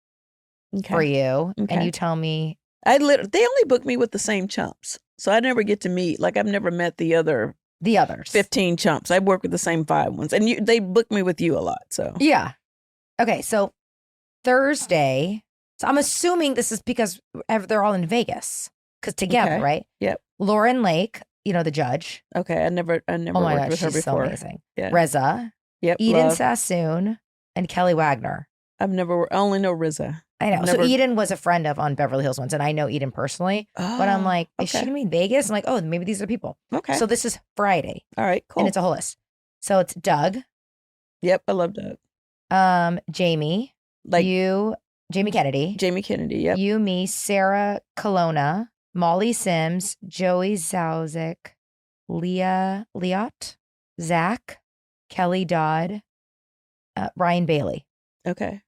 for you.
Okay.
And you tell me.
They only book me with the same chumps. So I never get to meet, like I've never met the others. 15 chumps. I work with the same 5 ones. And they book me with you a lot, so.
Yeah. Okay, so Thursday, so I'm assuming this is because they're all in Vegas. Because together, right?
Yep.
Lauren Lake, the judge.
Okay, I never
oh my
worked
God,
with her
she's
before.
So amazing.
Yeah.
Reza.
Yep.
Eden
love.
Sassoon and Kelly Wagner.
I only know Riza.
I know. So Eden was a friend on Beverly Hills once, and I know Eden personally.
Oh,
but I'm like, is she going to be in Vegas? I'm like, oh, maybe these are people.
Okay.
So this is Friday.
All right, cool.
And it's a whole list. So it's Doug.
Yep, I love Doug.
Jamie. Jamie Kennedy.
Jamie Kennedy, yep.
You, me, Sarah Colonna, Molly Sims, Joey Zauzik, Leah Liot, Zach, Kelly Dodd, Ryan Bailey.
Okay.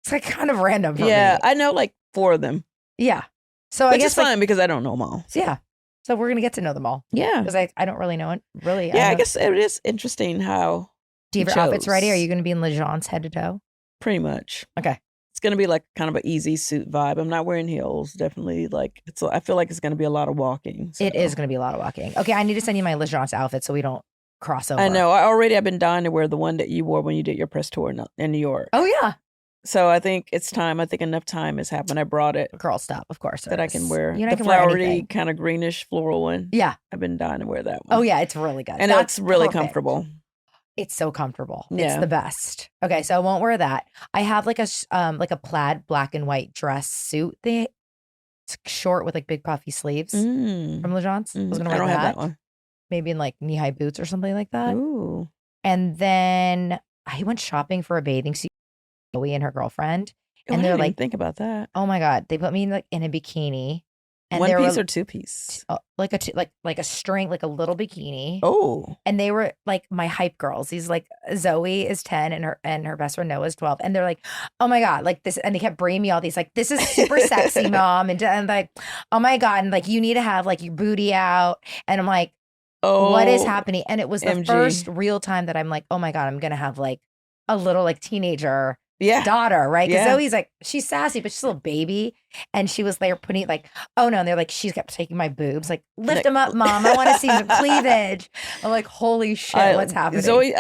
It's like kind of random for me.
I know like 4 of them.
Yeah. So
Which
I guess
is fine because I don't know them all.
So. Yeah. So we're going to get to know them all.
Yeah.
Because I don't really know it. Really.
Yeah, I guess it is interesting how.
Do you have your outfits ready? Are you going to be in Legence head to toe?
Pretty much.
Okay.
It's going to be like kind of an easy suit vibe. I'm not wearing heels. Definitely I feel like it's going to be a lot of walking. So.
It is going to be a lot of walking. Okay. I need to send you my Legence outfit so we don't cross over.
I know. I've been dying to wear the one that you wore when you did your press tour in New York.
Oh, yeah.
So I think it's time. I think enough time has happened. I brought it.
Girl, stop. Of course.
That I can wear.
The
flowery kind of greenish floral one.
Yeah.
I've been dying to wear that one.
Oh, yeah. It's really good.
And it's really comfortable.
It's so comfortable.
Yeah.
It's the best. Okay, so I won't wear that. I have like a plaid black and white dress suit. It's short with like big puffy sleeves from Legence. I was gonna wear
have that one.
Maybe in like knee-high boots or something like that.
Ooh.
And then I went shopping for a bathing suit. Joey and her girlfriend, and they're like,
think about that.
Oh my God, they put me in a bikini. And
1 piece or 2 piece?
Like a string, like a little bikini.
Oh.
And they were like my hype girls. These like Zoe is 10 and her best friend Noah is 12. And they're like, oh my God, like this. And they kept bringing me all these like, this is super sexy, mom. And like, oh my God. And like, you need to have like your booty out. And I'm like, oh, what is happening? And it was the first real time that I'm like, oh my God, I'm going to have like a little like teenager daughter, right? Because Zoe's like, she's sassy, but she's a little baby. And she was there putting like, oh no. And they're like, she kept taking my boobs, like, lift them up, mom. I want to see some cleavage. I'm like, holy shit, what's happening?
Zoe,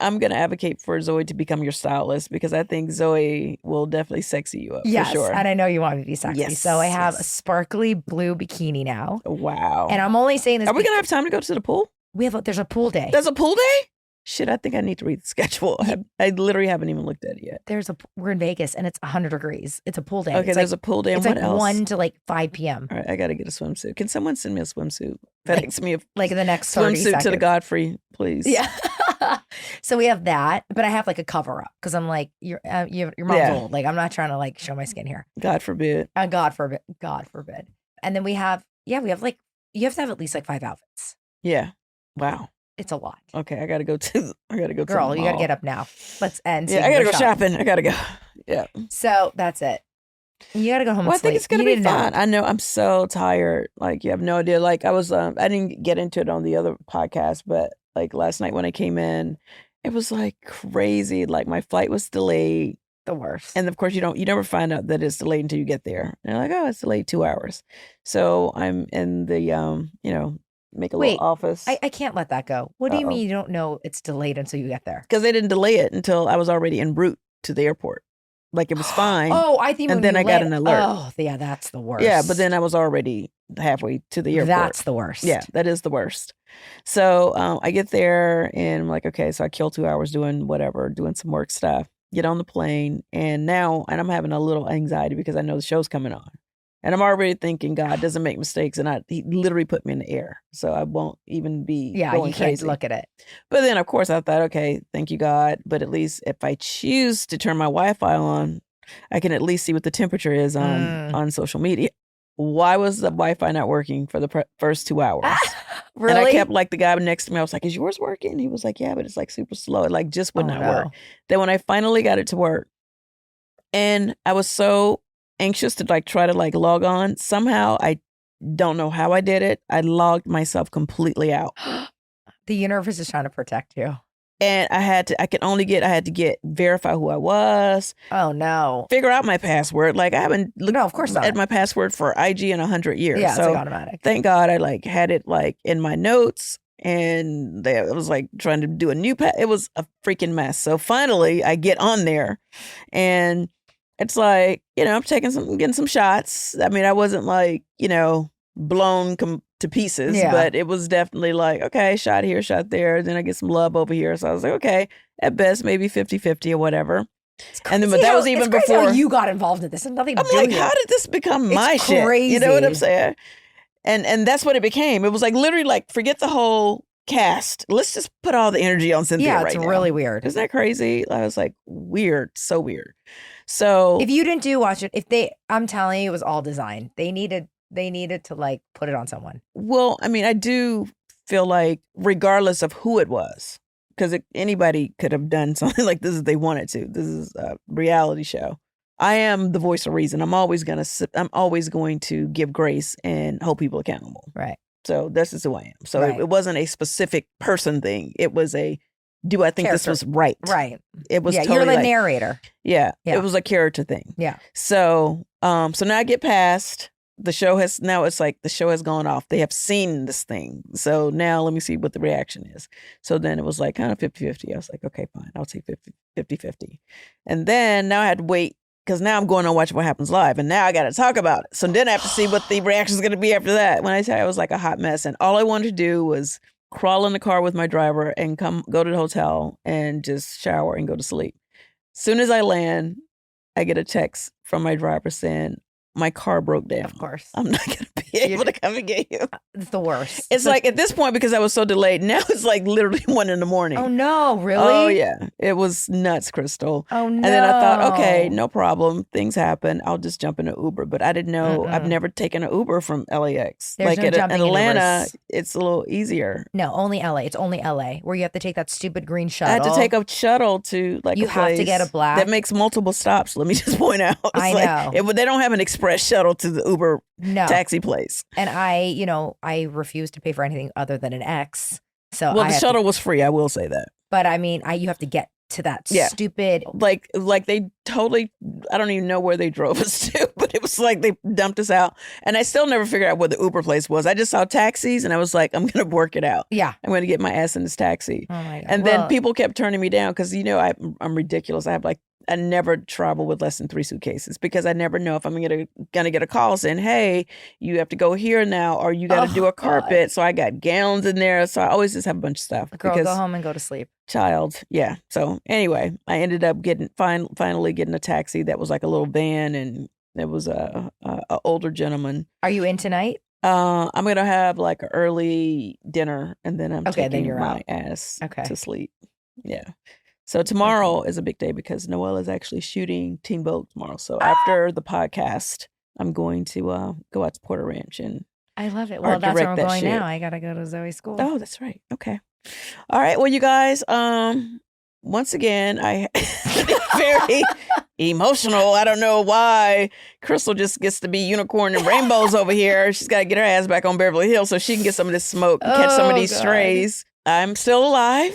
I'm going to advocate for Zoe to become your stylist because I think Zoe will definitely sexy you up for sure.
And I know you want me to be sexy. Yes, so I have a sparkly blue bikini now.
Wow.
And I'm only saying this.
Are we going to have time to go to the pool?
There's a pool day.
There's a pool day? Shit, I think I need to read the schedule. I literally haven't even looked at it yet.
We're in Vegas and it's 100 degrees. It's a pool day.
Okay,
it's
there's a pool day. And
it's
what
like
else?
1 to like 5 p.m.
All right, I got to get a swimsuit. Can someone send me a swimsuit? FedEx me a
like the next 30
swimsuit
seconds.
to the Godfrey, please.
Yeah. So we have that, but I have like a cover up because I'm like, your mom's old. Like I'm not trying to like show my skin here.
God forbid.
God forbid. God forbid. And then we have like, you have to have at least like 5 outfits.
Yeah. Wow.
It's a lot.
Okay, I gotta go.
Girl, you gotta get up now. Let's end.
Yeah, I gotta go shopping. I gotta go. Yeah.
So that's it. You gotta go home.
Well,
and sleep.
I think it's gonna be fun. I know. I'm so tired. Like you have no idea. Like I didn't get into it on the other podcast, but like last night when I came in, it was like crazy. Like my flight was delayed.
The worst.
And of course, you never find out that it's delayed until you get there. And they're like, oh, it's delayed 2 hours. So I'm in the, make a little office.
I can't let that go. What do you mean you don't know it's delayed until you get there?
Because they didn't delay it until I was already en route to the airport. Like it was fine.
I think.
And then I got an alert.
Oh, yeah, that's the worst.
Yeah, but then I was already halfway to the airport.
That's the worst.
Yeah, that is the worst. So I get there and I'm like, okay, so I kill 2 hours doing whatever, doing some work stuff. Get on the plane, and I'm having a little anxiety because I know the show's coming on. And I'm already thinking God doesn't make mistakes, and he literally put me in the air. So I won't even be going
you can't
crazy.
look at it.
But then, of course, I thought, okay, thank you, God. But at least if I choose to turn my Wi-Fi on, I can at least see what the temperature is on social media. Why was the Wi-Fi not working for the first 2 hours?
Really?
And I kept like the guy next to me. I was like, is yours working? He was like, yeah, but it's like super slow. It like just would not work. Then when I finally got it to work, and I was so anxious to like try to like log on, somehow I don't know how I did it. I logged myself completely out.
The universe is trying to protect you.
And I had to verify who I was.
Oh no.
Figure out my password. Like I haven't looked
of course not.
at my password for IG in 100 years.
Yeah,
so
it's like automatic.
Thank God I like had it like in my notes, and I was like trying to do a new it was a freaking mess. So finally I get on there, and it's like, I'm getting some shots. I mean, I wasn't like, blown to pieces, but it was definitely like, okay, shot here, shot there. Then I get some love over here. So I was like, okay, at best, maybe 50-50 or whatever. And then, but that was even before
you got involved in this. And nothing to do
like,
here.
how did this become my shit?
Crazy.
You know what I'm saying? And that's what it became. It was like literally like, forget the whole cast. Let's just put all the energy on Cynthia right now.
Yeah, it's really weird.
Isn't that crazy? I was like, weird, so weird. So
if you didn't watch it, I'm telling you, it was all designed. They needed to like put it on someone.
Well, I mean, I do feel like regardless of who it was, because anybody could have done something like this if they wanted to. This is a reality show. I am the voice of reason. I'm always going to give grace and hold people accountable.
Right.
So this is who I am. So it wasn't a specific person thing. It was do I think this was right?
Right.
It was totally
you're the narrator.
Yeah. It was a character thing.
Yeah.
So so now I get past. The show has gone off. They have seen this thing. So now let me see what the reaction is. So then it was like kind of 50-50. I was like, okay, fine. I'll take 50-50. And then now I had to wait because now I'm going on Watch What Happens Live. And now I got to talk about it. So then I have to see what the reaction is going to be after that. When I tell you, I was like a hot mess. And all I wanted to do was crawl in the car with my driver and go to the hotel and just shower and go to sleep. Soon as I land, I get a text from my driver saying, my car broke down.
Of course.
I'm not going to be able to come and get you.
It's the worst.
It's like at this point, because I was so delayed, now it's like literally 1 a.m.
Oh, no. Really?
Oh, yeah. It was nuts, Crystal.
Oh, no.
And then I thought, okay, no problem. Things happen. I'll just jump in an Uber. But I didn't know. I've never taken an Uber from LAX.
There's no jumping
in Atlanta,
in
it's a little easier.
No, only LA. It's only LA where you have to take that stupid green shuttle.
I had to take a shuttle to like
you
a
have
place
to get a black.
that makes multiple stops. Let me just point out. It's
I know.
They don't have an express shuttle to the Uber taxi place.
And I refuse to pay for anything other than an X. So
the shuttle was free. I will say that.
But I mean, you have to get to that stupid.
Like they totally. I don't even know where they drove us to, but it was like they dumped us out, and I still never figured out what the Uber place was. I just saw taxis, and I was like, I'm gonna work it out.
Yeah,
I'm gonna get my ass in this taxi.
Oh my God.
And then people kept turning me down because I'm ridiculous. I never travel with less than 3 suitcases because I never know if I'm gonna get a call saying, hey, you have to go here now, or you got to do a carpet. God. So I got gowns in there. So I always just have a bunch of stuff.
Girl, go home and go to sleep.
Child. Yeah. So anyway, I ended up finally getting a taxi that was like a little van, and it was a older gentleman. Are you in tonight? I'm going to have like an early dinner, and then I'm taking my ass to sleep. Yeah. So tomorrow is a big day because Noelle is actually shooting Teen Vogue tomorrow. So after the podcast, I'm going to go out to Porter Ranch and I love it. Well, that's where I'm going now. I got to go to Zoe's school. Oh, that's right. Okay. All right. Well, you guys, once again, I very emotional. I don't know why Crystal just gets to be unicorn and rainbows over here. She's got to get her ass back on Beverly Hills so she can get some of this smoke and catch some of these strays. I'm still alive.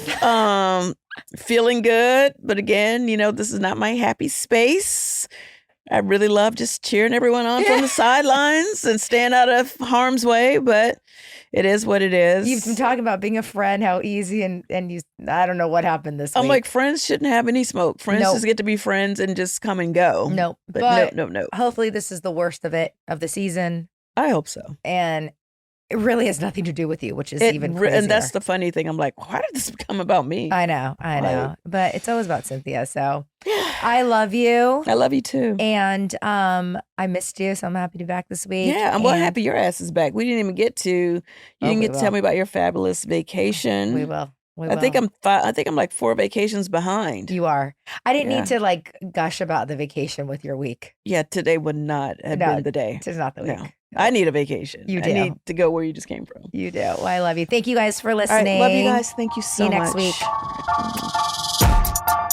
Feeling good. But again, this is not my happy space. I really love just cheering everyone on from the sidelines and staying out of harm's way, but it is what it is.
You've been talking about being a friend, how easy, and you, I don't know what happened this week.
I'm like, friends shouldn't have any smoke. Friends just get to be friends and just come and go.
Nope.
But no.
Hopefully this is the worst of the season.
I hope so.
And it really has nothing to do with you, which is even crazier.
And that's the funny thing. I'm like, why did this become about me?
I know. But it's always about Cynthia. So I love you.
I love you too.
And I missed you, so I'm happy to be back this week.
Yeah, I'm happy your ass is back. We didn't even get to. You didn't get to tell me about your fabulous vacation.
We will.
I think I'm like 4 vacations behind.
You are. I didn't need to like gush about the vacation with your week.
Yeah, today would not have been the day.
It's not the week.
No. I need a vacation.
You do.
I need to go where you just came from.
You do. Well, I love you. Thank you guys for listening.
All right, love you guys. Thank you so much.
See you next week.